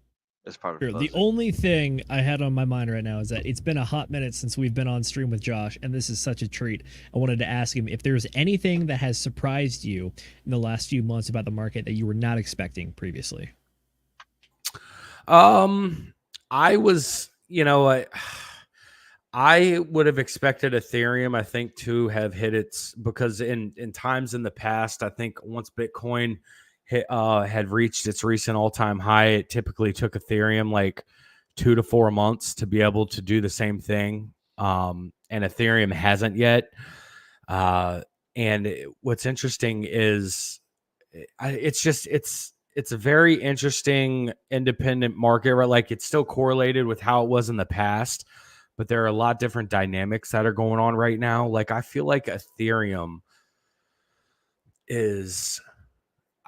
D: as part of
E: Sure. The only thing I had on my mind right now is that it's been a hot minute since we've been on stream with Josh, and this is such a treat. I wanted to ask him if there's anything that has surprised you in the last few months about the market that you were not expecting previously.
I: I was, I would have expected Ethereum, I think, to have hit its, because in times in the past, I think once Bitcoin had reached its recent all-time high, it typically took Ethereum like 2 to 4 months to be able to do the same thing. And Ethereum hasn't yet. And what's interesting is it's a very interesting independent market, right? Like it's still correlated with how it was in the past, but there are a lot different dynamics that are going on right now. Like I feel like Ethereum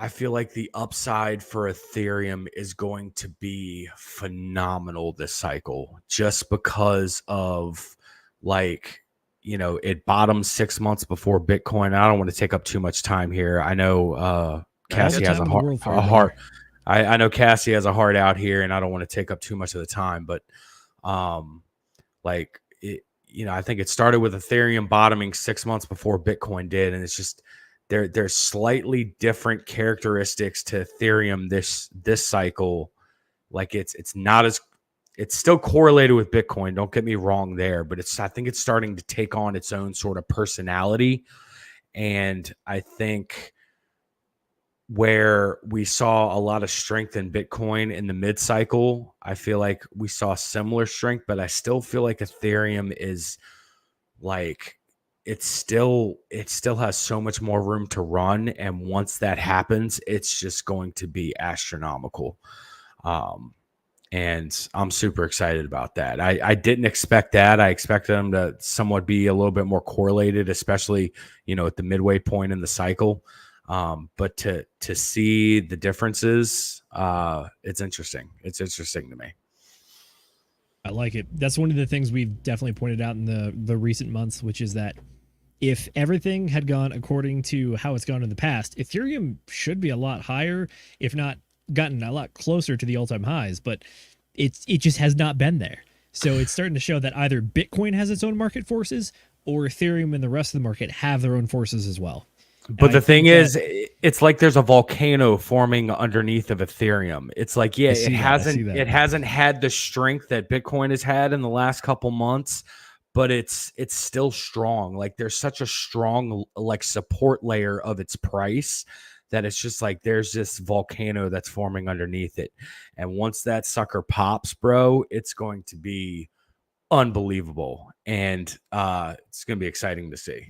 I: I feel like the upside for Ethereum is going to be phenomenal this cycle, just because of like, it bottomed 6 months before Bitcoin. I don't want to take up too much time here. I know Cassie has a heart. I know Cassie has a heart out here, and I don't want to take up too much of the time, but like it, I think it started with Ethereum bottoming 6 months before Bitcoin did, and it's just there's slightly different characteristics to Ethereum this cycle. Like it's still correlated with Bitcoin. Don't get me wrong there, but I think it's starting to take on its own sort of personality. And I think where we saw a lot of strength in Bitcoin in the mid cycle, I feel like we saw similar strength, but I still feel like Ethereum is like, it still has so much more room to run. And once that happens, it's just going to be astronomical. And I'm super excited about that. I didn't expect that. I expected them to somewhat be a little bit more correlated, especially, at the midway point in the cycle. But to see the differences, it's interesting. It's interesting to me.
E: I like it. That's one of the things we've definitely pointed out in the recent months, which is that if everything had gone according to how it's gone in the past, Ethereum should be a lot higher, if not gotten a lot closer to the all-time highs, but it just has not been there. So it's starting to show that either Bitcoin has its own market forces or Ethereum and the rest of the market have their own forces as well.
I: But the thing is, it's like there's a volcano forming underneath of Ethereum. It's like, yeah, it hasn't had the strength that Bitcoin has had in the last couple months, but it's still strong. Like there's such a strong like support layer of its price that it's just like there's this volcano that's forming underneath it. And once that sucker pops, bro, it's going to be unbelievable. And it's going to be exciting to see.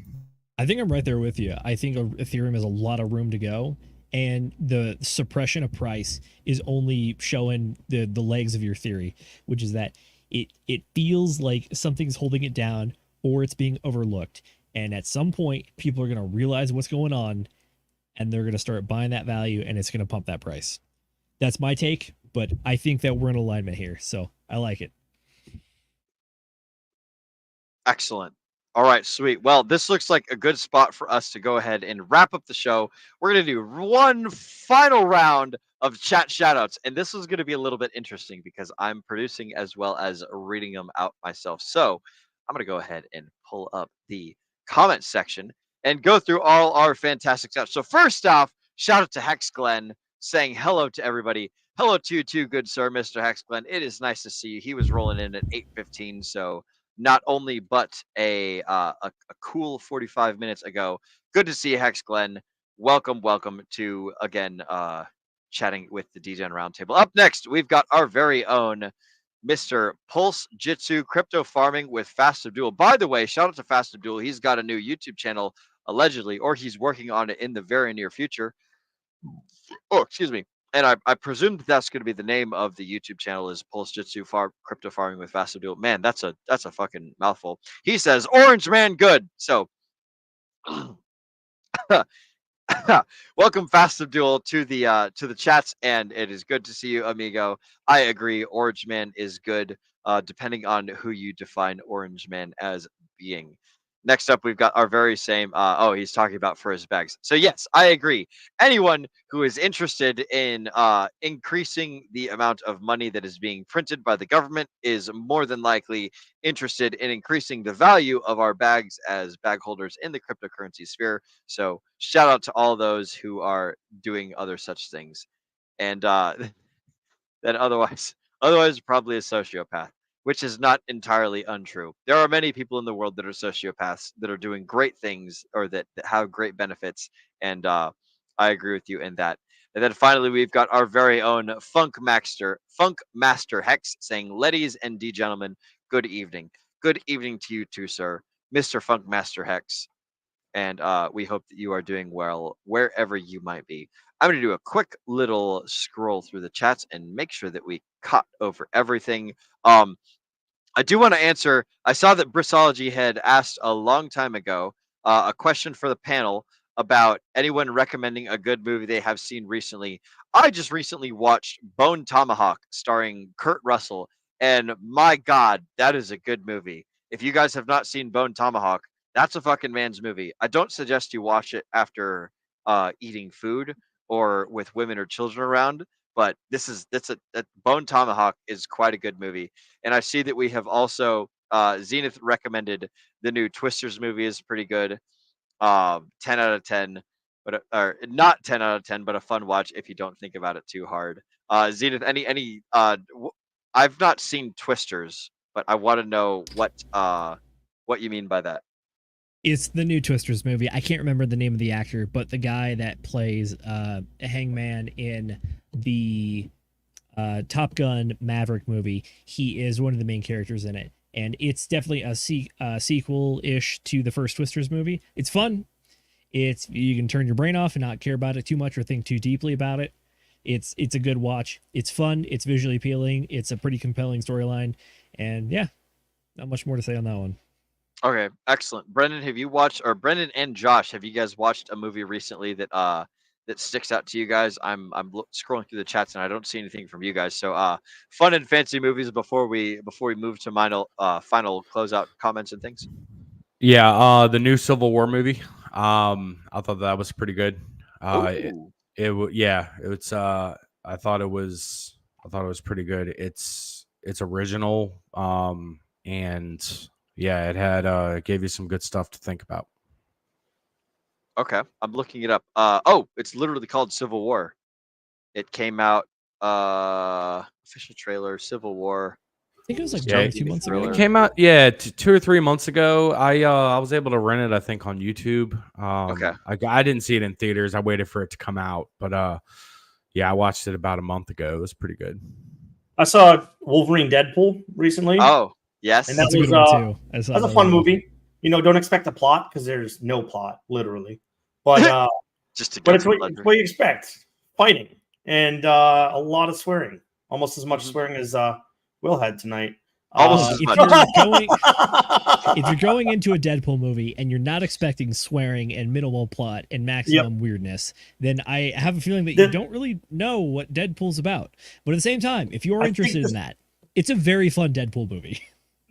E: I think I'm right there with you. I think Ethereum has a lot of room to go, and the suppression of price is only showing the legs of your theory, which is that it feels like something's holding it down or it's being overlooked. And at some point, people are going to realize what's going on, and they're going to start buying that value, and it's going to pump that price. That's my take, but I think that we're in alignment here, so I like it.
D: Excellent. All right, sweet. Well, this looks like a good spot for us to go ahead and wrap up the show. We're going to do one final round of chat shoutouts, and this is going to be a little bit interesting because I'm producing as well as reading them out myself. So I'm going to go ahead and pull up the comment section and go through all our fantastic stuff. So first off, shout out to Hex Glenn saying hello to everybody. Hello to you too, good sir, Mr. Hex Glenn. It is nice to see you. He was rolling in at 8:15, so not only but a cool 45 minutes ago. Good to see you, Hex Glenn. Welcome to again chatting with the Degen Roundtable. Up next, we've got our very own Mr. Pulse Jitsu Crypto Farming with Fast Abdul. By the way, shout out to Fast Abdul. He's got a new YouTube channel allegedly, or he's working on it in the very near future. Oh, excuse me. And I presume that's going to be the name of the YouTube channel is Pulse Jitsu Crypto Farming with Fast Abdul. Man, that's a fucking mouthful. He says Orange Man good. So welcome Fast Abdul to the chats, and it is good to see you, amigo. I agree, Orange Man is good, depending on who you define Orange Man as being. Next up, we've got our very same. He's talking about for his bags. So yes, I agree. Anyone who is interested in increasing the amount of money that is being printed by the government is more than likely interested in increasing the value of our bags as bag holders in the cryptocurrency sphere. So shout out to all those who are doing other such things, and then otherwise probably a sociopath, which is not entirely untrue. There are many people in the world that are sociopaths that are doing great things or that have great benefits, and I agree with you in that. And then finally, we've got our very own Funk Master Hex saying, "Ladies and gentlemen, good evening. Good evening to you too, sir, Mr. Funk Master Hex. And we hope that you are doing well wherever you might be." I'm going to do a quick little scroll through the chats and make sure that we cut over everything. I do want to answer. I saw that Brissology had asked a long time ago a question for the panel about anyone recommending a good movie they have seen recently. I just recently watched Bone Tomahawk starring Kurt Russell, and my God, that is a good movie. If you guys have not seen Bone Tomahawk, that's a fucking man's movie. I don't suggest you watch it after eating food or with women or children around, but Bone Tomahawk is quite a good movie. And I see that we have also Zenith recommended the new Twisters movie is pretty good. 10 out of 10, but or not 10 out of 10, but a fun watch if you don't think about it too hard. Zenith, any I've not seen Twisters, but I want to know what you mean by that.
E: It's the new Twisters movie. I can't remember the name of the actor, but the guy that plays Hangman in the Top Gun Maverick movie, he is one of the main characters in it. And it's definitely a sequel-ish to the first Twisters movie. It's fun. You can turn your brain off and not care about it too much or think too deeply about it. It's a good watch. It's fun. It's visually appealing. It's a pretty compelling storyline. And yeah, not much more to say on that one.
D: Okay, excellent. Brendan, have you watched, or Brendan and Josh, have you guys watched a movie recently that that sticks out to you guys? I'm scrolling through the chats and I don't see anything from you guys. So fun and fancy movies before we move to final closeout comments and things.
I: Yeah, the new Civil War movie. I thought that was pretty good. It's I thought it was pretty good. It's original. And yeah, it had gave you some good stuff to think about.
D: Okay, I'm looking it up. It's literally called Civil War. It came out official trailer Civil War.
E: I think it was like 2 months ago.
I: It came out 2 or 3 months ago. I was able to rent it, I think, on YouTube.
D: Okay.
I: I didn't see it in theaters. I waited for it to come out, but I watched it about a month ago. It was pretty good.
H: I saw Wolverine Deadpool recently.
D: Oh, yes.
E: And that's a good one too.
H: That's a fun movie. You know, don't expect a plot because there's no plot, literally. But it's what you expect. Fighting and a lot of swearing. Almost as much swearing as Will had tonight.
D: Almost as much.
E: If you're going into a Deadpool movie and you're not expecting swearing and minimal plot and maximum weirdness, then I have a feeling that you don't really know what Deadpool's about. But at the same time, if you're interested in that, it's a very fun Deadpool movie.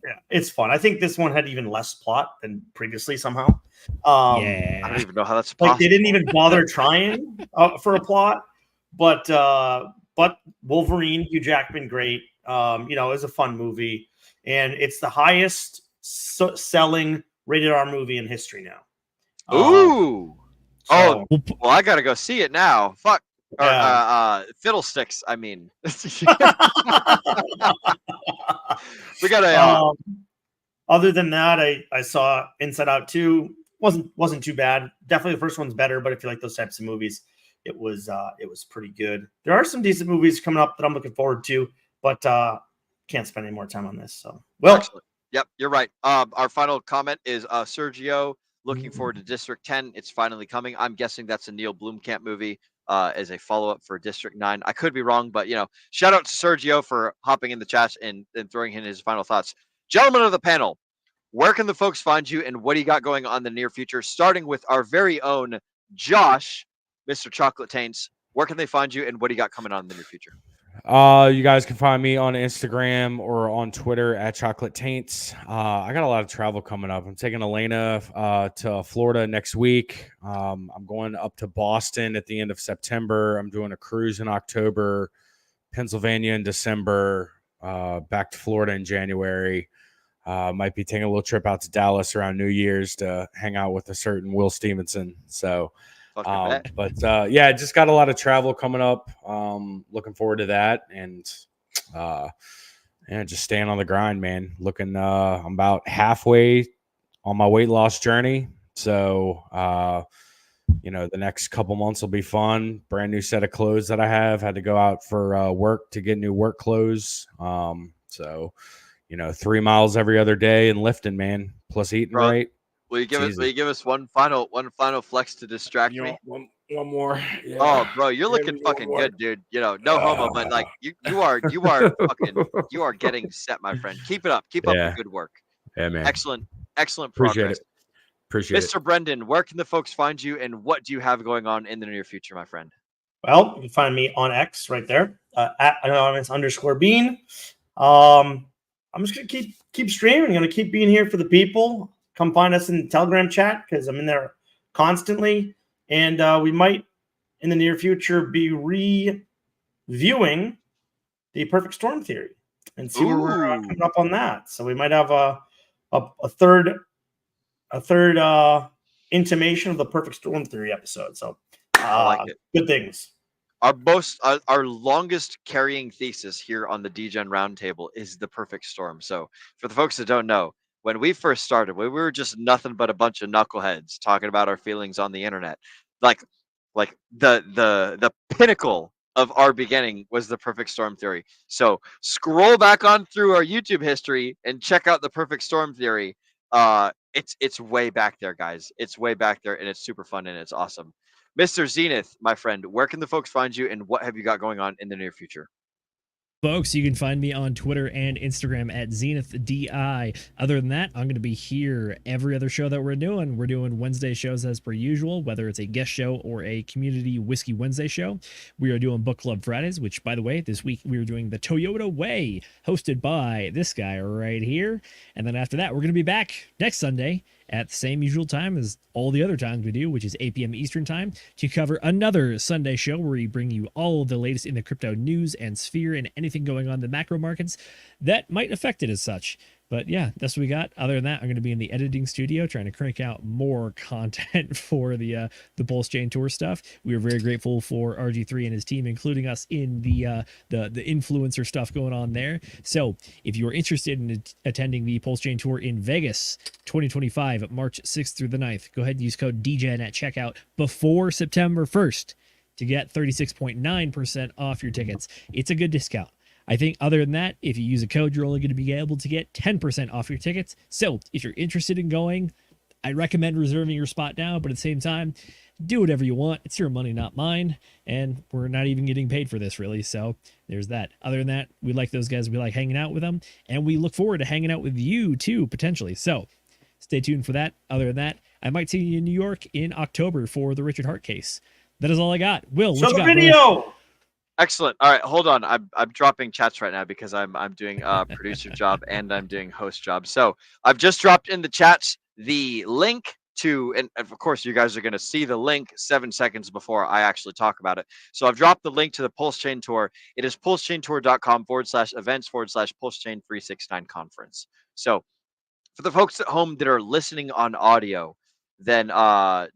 H: Yeah, it's fun. I think this one had even less plot than previously somehow.
D: I don't even know how that's possible.
H: Like they didn't even bother trying for a plot. But Wolverine, Hugh Jackman, great. You know, it's a fun movie, and it's the highest selling rated R movie in history now.
D: Ooh. Well, I gotta go see it now. Fuck. Yeah. Fiddlesticks. I mean, we gotta.
H: Other than that, I saw Inside Out 2. Wasn't too bad. Definitely the first one's better, but if you like those types of movies, it was pretty good. There are some decent movies coming up that I'm looking forward to, but can't spend any more time on this. So, well,
D: excellent. Yep, you're right. Our final comment is Sergio. Looking forward to District 10. It's finally coming. I'm guessing that's a Neil Blomkamp movie as a follow-up for District 9. I could be wrong, but shout out to Sergio for hopping in the chat and throwing in his final thoughts. Gentlemen of the panel, where can the folks find you and what do you got going on in the near future? Starting with our very own Josh, Mr. Chocolate Taints. Where can they find you and what do you got coming on in the near future?
I: You guys can find me on Instagram or on Twitter at Chocolate Taints. I got a lot of travel coming up. I'm taking Elena to Florida next week. I'm going up to Boston at the end of September. I'm doing a cruise in October, Pennsylvania in December, back to Florida in January. Might be taking a little trip out to Dallas around New Year's to hang out with a certain Will Stevenson. So, just got a lot of travel coming up. Looking forward to that, and just staying on the grind, man. I'm about halfway on my weight loss journey. So, the next couple months will be fun. Brand new set of clothes that I had to go out for work to get new work clothes. 3 miles every other day and lifting, man, plus eating right.
D: Will you give us one final flex to distract me?
I: One more. Yeah.
D: Oh, bro, you're looking fucking good, dude. No homo, but like you are getting set, my friend. Keep it up. Keep up the good work.
I: Yeah, man.
D: Excellent
I: progress.
D: Appreciate it. Mr. Brendan, where can the folks find you and what do you have going on in the near future, my friend?
H: Well, you can find me on X right there, at anonymous_bean. I'm just gonna keep streaming. I'm gonna keep being here for the people. Come find us in the Telegram chat because I'm in there constantly. And we might, in the near future, be reviewing the Perfect Storm theory and see where we're coming up on that. So we might have a third intimation of the Perfect Storm theory episode. So
D: I like it.
H: Good things.
D: Our longest carrying thesis here on the Degen Roundtable is the Perfect Storm. So for the folks that don't know, when we first started, we were just nothing but a bunch of knuckleheads talking about our feelings on the internet. Like the pinnacle of our beginning was the Perfect Storm theory. So scroll back on through our YouTube history and check out the Perfect Storm theory. It's way back there, guys. It's way back there, and it's super fun and it's awesome. Mr. Zenith, my friend, where can the folks find you and what have you got going on in the near future?
E: Folks, you can find me on Twitter and Instagram at ZenithDI. Other than that, I'm going to be here every other show that we're doing. We're doing Wednesday shows as per usual, whether it's a guest show or a community Whiskey Wednesday show. We are doing Book Club Fridays, which, by the way, this week we are doing the Toyota Way, hosted by this guy right here. And then after that, we're going to be back next Sunday at the same usual time as all the other times we do, which is 8 p.m. Eastern Time, to cover another Sunday show where we bring you all of the latest in the crypto news and sphere and anything going on in the macro markets that might affect it as such. But yeah, that's what we got. Other than that, I'm going to be in the editing studio trying to crank out more content for the Pulse Chain Tour stuff. We are very grateful for RG3 and his team, including us in the influencer stuff going on there. So if you are interested in attending the Pulse Chain Tour in Vegas 2025, March 6th through the 9th, go ahead and use code Degen at checkout before September 1st to get 36.9% off your tickets. It's a good discount. I think other than that, if you use a code, you're only going to be able to get 10% off your tickets. So if you're interested in going, I recommend reserving your spot now, but at the same time, do whatever you want. It's your money, not mine. And we're not even getting paid for this, really. So there's that. Other than that, we like those guys. We like hanging out with them. And we look forward to hanging out with you, too, potentially. So stay tuned for that. Other than that, I might see you in New York in October for the Richard Hart case. That is all I got. Will, what you got,
H: video.
E: Bro?
D: Excellent. All right, hold on. I'm dropping chats right now because I'm doing a producer job and I'm doing host job. So I've just dropped in the chats the link to, and of course you guys are going to see the link 7 seconds before I actually talk about it. So I've dropped the link to the Pulse Chain Tour. It is pulsechaintour.com/events/Pulse Chain 369 conference. So for the folks at home that are listening on audio, then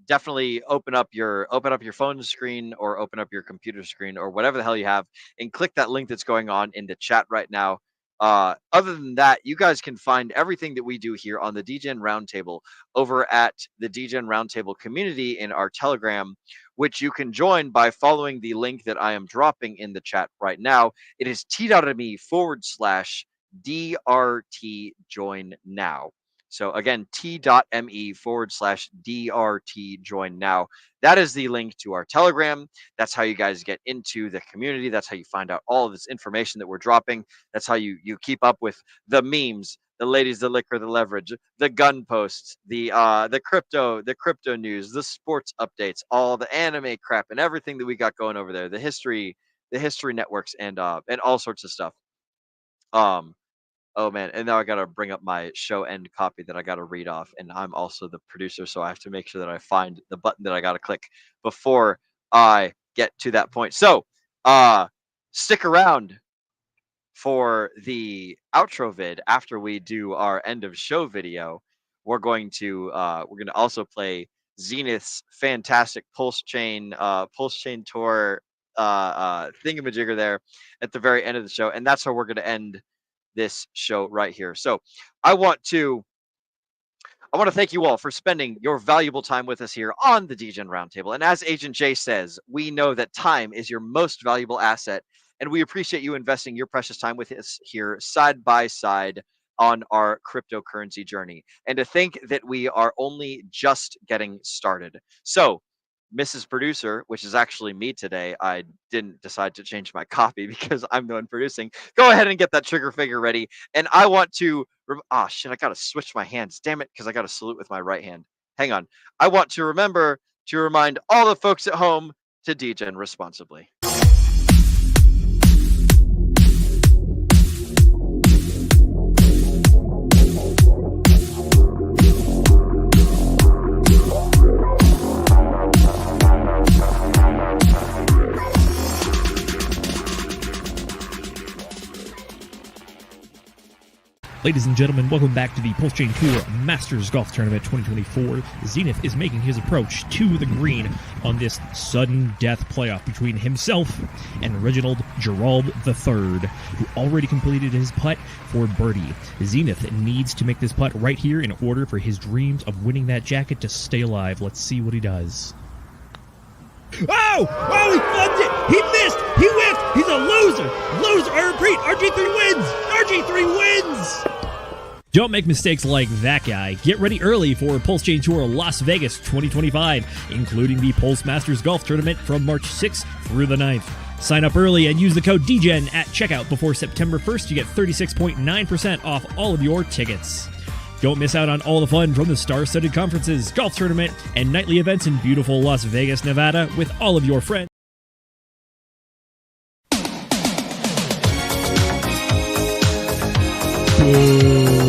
D: definitely open up your phone screen or open up your computer screen or whatever the hell you have and click that link that's going on in the chat right now. Other than that, you guys can find everything that we do here on the Degen Roundtable over at the Degen Roundtable community in our Telegram, which you can join by following the link that I am dropping in the chat right now. It is t.me/DRT join now. So again, t.me/DRT join now. That is the link to our Telegram. That's how you guys get into the community. That's how you find out all of this information that we're dropping. That's how you keep up with the memes, the ladies, the liquor, the leverage, the gun posts, the crypto news, the sports updates, all the anime crap, and everything that we got going over there. The history networks, and all sorts of stuff. Oh man, and now I gotta bring up my show end copy that I gotta read off, and I'm also the producer, so I have to make sure that I find the button that I gotta click before I get to that point. So stick around for the outro vid after we do our end of show video. We're gonna also play Zenith's fantastic Pulse Chain Tour thingamajigger there at the very end of the show, and that's how we're gonna end this show right here. So I want to thank you all for spending your valuable time with us here on the Degen Roundtable. And as Agent J says, we know that time is your most valuable asset, and we appreciate you investing your precious time with us here side by side on our cryptocurrency journey. And to think that we are only just getting started. So Mrs. Producer, which is actually me today, I didn't decide to change my copy because I'm the one producing. Go ahead and get that trigger figure ready. And I want to, I got to switch my hands. Damn it, because I got to salute with my right hand. Hang on. I want to remember to remind all the folks at home to degen responsibly.
E: Ladies and gentlemen, welcome back to the Pulse Chain Tour Masters Golf Tournament 2024. Zenith is making his approach to the green on this sudden death playoff between himself and Reginald Gerald III, who already completed his putt for birdie. Zenith needs to make this putt right here in order for his dreams of winning that jacket to stay alive. Let's see what he does. Oh, he flubbed it. He missed. He whiffed. He's a loser. I repeat, RG3 wins. RG3 wins. Don't make mistakes like that guy. Get ready early for Pulse Chain Tour Las Vegas 2025, including the Pulse Masters Golf Tournament from March 6th through the 9th. Sign up early and use the code Degen at checkout before September 1st to get 36.9% off all of your tickets. Don't miss out on all the fun from the star-studded conferences, golf tournament, and nightly events in beautiful Las Vegas, Nevada with all of your friends. Boo.